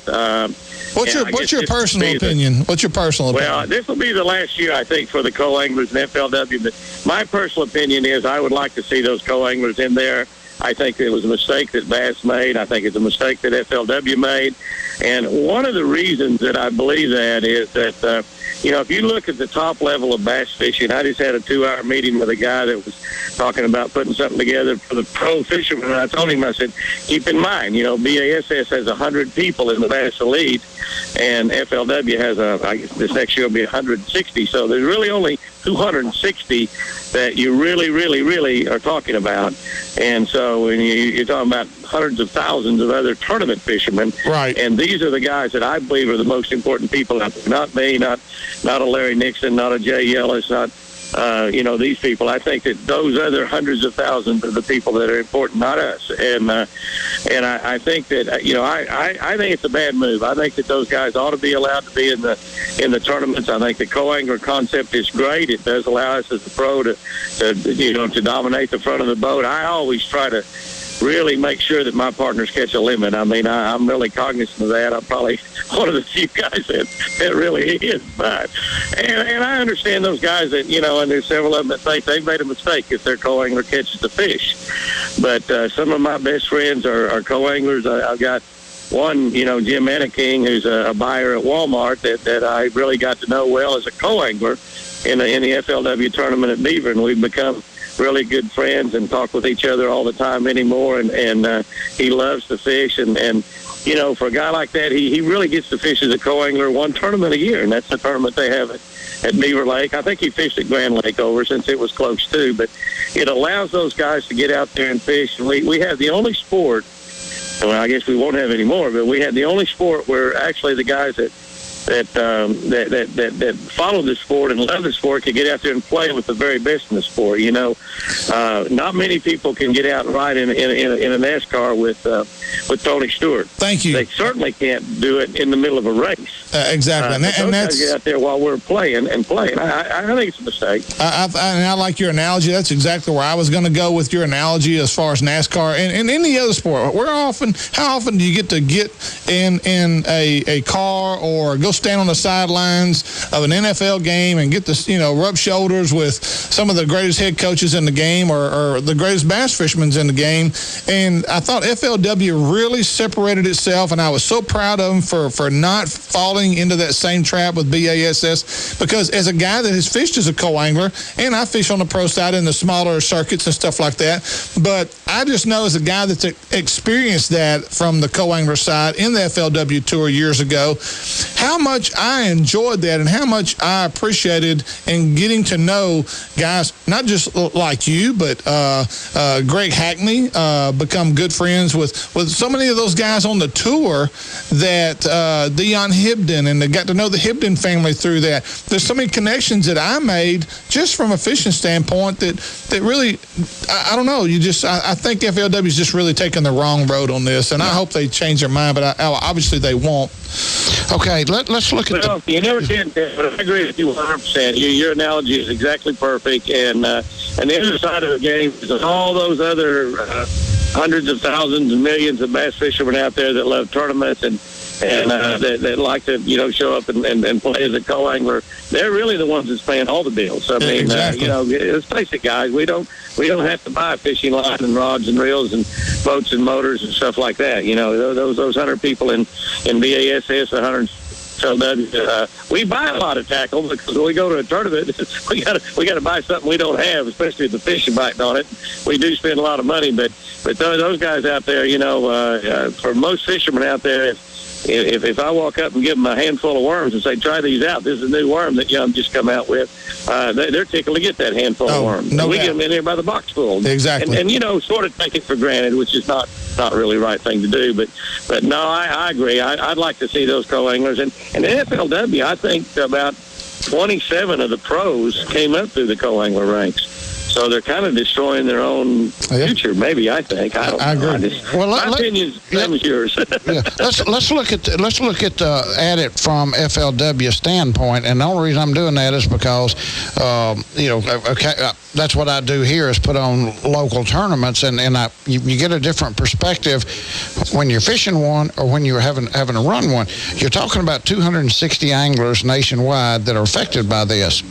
What's your personal opinion? What's your personal opinion? Well, this will be the last year, I think, for the co-anglers in FLW. But my personal opinion is I would like to see those co-anglers in there. I think it was a mistake that Bass made. I think it's a mistake that FLW made. And one of the reasons that I believe that is that, if you look at the top level of bass fishing, I just had a 2-hour meeting with a guy that was talking about putting something together for the pro fishermen. And I told him, I said, keep in mind, BASS has 100 people in the Bass Elite, and FLW has I guess this next year will be 160. So there's really only 260 that you really, really, really are talking about. And so when you're talking about hundreds of thousands of other tournament fishermen, right? And these are the guys that I believe are the most important people out there. Not me, not a Larry Nixon, not a Jay Ellis, not these people. I think that those other hundreds of thousands are the people that are important, not us. And I think that I think it's a bad move. I think that those guys ought to be allowed to be in the tournaments. I think the co-angler concept is great. It does allow us as a pro to dominate the front of the boat. I always try to really make sure that my partners catch a limit. I mean, I'm really cognizant of that. I'm probably one of the few guys that really is. But and I understand those guys that, and there's several of them that think they've made a mistake if their co-angler catches the fish. But some of my best friends are co-anglers. I've got one, Jim Anaking, who's a buyer at Walmart that I really got to know well as a co-angler in the FLW tournament at Beaver, and we've become really good friends and talk with each other all the time anymore. And he loves to fish. And for a guy like that, he really gets to fish as a co-angler one tournament a year, and that's the tournament they have at Beaver Lake. I think he fished at Grand Lake over since it was close too. But it allows those guys to get out there and fish. And we have the only sport, well, I guess we won't have any more, but we had the only sport where actually the guys that follow the sport and love the sport can get out there and play with the very best in the sport. Not many people can get out and ride in a NASCAR with Tony Stewart. Thank you. They certainly can't do it in the middle of a race. Exactly, and that's get out there while we're playing. I think it's a mistake. I like your analogy. That's exactly where I was going to go with your analogy as far as NASCAR and any other sport. How often do you get to get in a car or go stand on the sidelines of an NFL game and get to, rub shoulders with some of the greatest head coaches in the game or the greatest bass fishermen in the game. And I thought FLW really separated itself, and I was so proud of them for not falling into that same trap with BASS, because as a guy that has fished as a co-angler, and I fish on the pro side in the smaller circuits and stuff like that, but I just know as a guy that's experienced that from the co-angler side in the FLW Tour years ago, how much I enjoyed that and how much I appreciated in getting to know guys, not just like you, but Greg Hackney, become good friends with so many of those guys on the tour that Dion Hibden, and they got to know the Hibden family through that. There's so many connections that I made just from a fishing standpoint that really, I don't know, I think FLW's just really taken the wrong road on this, and I hope they change their mind, but obviously they won't. Okay, let's look at you never can, but I agree with you 100%. Your analogy is exactly perfect, and the other side of the game is all those other hundreds of thousands and millions of bass fishermen out there that love tournaments and that like to show up and play as a co-angler. They're really the ones that's paying all the bills. I mean, exactly. Let's face it, guys. We don't have to buy fishing line and rods and reels and boats and motors and stuff like that. Those 100 people in BASS, 100 FLW, we buy a lot of tackle because when we go to a tournament, we got to buy something we don't have, especially if the fishing biting on it. We do spend a lot of money, but those guys out there, for most fishermen out there, if I walk up and give them a handful of worms and say, try these out, this is a new worm that I've just come out with, they're tickled to get that handful of worms. No we doubt. get them in there by the box full. Exactly. And sort of take it for granted, which is not really the right thing to do. But no, I agree. I'd like to see those co-anglers. And in FLW, I think about 27 of the pros came up through the co-angler ranks. So they're kind of destroying their own future, maybe, I think. I agree. My opinion is the same as yours. Let's look at it from FLW standpoint, and the only reason I'm doing that is because that's what I do here is put on local tournaments, and you get a different perspective when you're fishing one or when you're having to run one. You're talking about 260 anglers nationwide that are affected by this.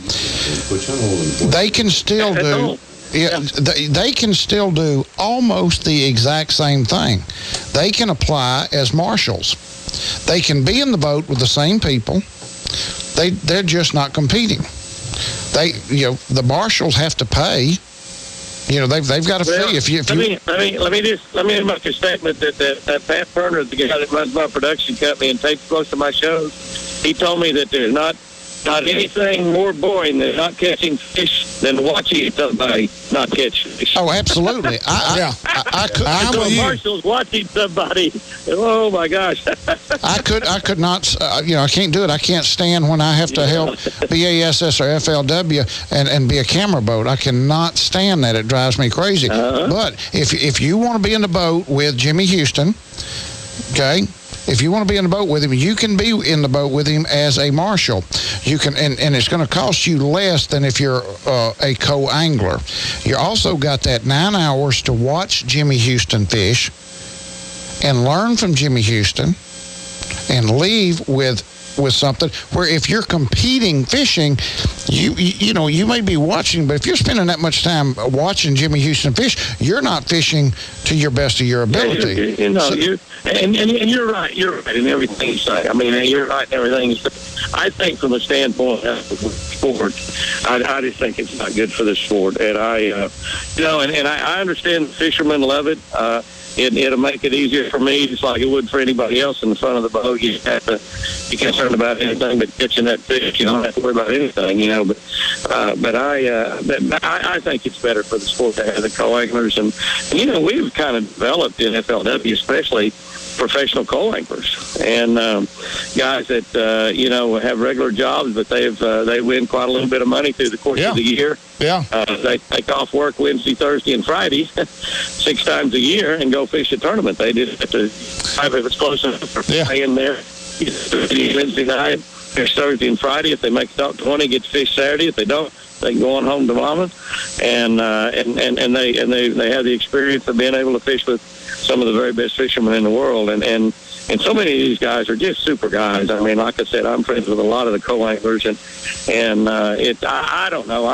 They can still do. Yeah, they can still do almost the exact same thing. They can apply as marshals. They can be in the boat with the same people. They're just not competing. The marshals have to pay. They've got a fee. Let me make a statement that Pat Turner, the guy that runs my production company and tapes most of my shows, he told me that there's not anything more boring than not catching fish than watching somebody not catch fish. Oh, absolutely. Marshall's watching somebody. Oh my gosh. I could not. I can't do it. I can't stand when I have to help BASS or FLW and be a camera boat. I cannot stand that. It drives me crazy. But if you want to be in the boat with Jimmy Houston, okay. If you want to be in the boat with him, you can be in the boat with him as a marshal. You can, and it's going to cost you less than if you're a co-angler. You also got that 9 hours to watch Jimmy Houston fish and learn from Jimmy Houston and leave with something where if you're competing fishing, you may be watching, but if you're spending that much time watching Jimmy Houston fish, you're not fishing to your best of your ability. And you're right. You're right in everything you say. I mean, you're right in everything you say. I think from a standpoint of sport, I just think it's not good for the sport. And I understand the fishermen love it. It'll make it easier for me, just like it would for anybody else in the front of the boat. You have to be concerned about anything but catching that fish. You don't have to worry about anything, But I think it's better for the sport to have the co-anglers, and we've kind of developed in FLW, especially professional co-anglers and guys that have regular jobs, but they win quite a little bit of money through the course of the year. Yeah, they take off work Wednesday, Thursday, and Friday 6 times a year and go fish a tournament. They just have to, if it's close enough, stay in there Wednesday night, fish Thursday and Friday. If they make the top 20, get to fish Saturday. If they don't, they can go on home to mama, and they have the experience of being able to fish with some of the very best fishermen in the world, and And so many of these guys are just super guys. I mean, like I said, I'm friends with a lot of the co-anglers, and I don't know.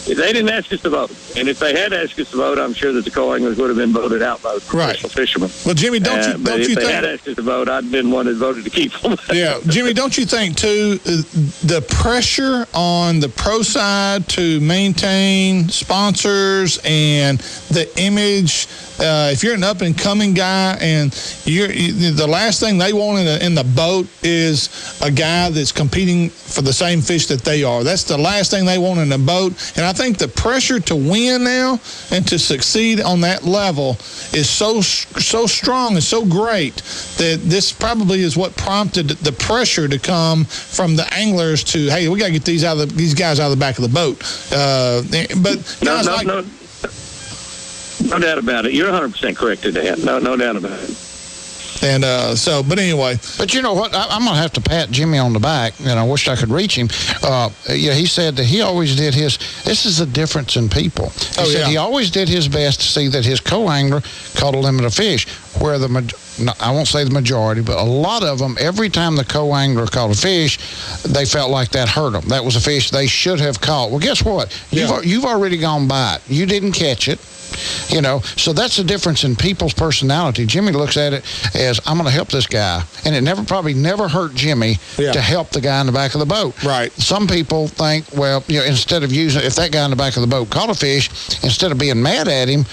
If they didn't ask us to vote, and if they had asked us to vote, I'm sure that the co-anglers would have been voted out by the professional fishermen. Well, Jimmy, don't you if they think had asked us to vote, I'd been one that voted to keep them. Yeah, Jimmy, don't you think too the pressure on the pro side to maintain sponsors and the image? If you're an up-and-coming guy, and the last thing they want in the boat is a guy that's competing for the same fish that they are. That's the last thing they want in a boat. And I think the pressure to win now and to succeed on that level is so strong and so great that this probably is what prompted the pressure to come from the anglers to, hey, we got to get these guys out of the back of the boat. No doubt about it. You're 100% correct to that. No doubt about it. And but anyway. But you know what? I'm going to have to pat Jimmy on the back, and I wish I could reach him. He said that he always did his. This is the difference in people. He said he always did his best to see that his co-angler caught a limit of fish, where I won't say the majority, but a lot of them, every time the co-angler caught a fish, they felt like that hurt them. That was a fish they should have caught. Well, guess what? You've already gone by it. You didn't catch it. So that's the difference in people's personality. Jimmy looks at it as, I'm going to help this guy. And it probably never hurt Jimmy to help the guy in the back of the boat. Right. Some people think, well, instead of if that guy in the back of the boat caught a fish, instead of being mad at him,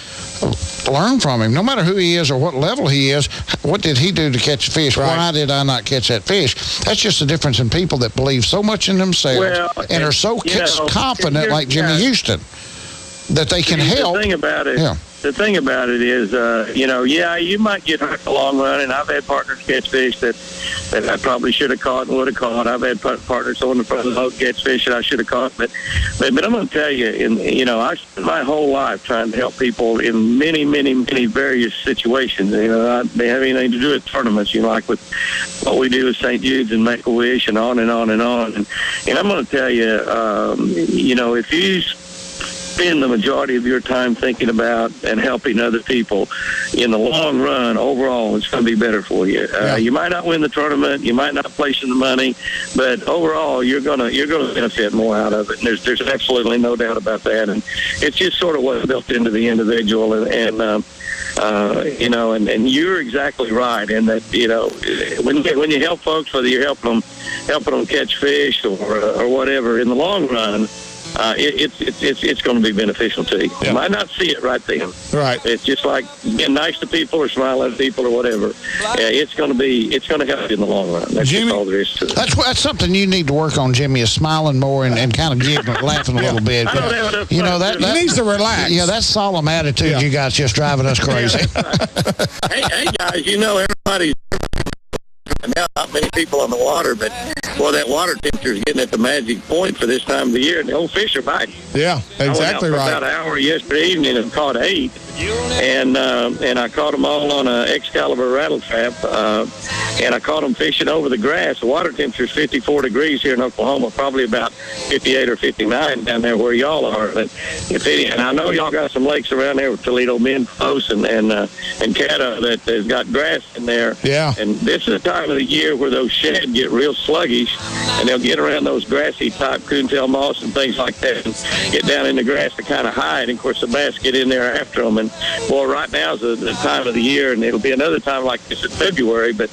learn from him. No matter who he is or what level he is, what did he do to catch a fish? Right. Why did I not catch that fish? That's just the difference in people that believe so much in themselves and are so confident like Jimmy Houston, that they can help. The thing about it is, you might get hurt the long run, and I've had partners catch fish that I probably should have caught and would have caught. I've had partners on the front of the boat catch fish that I should have caught. But I'm going to tell you, I spent my whole life trying to help people in many, many, many various situations. They have anything to do with tournaments, like with what we do with St. Jude's and Make-A-Wish and on and on and on. And I'm going to tell you, if you spend the majority of your time thinking about and helping other people, in the long run, overall, it's going to be better for you. You might not win the tournament, you might not place in the money, but overall, you're going to benefit more out of it. And there's absolutely no doubt about that. And it's just sort of what's built into the individual. And you're exactly right in that, when you help folks, whether you're helping them catch fish or whatever, in the long run, it's going to be beneficial to you. You might not see it right then. Right. It's just like being nice to people or smiling at people or whatever. It's going to help you in the long run. That's Jimmy, just all there is to it. That's something you need to work on, Jimmy, is smiling more and kind of giggling, laughing a little bit. That he needs to relax. Yeah, that solemn attitude you got just driving us crazy. Hey guys, everybody's now not many people on the water, but that water temperature is getting at the magic point for this time of the year, and the old fish are biting. Yeah, exactly I went out for right. about an hour yesterday evening and caught 8, and I caught them all on an Excalibur rattle trap, and I caught them fishing over the grass. The water temperature is 54 degrees here in Oklahoma, probably about 58 or 59 down there where y'all are. But and I know y'all got some lakes around there with Toledo, Bend, Close, and Caddo that has got grass in there. Yeah. And this is the time of the year where those shad get real sluggish, and they'll get around those grassy type coontail moss and things like that and get down in the grass to kind of hide. And of course the bass get in there after them. And right now is the time of the year, and it'll be another time like this in February, but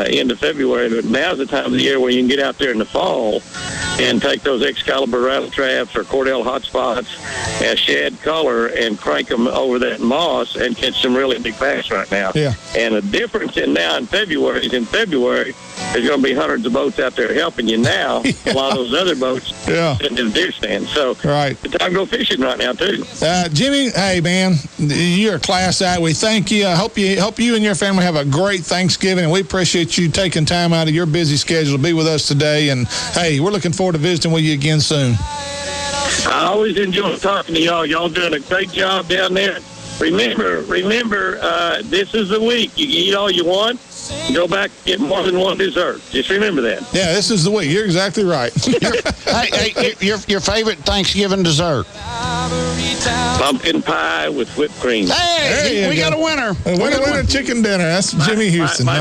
end of February. But now's the time of the year where you can get out there in the fall and take those Excalibur rattle traps or Cordell hot spots as shad color and crank them over that moss and catch some really big bass right now. Yeah. And the difference in February is there's going to be hundreds of boats out there helping you now. A lot of those other boats sitting in the deer stand. So the time to go fishing right now too. Jimmy, hey man, you're a class act. We thank you. I hope you and your family have a great Thanksgiving, and we appreciate you taking time out of your busy schedule to be with us today. And hey, we're looking forward to visiting with you again soon. I always enjoy talking to y'all. Y'all doing a great job down there. Remember, this is the week. You eat all you want. Go back and get more than one dessert. Just remember that. Yeah, this is the week. You're exactly right. Hey, your favorite Thanksgiving dessert? Pumpkin pie with whipped cream. Hey, we got a winner. Winner chicken dinner. That's Jimmy Houston. My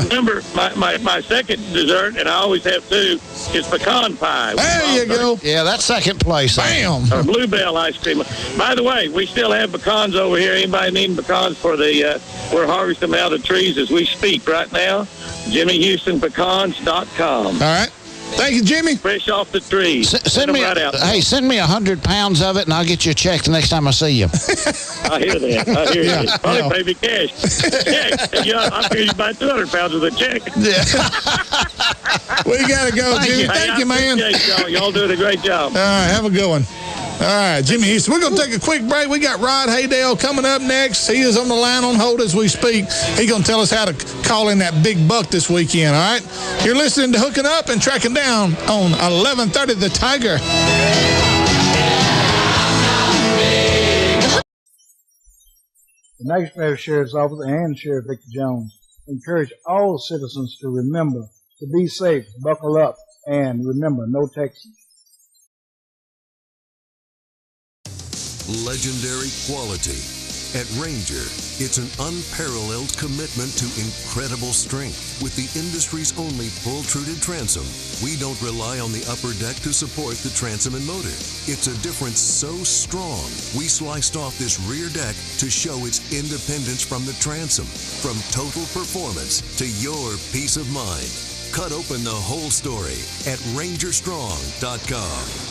second dessert, and I always have two, is pecan pie. There you go. Yeah, that's second place. Bam. Or bluebell ice cream. By the way, we still have pecans over here. Anybody needing pecans for the, we're harvesting them out of trees as we speak right now. JimmyHoustonPecans.com. All right. Thank you, Jimmy. Fresh off the tree. Send me 100 pounds of it, and I'll get you a check the next time I see you. I hear that. I hear you. Probably pay me cash. Check. Yeah, I'll pay you about 200 pounds of the check. Yeah. We got to go, Jimmy. Thank you, man. Y'all doing a great job. All right, have a good one. All right, Jimmy Houston. We're going to take a quick break. We got Rod Haydale coming up next. He is on the line on hold as we speak. He's going to tell us how to call in that big buck this weekend, all right? You're listening to Hooking Up and Tracking Down on 1130 The Tiger. The Nashville Sheriff's Office and Sheriff Victor Jones encourage all citizens to remember to be safe, buckle up, and remember, no texting. Legendary quality. At Ranger, it's an unparalleled commitment to incredible strength. With the industry's only pull-truted transom, we don't rely on the upper deck to support the transom and motor. It's a difference so strong, we sliced off this rear deck to show its independence from the transom. From total performance to your peace of mind. Cut open the whole story at rangerstrong.com.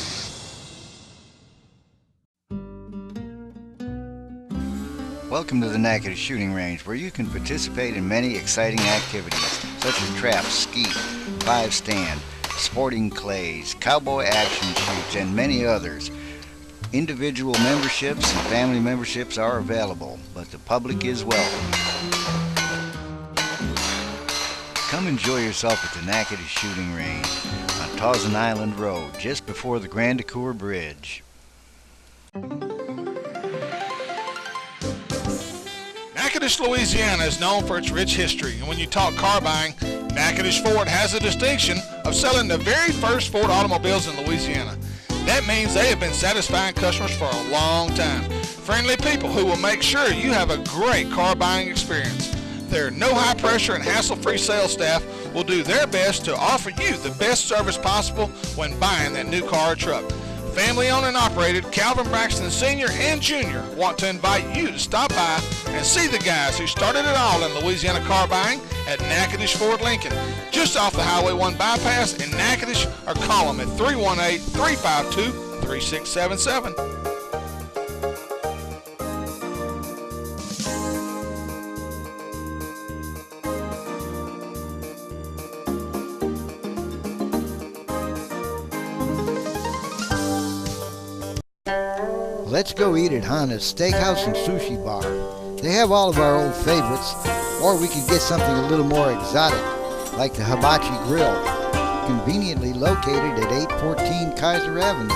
Welcome to the Natchitoches Shooting Range, where you can participate in many exciting activities, such as trap, skeet, 5-stand, sporting clays, cowboy action shoots, and many others. Individual memberships and family memberships are available, but the public is welcome. Come enjoy yourself at the Natchitoches Shooting Range on Thousand Island Road, just before the Grand Ecour Bridge. Natchitoches, Louisiana is known for its rich history, and when you talk car buying, Natchitoches Ford has the distinction of selling the very first Ford automobiles in Louisiana. That means they have been satisfying customers for a long time. Friendly people who will make sure you have a great car buying experience. Their no high pressure and hassle-free sales staff will do their best to offer you the best service possible when buying that new car or truck. Family owned and operated, Calvin Braxton Sr. and Jr. want to invite you to stop by and see the guys who started it all in Louisiana car buying at Natchitoches Ford Lincoln, just off the Highway 1 bypass in Natchitoches, or call them at 318-352-3677. Let's go eat at Hana's Steakhouse and Sushi Bar. They have all of our old favorites, or we could get something a little more exotic, like the Hibachi Grill, conveniently located at 814 Kaiser Avenue.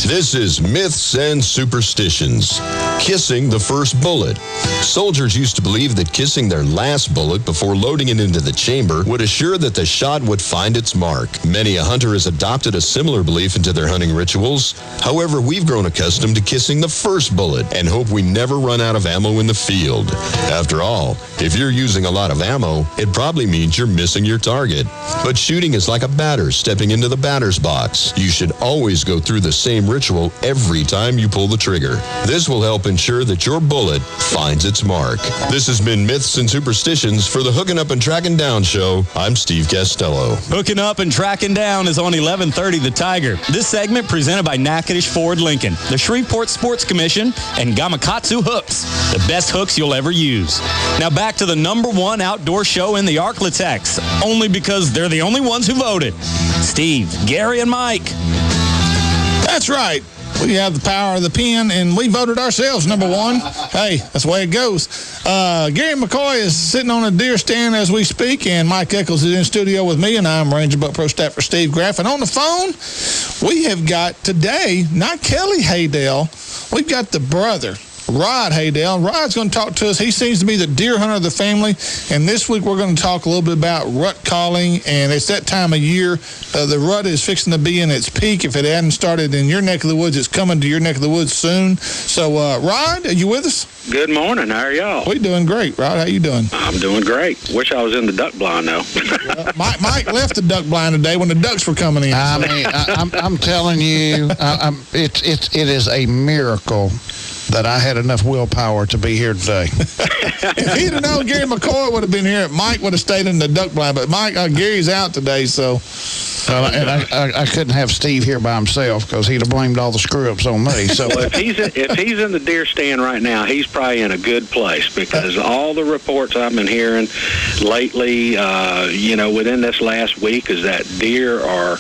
This is Myths and Superstitions. Kissing the first bullet. Soldiers used to believe that kissing their last bullet before loading it into the chamber would assure that the shot would find its mark. Many a hunter has adopted a similar belief into their hunting rituals. However, we've grown accustomed to kissing the first bullet and hope we never run out of ammo in the field. After all, if you're using a lot of ammo, it probably means you're missing your target. But shooting is like a batter stepping into the batter's box. You should always go through the same ritual every time you pull the trigger. This will help ensure that your bullet finds its mark. This has been Myths and Superstitions for the Hooking Up and Tracking Down show. I'm Steve Castello. Hooking Up and Tracking Down is on 1130 The Tiger. This segment presented by Natchitoches Ford Lincoln, the Shreveport Sports Commission, and Gamakatsu Hooks, the best hooks you'll ever use. Now back to the #1 outdoor show in the Arklatex, only because they're the only ones who voted. Steve, Gary, and Mike. That's right. We have the power of the pen, and we voted ourselves #1. Hey, that's the way it goes. Gary McCoy is sitting on a deer stand as we speak, and Mike Eccles is in studio with me, and I'm Ranger Buck Pro Staffer Steve Graff. And on the phone, we have got today, not Kelly Haydale, we've got the brother. Rod Haydell. Rod's going to talk to us. He seems to be the deer hunter of the family, and this week we're going to talk a little bit about rut calling, and it's that time of year. The rut is fixing to be in its peak. If it hadn't started in your neck of the woods, it's coming to your neck of the woods soon. So, Rod, are you with us? Good morning. How are y'all? We're doing great. Rod, how you doing? I'm doing great. Wish I was in the duck blind now. Well, Mike left the duck blind today when the ducks were coming in. I mean, I'm telling you, it is a miracle that I had enough willpower to be here today. If he'd have known Gary McCoy would have been here, Mike would have stayed in the duck blind. But Mike, Gary's out today, so. And I couldn't have Steve here by himself because he'd have blamed all the screw-ups on me. So well, if he's in the deer stand right now, he's probably in a good place because all the reports I've been hearing lately, within this last week, is that deer are,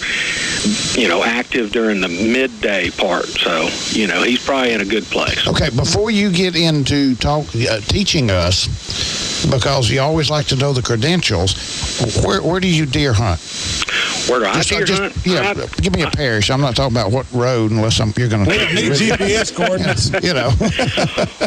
active during the midday part. So, he's probably in a good place. Okay, before you get into teaching us, because you always like to know the credentials, where do you deer hunt? Where do I deer hunt? Yeah, give me a parish. I'm not talking about what road unless you're going to... We don't need GPS coordinates.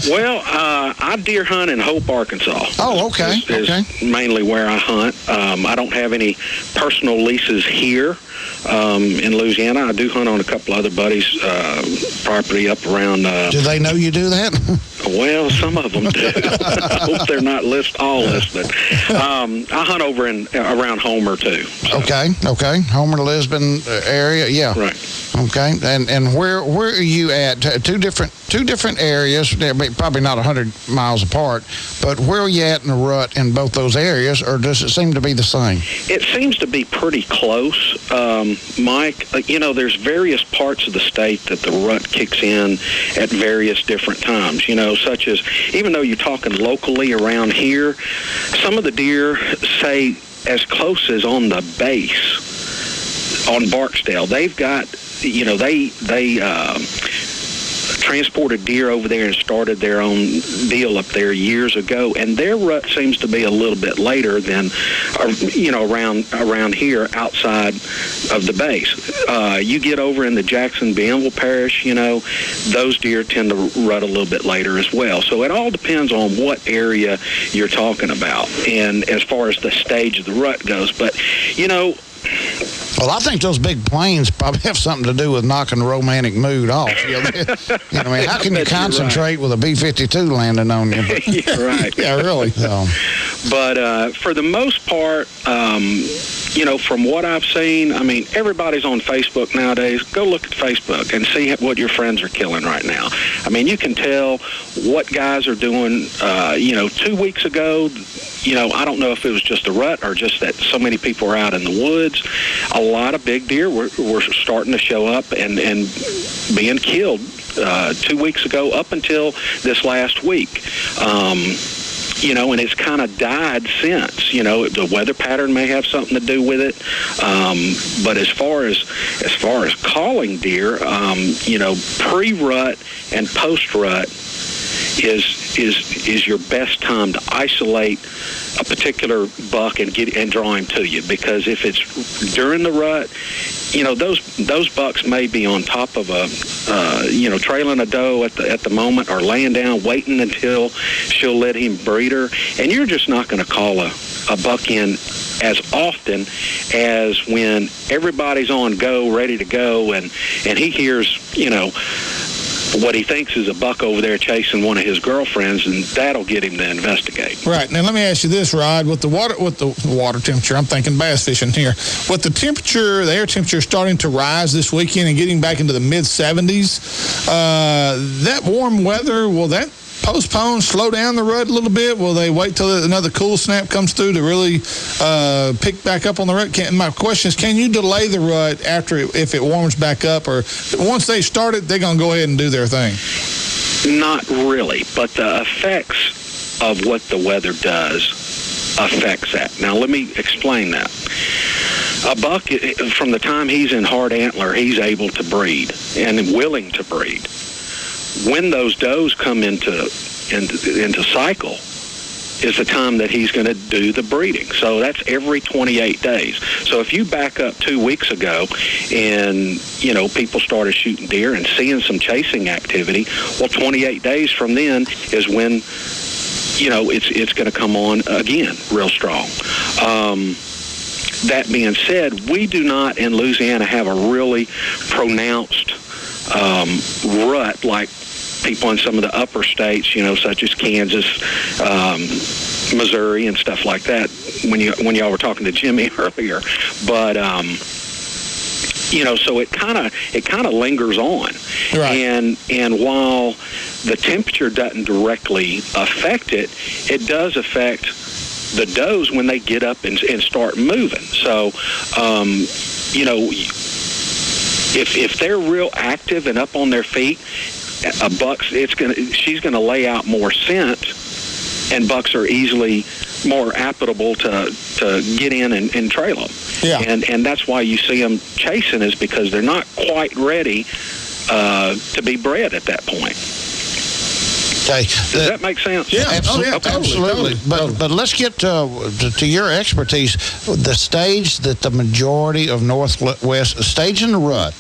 Well, I deer hunt in Hope, Arkansas. Oh, okay. Is mainly where I hunt. I don't have any personal leases here. In Louisiana, I do hunt on a couple other buddies' property up around. Do they know you do that? Well, some of them do. I hope they're not all listed. I hunt over around Homer too. So. Okay. Homer, Lisbon area, yeah. Right. Okay, and where are you at? Two different areas, probably not 100 miles apart, but where are you at in the rut in both those areas, or does it seem to be the same? It seems to be pretty close, Mike. There's various parts of the state that the rut kicks in at various different times, such as, even though you're talking locally around here, some of the deer say as close as on the base on Barksdale. They've got, they transported deer over there and started their own deal up there years ago, and their rut seems to be a little bit later than, around here outside of the base. You get over in the Jackson-Bienville Parish, those deer tend to rut a little bit later as well. So it all depends on what area you're talking about, and as far as the stage of the rut goes. But, well, I think those big planes probably have something to do with knocking the romantic mood off. How can you concentrate with a B-52 landing on you? You're right. Yeah, really. But for the most part, from what I've seen, everybody's on Facebook nowadays. Go look at Facebook and see what your friends are killing right now. You can tell what guys are doing. 2 weeks ago, I don't know if it was just a rut or just that so many people were out in the woods. A lot of big deer were starting to show up and being killed 2 weeks ago up until this last week. And it's kind of died since. The weather pattern may have something to do with it. But as far as calling deer, pre-rut and post-rut is your best time to isolate a particular buck and draw him to you, because if it's during the rut, those bucks may be on top of a trailing a doe at the moment, or laying down waiting until she'll let him breed her, and you're just not going to call a buck in as often as when everybody's on go, ready to go, and he hears what he thinks is a buck over there chasing one of his girlfriends, and that'll get him to investigate. Right. Now, let me ask you this, Rod. With the water temperature, I'm thinking bass fishing here. With the air temperature starting to rise this weekend and getting back into the mid-70s, that warm weather, will that postpone, slow down the rut a little bit? Will they wait till another cool snap comes through to really pick back up on the rut? My question is, can you delay the rut if it warms back up, or once they start it, they're going to go ahead and do their thing? Not really, but the effects of what the weather does affects that. Now, let me explain that. A buck, from the time he's in hard antler, he's able to breed and willing to breed. When those does come into cycle, is the time that he's going to do the breeding. So that's every 28 days. So if you back up 2 weeks ago and, people started shooting deer and seeing some chasing activity, well, 28 days from then is when, it's going to come on again real strong. That being said, we do not in Louisiana have a really pronounced rut like people in some of the upper states, such as Kansas, Missouri, and stuff like that. When y'all were talking to Jimmy earlier, but so it kind of lingers on, right. And while the temperature doesn't directly affect it, it does affect the does when they get up and start moving. So, if they're real active and up on their feet, a buck's she's gonna lay out more scent, and bucks are easily more applicable to get in and trail them. Yeah. And that's why you see them chasing, is because they're not quite ready to be bred at that point. Okay. Does that make sense? Yeah, absolutely. But let's get to your expertise. The stage that the majority of stage in the rut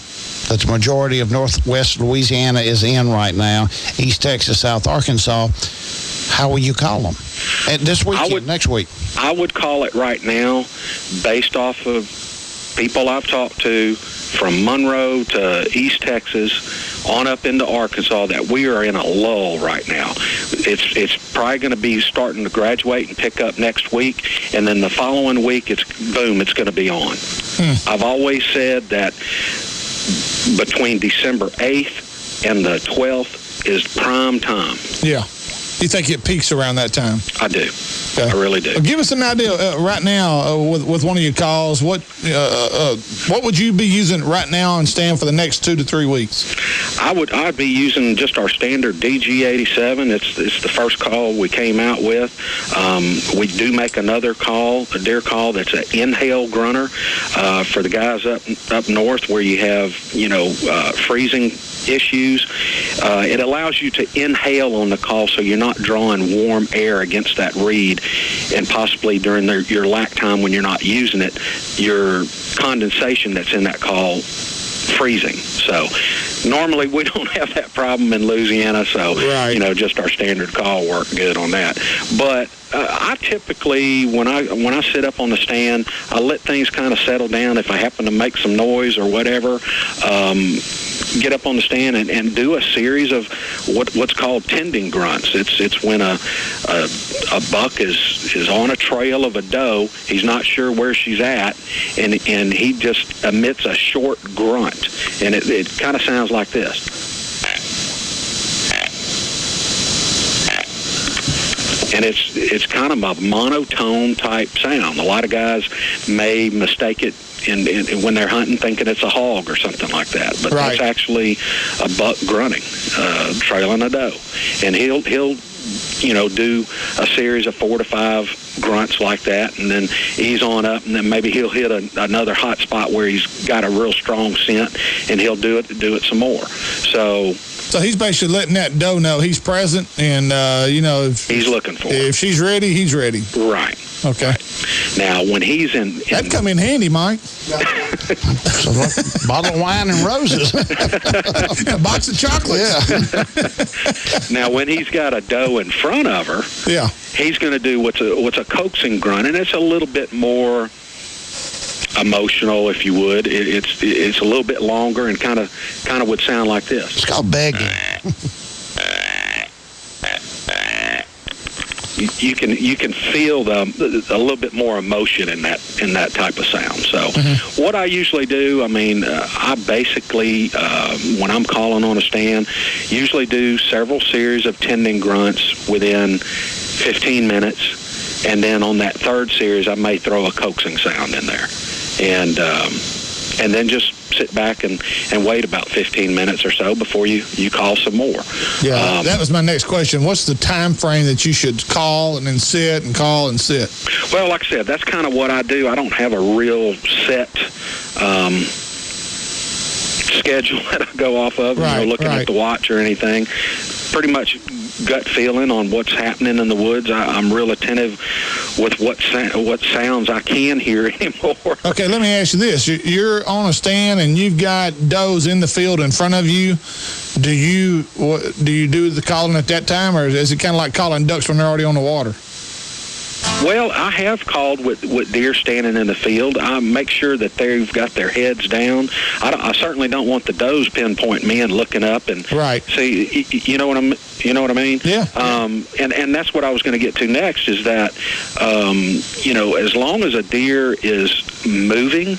that the majority of northwest Louisiana is in right now, East Texas, South Arkansas, how will you call them? And this weekend, next week? I would call it right now, based off of people I've talked to from Monroe to East Texas on up into Arkansas, that we are in a lull right now. It's probably going to be starting to graduate and pick up next week, and then the following week, it's going to be on. I've always said that between December 8th and the 12th is prime time. Yeah. You think it peaks around that time? I do. Okay. I really do. Give us an idea right now with one of your calls. What would you be using right now and stand for the next 2 to 3 weeks? I'd be using just our standard DG87. It's the first call we came out with. We do make another call, a deer call, that's an inhale grunter for the guys up north where you have freezing issues. It allows you to inhale on the call, so you're not drawing warm air against that reed, and possibly during your lack time when you're not using it, your condensation that's in that call freezing. So normally we don't have that problem in Louisiana, so just our standard call worked good on that. But I typically, when I sit up on the stand, I let things kind of settle down. If I happen to make some noise or whatever, get up on the stand and do a series of what's called tending grunts. It's when a buck is on a trail of a doe. He's not sure where she's at, and he just emits a short grunt, and it kind of sounds like this. And it's kind of a monotone type sound. A lot of guys may mistake it when they're hunting, thinking it's a hog or something like that. But that's actually a buck grunting, trailing a doe. And he'll do a series of 4 to 5 grunts like that, and then ease on up, and then maybe he'll hit another hot spot where he's got a real strong scent, and he'll do it some more. So he's basically letting that doe know he's present, and if he's looking for her. If she's ready, he's ready. Right. Okay. Right. Now, when he's in that'd come in handy, Mike. Bottle of wine and roses. A box of chocolates. Yeah. Now, when he's got a doe in front of her, he's going to do what's a coaxing grunt, and it's a little bit more emotional, if you would. It's a little bit longer and kind of would sound like this. It's called begging. You can feel a little bit more emotion in that type of sound. So what I usually do, I basically when I'm calling on a stand, usually do several series of tending grunts within 15 minutes, and then on that third series I may throw a coaxing sound in there, and then just sit back and wait about 15 minutes or so before you call some more. Yeah, that was my next question. What's the time frame that you should call and then sit and call and sit? Well, like I said, that's kind of what I do. I don't have a real set schedule that I go off of, looking at the watch or anything. Pretty much gut feeling on what's happening in the woods. I'm real attentive with what sounds I can hear anymore. Okay, let me ask you this. You're on a stand and you've got does in the field in front of you. Do you do the calling at that time, or is it kind of like calling ducks when they're already on the water? Well, I have called with deer standing in the field. I make sure that they've got their heads down. I certainly don't want the does pinpoint me and looking up and see. You know what I mean? Yeah. And that's what I was going to get to next. Is that as long as a deer is moving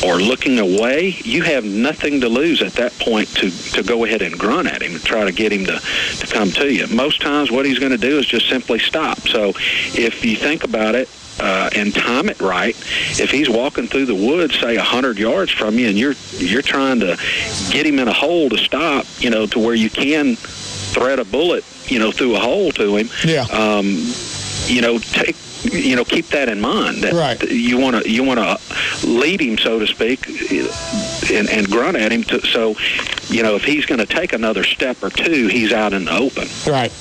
or looking away, you have nothing to lose at that point to go ahead and grunt at him and try to get him to come to you. Most times what he's going to do is just simply stop. So if you think about it and time it right, if he's walking through the woods, say 100 yards from you, and you're trying to get him in a hole to stop, to where you can thread a bullet, through a hole to him, keep that in mind. That you want to lead him, so to speak, and grunt at him. So, if he's going to take another step or two, he's out in the open. Right.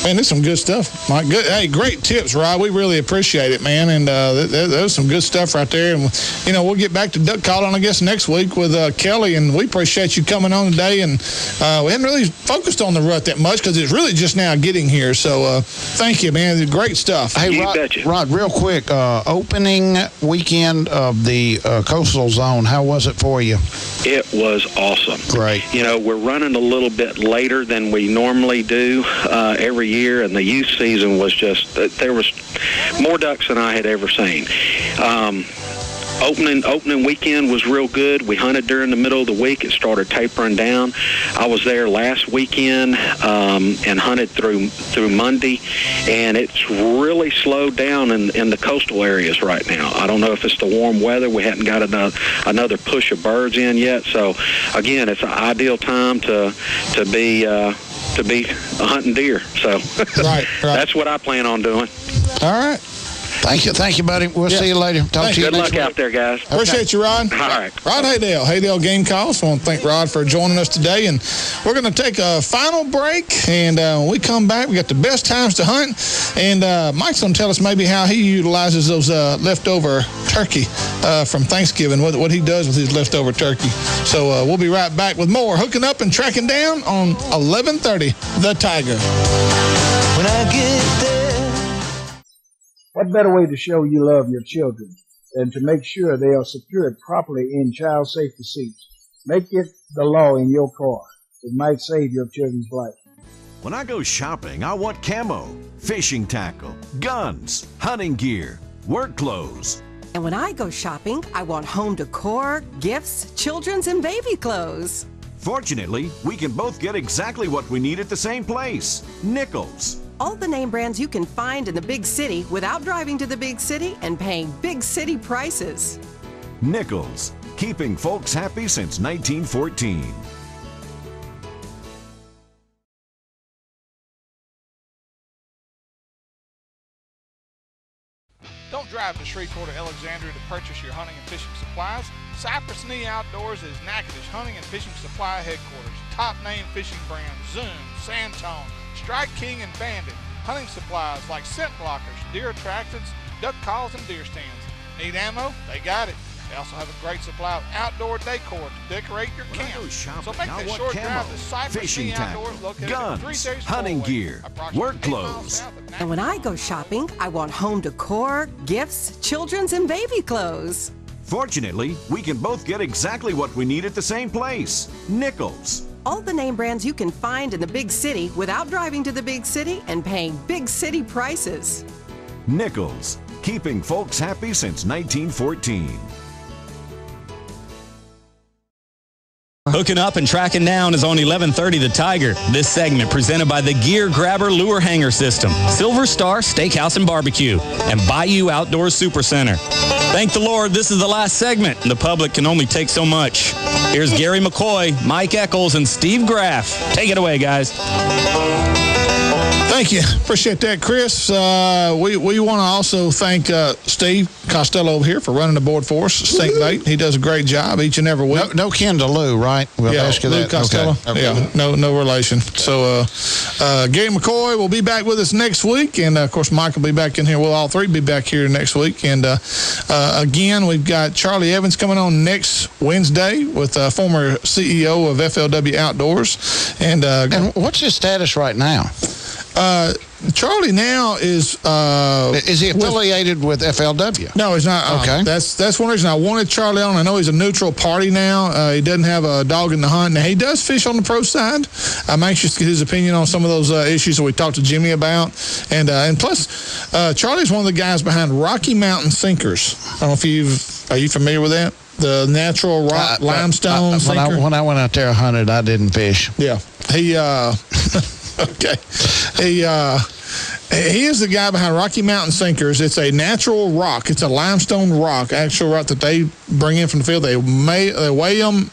Man, there's some good stuff, Mike. Good. Hey, great tips, Rod. We really appreciate it, man. And there's some good stuff right there. And, we'll get back to duck calling, I guess, next week with Kelly. And we appreciate you coming on today. And we haven't really focused on the rut that much because it's really just now getting here. So thank you, man. Great stuff. Hey, Rod, real quick, opening weekend of the Coastal Zone, how was it for you? It was awesome. Great. We're running a little bit later than we normally do every year, and the youth season was just, there was more ducks than I had ever seen. Opening weekend was real good. We hunted during the middle of the week. It started tapering down. I was there last weekend and hunted through Monday, and it's really slowed down in the coastal areas right now. I don't know if it's the warm weather. We hadn't got another push of birds in yet. So again, it's an ideal time to be hunting deer. So right. That's what I plan on doing. All right. Thank you, buddy. We'll see you later. Talk to you next week. Good luck out there, guys. Appreciate you, Rod. All right. Rod Haydale Game Calls. I want to thank Rod for joining us today. And we're going to take a final break. And when we come back, we got the best times to hunt. And Mike's going to tell us maybe how he utilizes those leftover turkey from Thanksgiving, what he does with his leftover turkey. So we'll be right back with more Hooking Up and Tracking Down on 1130 The Tiger. When I get there. What better way to show you love your children than to make sure they are secured properly in child safety seats? Make it the law in your car. It might save your children's life. When I go shopping, I want camo, fishing tackle, guns, hunting gear, work clothes. And when I go shopping, I want home decor, gifts, children's and baby clothes. Fortunately, we can both get exactly what we need at the same place, Nichols. All the name brands you can find in the big city without driving to the big city and paying big city prices. Nichols, keeping folks happy since 1914. Don't drive to Shreveport or Alexandria to purchase your hunting and fishing supplies. Cypress Knee Outdoors is Natchitoches hunting and fishing supply headquarters. Top name fishing brands Zoom, Santone, Strike King, and Bandit. Hunting supplies like scent blockers, deer attractants, duck calls, and deer stands. Need ammo? They got it. They also have a great supply of outdoor decor to decorate your camp. So make that short drive to Cypress Knee Outdoors located guns, at 3 days hunting gear, work clothes. And when I go shopping, I want home decor, gifts, children's and baby clothes. Fortunately, we can both get exactly what we need at the same place, Nichols. All the name brands you can find in the big city without driving to the big city and paying big city prices. Nichols, keeping folks happy since 1914. Hooking Up and Tracking Down is on 1130 The Tiger. This segment presented by the Gear Grabber Lure Hanger System, Silver Star Steakhouse and Barbecue, and Bayou Outdoor Super Center. Thank the Lord, this is the last segment. The public can only take so much. Here's Gary McCoy, Mike Eccles, and Steve Graff. Take it away, guys. Thank you. Appreciate that, Chris. We want to also thank Steve Costello over here for running the board for us. Stink Bait. He does a great job each and every week. No kin to Lou, right? We'll ask you Lou that. Costello. Okay. Yeah, no relation. So Gary McCoy will be back with us next week, and of course Mike will be back in here. We'll all three be back here next week. And again, we've got Charlie Evans coming on next Wednesday with former CEO of FLW Outdoors. And what's his status right now? Charlie now is he affiliated with FLW? No, he's not. Okay. That's one reason I wanted Charlie on. I know he's a neutral party now. He doesn't have a dog in the hunt. Now, he does fish on the pro side. I'm anxious to get his opinion on some of those issues that we talked to Jimmy about. And plus, Charlie's one of the guys behind Rocky Mountain Sinkers. I don't know if are you familiar with that? The natural rock limestone sinker. When I went out there and hunted, I didn't fish. Yeah. He okay. He is the guy behind Rocky Mountain Sinkers. It's a natural rock. It's a limestone rock, actual rock that they bring in from the field. They weigh them,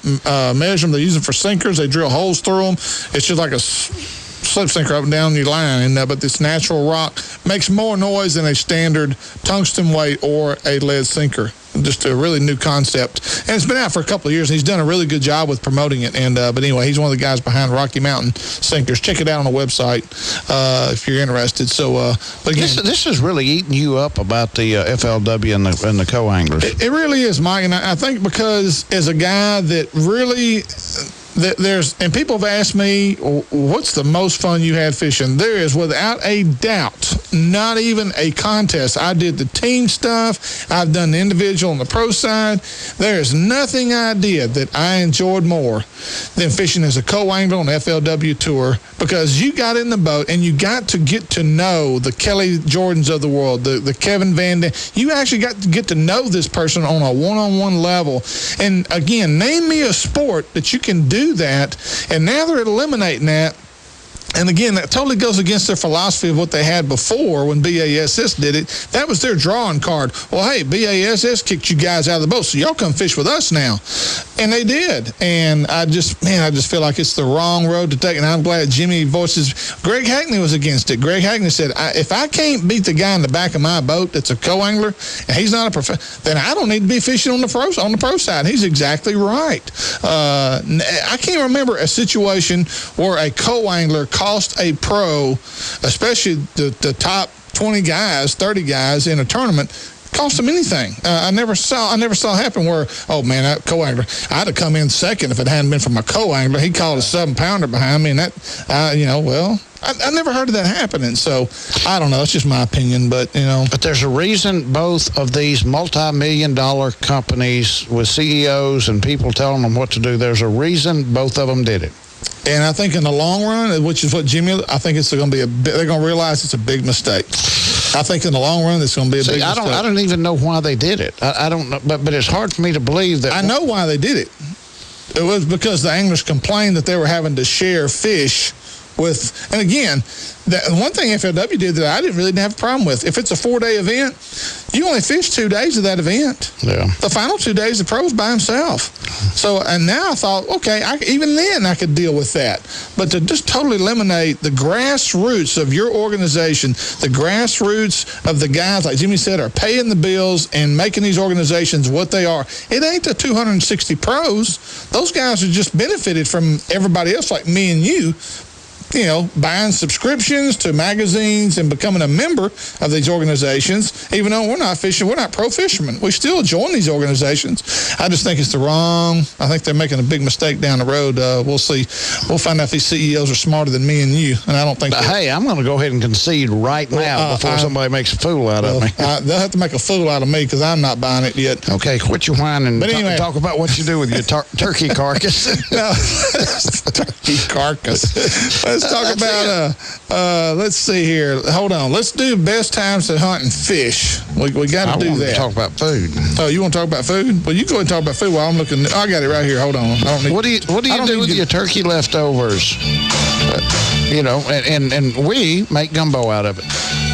measure them. They use them for sinkers. They drill holes through them. It's just like a slip sinker up and down your line. But this natural rock makes more noise than a standard tungsten weight or a lead sinker. Just a really new concept, and it's been out for a couple of years. And he's done a really good job with promoting it. And but anyway, he's one of the guys behind Rocky Mountain Sinkers. Check it out on the website if you're interested. So, but again, this is really eating you up about the FLW and the co-anglers. It really is, Mike, and I think because as a guy that really. And people have asked me, what's the most fun you had fishing? There is, without a doubt, not even a contest. I did the team stuff. I've done the individual and the pro side. There is nothing I did that I enjoyed more than fishing as a co-angler on the FLW tour, because you got in the boat and you got to get to know the Kelly Jordans of the world, the Kevin Van Dam. You actually got to get to know this person on a one-on-one level. And again, name me a sport that you can do that, and now they're eliminating that. And again, that totally goes against their philosophy of what they had before when BASS did it. That was their drawing card. Well, hey, BASS kicked you guys out of the boat, so y'all come fish with us now. And they did. And I just feel like it's the wrong road to take. And I'm glad Jimmy voices. Greg Hackney was against it. Greg Hackney said, if I can't beat the guy in the back of my boat that's a co-angler, and he's not a professional, then I don't need to be fishing on the pro side. He's exactly right. I can't remember a situation where a co-angler cost a pro, especially the top 20 guys, 30 guys in a tournament, cost them anything. I never saw it happen where, oh man, that co-angler, I'd have come in second if it hadn't been for my co-angler. He called a 7-pounder behind me, and that, I never heard of that happening. So I don't know. It's just my opinion, but But there's a reason both of these multi-million-dollar companies with CEOs and people telling them what to do. There's a reason both of them did it. And I think in the long run, which is what Jimmy, I think it's going to be they're going to realize it's a big mistake. I think in the long run, it's going to be a big mistake. I don't even know why they did it. I don't know, but it's hard for me to believe that. I know why they did it. It was because the anglers complained that they were having to share fish with, and again, one thing FLW did that I didn't really have a problem with. If it's a 4-day event, you only fish 2 days of that event. Yeah. The final 2 days, the pro's by himself. So, and now I thought, okay, even then I could deal with that. But to just totally eliminate the grassroots of your organization, the grassroots of the guys, like Jimmy said, are paying the bills and making these organizations what they are. It ain't the 260 pros. Those guys are just benefited from everybody else like me and you, buying subscriptions to magazines and becoming a member of these organizations. Even though we're not fishing, we're not pro fishermen, we still join these organizations. I just think it's I think they're making a big mistake down the road. We'll see. We'll find out if these CEOs are smarter than me and you, and I don't think hey, I'm going to go ahead and concede right now before somebody makes a fool out of me. They'll have to make a fool out of me because I'm not buying it yet. Okay, quit your whining and anyway, talk about what you do with your turkey carcass. No, turkey carcass. Let's talk about, let's see here. Hold on. Let's do best times to hunt and fish. We got to do that. Talk about food. Oh, you want to talk about food? Well, you go ahead and talk about food while I'm looking. I got it right here. Hold on. What do you do with your turkey leftovers? And we make gumbo out of it.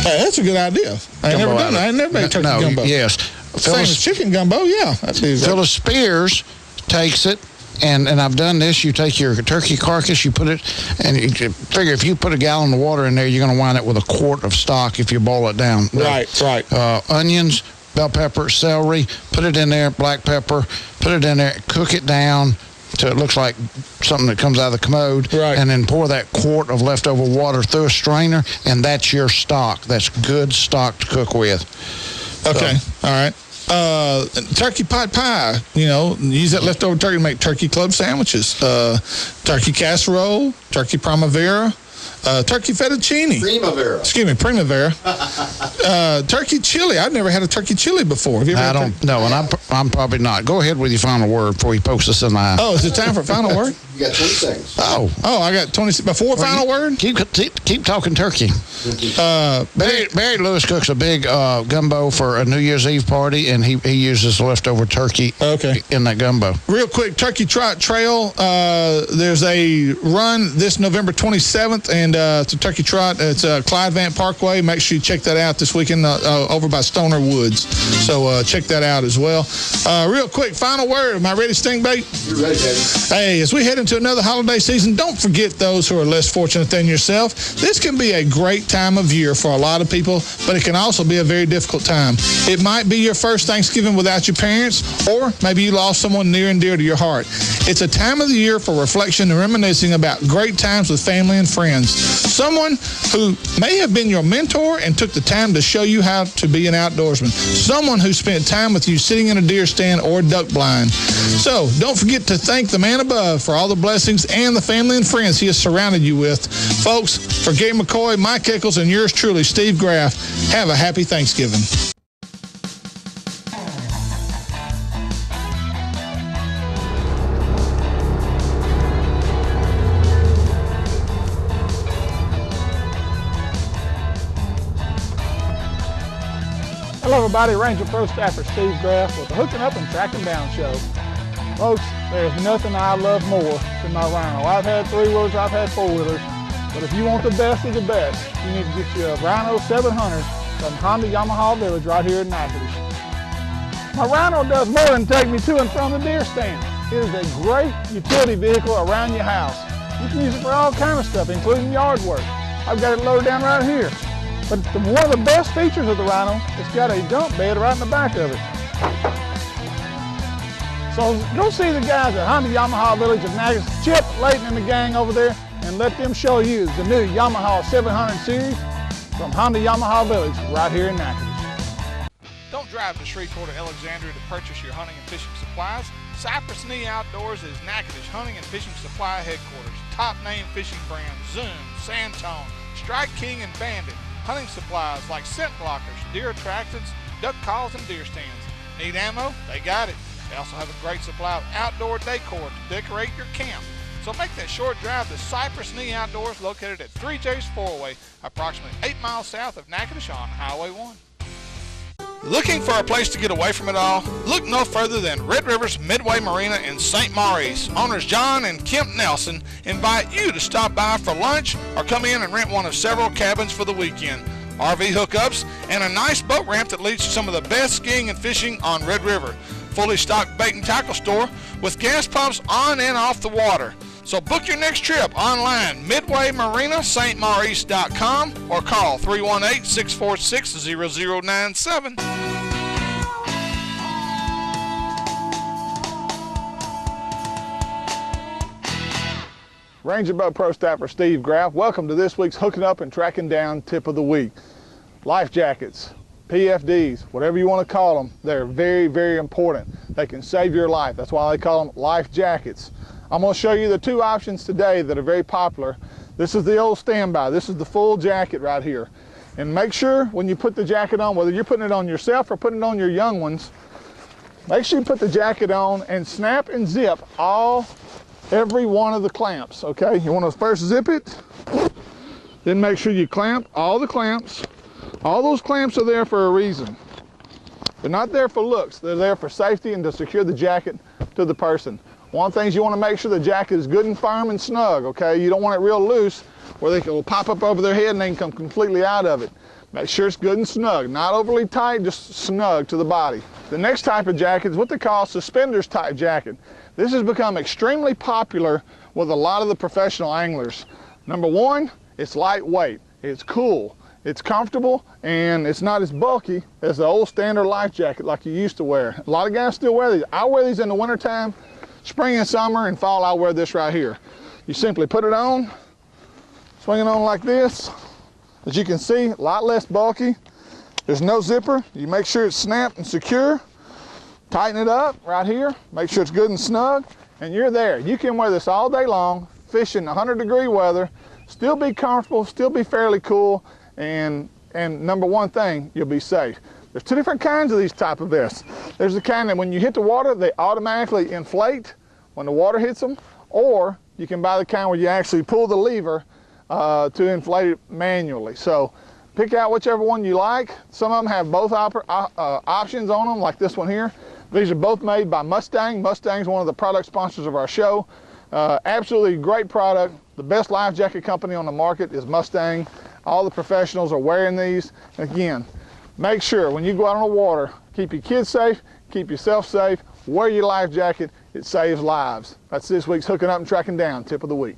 Hey, that's a good idea. I ain't never done that. I ain't never made turkey gumbo. Yes. Same as chicken gumbo, yeah. Phyllis Spears takes it And I've done this. You take your turkey carcass, you put it, and you figure if you put a gallon of water in there, you're going to wind up with a quart of stock if you boil it down. Right. Onions, bell pepper, celery, put it in there, black pepper, put it in there, cook it down till it looks like something that comes out of the commode, and then pour that quart of leftover water through a strainer, and that's your stock. That's good stock to cook with. Okay, all right. Turkey pot pie, use that leftover turkey to make turkey club sandwiches. Turkey casserole, turkey primavera, turkey fettuccine. Primavera. Excuse me, primavera. Turkey chili. I've never had a turkey chili before. Have you ever I don't know, and I'm probably not. Go ahead with your final word before he pokes us in the eye. Oh, is it time for final word? You got 20 seconds. Oh, I got 20 before final word? Keep talking turkey. Barry Lewis cooks a big gumbo for a New Year's Eve party, and he uses leftover turkey in that gumbo. Real quick, Turkey Trot Trail. There's a run this November 27th, and it's a Turkey Trot. It's Clyde Vant Parkway. Make sure you check that out this weekend over by Stoner Woods. So check that out as well. Real quick, final word. Am I ready, Stingbait? You're ready, baby. Hey, as we head into another holiday season, don't forget those who are less fortunate than yourself. This can be a great time of year for a lot of people, but it can also be a very difficult time. It might be your first Thanksgiving without your parents, or maybe you lost someone near and dear to your heart. It's a time of the year for reflection and reminiscing about great times with family and friends. Someone who may have been your mentor and took the time to show you how to be an outdoorsman. Someone who spent time with you sitting in a deer stand or duck blind. So don't forget to thank the man above for all the blessings and the family and friends he has surrounded you with. Folks, for Gary McCoy, Mike Eccles, and yours truly, Steve Graff, have a happy Thanksgiving. Hello everybody, Ranger Pro Staffer Steve Graff with the Hooking Up and Tracking Down Show. Folks, there's nothing I love more than my Rhino. I've had three-wheelers, I've had four-wheelers, but if you want the best of the best, you need to get you a Rhino 700 from Honda Yamaha Village right here in Natchitoches. My Rhino does more than take me to and from the deer stand. It is a great utility vehicle around your house. You can use it for all kinds of stuff, including yard work. I've got it loaded down right here. But one of the best features of the Rhino, it's got a dump bed right in the back of it. So go see the guys at Honda Yamaha Village of Natchitoches, Chip, Layton, and the gang over there, and let them show you the new Yamaha 700 series from Honda Yamaha Village right here in Natchitoches. Don't drive to Shreveport or Alexandria to purchase your hunting and fishing supplies. Cypress Knee Outdoors is Natchitoches hunting and fishing supply headquarters. Top name fishing brands Zoom, Santone, Strike King, and Bandit. Hunting supplies like scent blockers, deer attractants, duck calls, and deer stands. Need ammo? They got it. They also have a great supply of outdoor decor to decorate your camp. So make that short drive to Cypress Knee Outdoors, located at 3J's 4-Way, approximately 8 miles south of Natchitoches on Highway 1. Looking for a place to get away from it all? Look no further than Red River's Midway Marina in St. Maurice. Owners John and Kemp Nelson invite you to stop by for lunch or come in and rent one of several cabins for the weekend. RV hookups and a nice boat ramp that leads to some of the best skiing and fishing on Red River. Fully stocked bait and tackle store with gas pumps on and off the water. So book your next trip online, midwaymarinastmaurice.com, or call 318-646-0097. Ranger Boat Pro Staffer Steve Graff. Welcome to this week's Hooking Up and Tracking Down Tip of the Week. Life jackets, PFDs, whatever you want to call them, they're very, very important. They can save your life. That's why they call them life jackets. I'm going to show you the two options today that are very popular. This is the old standby. This is the full jacket right here. And make sure when you put the jacket on, whether you're putting it on yourself or putting it on your young ones, make sure you put the jacket on and snap and zip every one of the clamps, okay? You want to first zip it, then make sure you clamp all the clamps. All those clamps are there for a reason. They're not there for looks. They're there for safety and to secure the jacket to the person. One of the things you want to make sure the jacket is good and firm and snug, okay? You don't want it real loose where they will pop up over their head and they can come completely out of it. Make sure it's good and snug, not overly tight, just snug to the body. The next type of jacket is what they call suspenders type jacket. This has become extremely popular with a lot of the professional anglers. Number one, it's lightweight, it's cool, it's comfortable, and it's not as bulky as the old standard life jacket like you used to wear. A lot of guys still wear these. I wear these in the wintertime, spring and summer, and fall I wear this right here. You simply put it on, swing it on like this. As you can see, a lot less bulky. There's no zipper. You make sure it's snapped and secure. Tighten it up right here. Make sure it's good and snug, and you're there. You can wear this all day long, fish in 100-degree weather, still be comfortable, still be fairly cool, and number one thing, you'll be safe. There's two different kinds of these type of vests. There's the kind that when you hit the water, they automatically inflate when the water hits them, or you can buy the kind where you actually pull the lever to inflate it manually. So pick out whichever one you like. Some of them have both options on them, like this one here. These are both made by Mustang. Mustang's one of the product sponsors of our show. Absolutely great product. The best life jacket company on the market is Mustang. All the professionals are wearing these. Again, make sure when you go out on the water, keep your kids safe, keep yourself safe, wear your life jacket. It saves lives. That's this week's Hooking Up and Tracking Down Tip of the Week.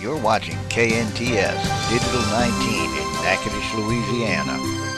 You're watching KNTS Digital 19 in Natchitoches, Louisiana.